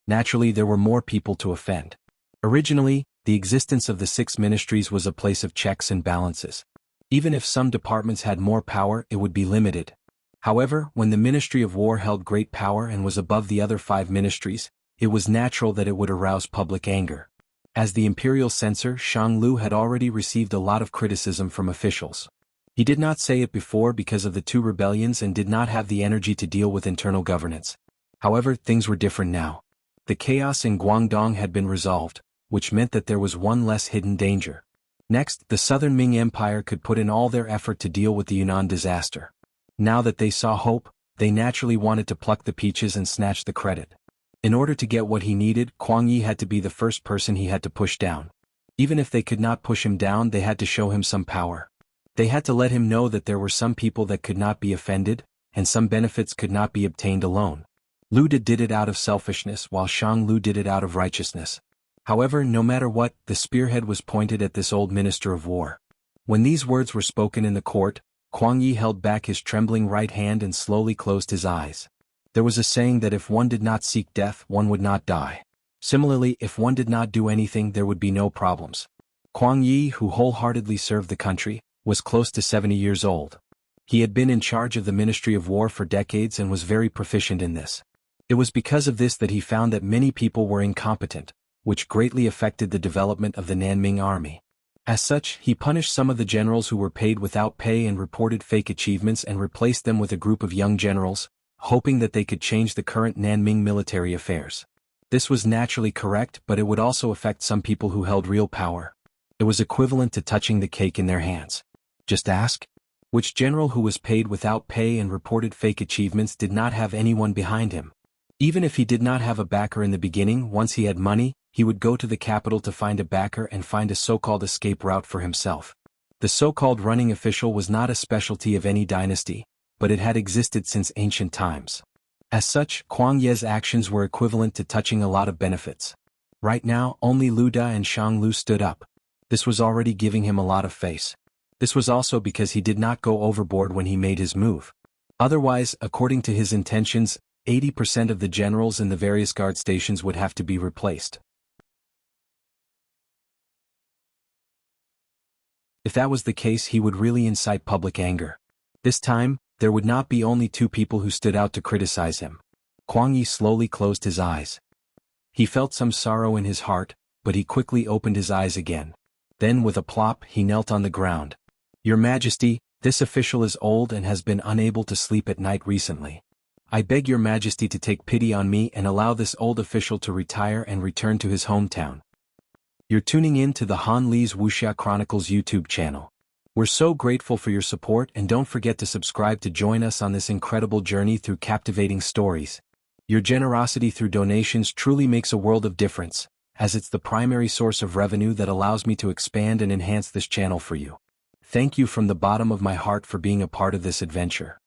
Naturally, there were more people to offend. Originally, the existence of the 6 ministries was a place of checks and balances. Even if some departments had more power, it would be limited. However, when the Ministry of War held great power and was above the other 5 ministries, it was natural that it would arouse public anger. As the imperial censor, Shang Lu had already received a lot of criticism from officials. He did not say it before because of the 2 rebellions and did not have the energy to deal with internal governance. However, things were different now. The chaos in Guangdong had been resolved, which meant that there was one less hidden danger. Next, the Southern Ming Empire could put in all their effort to deal with the Yunnan disaster. Now that they saw hope, they naturally wanted to pluck the peaches and snatch the credit. In order to get what he needed, Kuang Yi had to be the first person he had to push down. Even if they could not push him down, they had to show him some power. They had to let him know that there were some people that could not be offended, and some benefits could not be obtained alone. Lu De did it out of selfishness while Shang Lu did it out of righteousness. However, no matter what, the spearhead was pointed at this old minister of war. When these words were spoken in the court, Kuang Yi held back his trembling right hand and slowly closed his eyes. There was a saying that if one did not seek death, one would not die. Similarly, if one did not do anything, there would be no problems. Kuang Yi, who wholeheartedly served the country, was close to 70 years old. He had been in charge of the Ministry of War for decades and was very proficient in this. It was because of this that he found that many people were incompetent, which greatly affected the development of the Nanming army. As such, he punished some of the generals who were paid without pay and reported fake achievements and replaced them with a group of young generals, hoping that they could change the current Nanming military affairs. This was naturally correct, but it would also affect some people who held real power. It was equivalent to touching the cake in their hands. Just ask? Which general who was paid without pay and reported fake achievements did not have anyone behind him? Even if he did not have a backer in the beginning, once he had money, he would go to the capital to find a backer and find a so-called escape route for himself. The so-called running official was not a specialty of any dynasty, but it had existed since ancient times. As such, Kuang Ye's actions were equivalent to touching a lot of benefits. Right now, only Lu Da and Shang Lu stood up. This was already giving him a lot of face. This was also because he did not go overboard when he made his move. Otherwise, according to his intentions, 80% of the generals in the various guard stations would have to be replaced. If that was the case, he would really incite public anger. This time, there would not be only 2 people who stood out to criticize him. Kuang Yi slowly closed his eyes. He felt some sorrow in his heart, but he quickly opened his eyes again. Then with a plop, he knelt on the ground. Your Majesty, this official is old and has been unable to sleep at night recently. I beg your Majesty to take pity on me and allow this old official to retire and return to his hometown. You're tuning in to the Han Li's Wuxia Chronicles YouTube channel. We're so grateful for your support, and don't forget to subscribe to join us on this incredible journey through captivating stories. Your generosity through donations truly makes a world of difference, as it's the primary source of revenue that allows me to expand and enhance this channel for you. Thank you from the bottom of my heart for being a part of this adventure.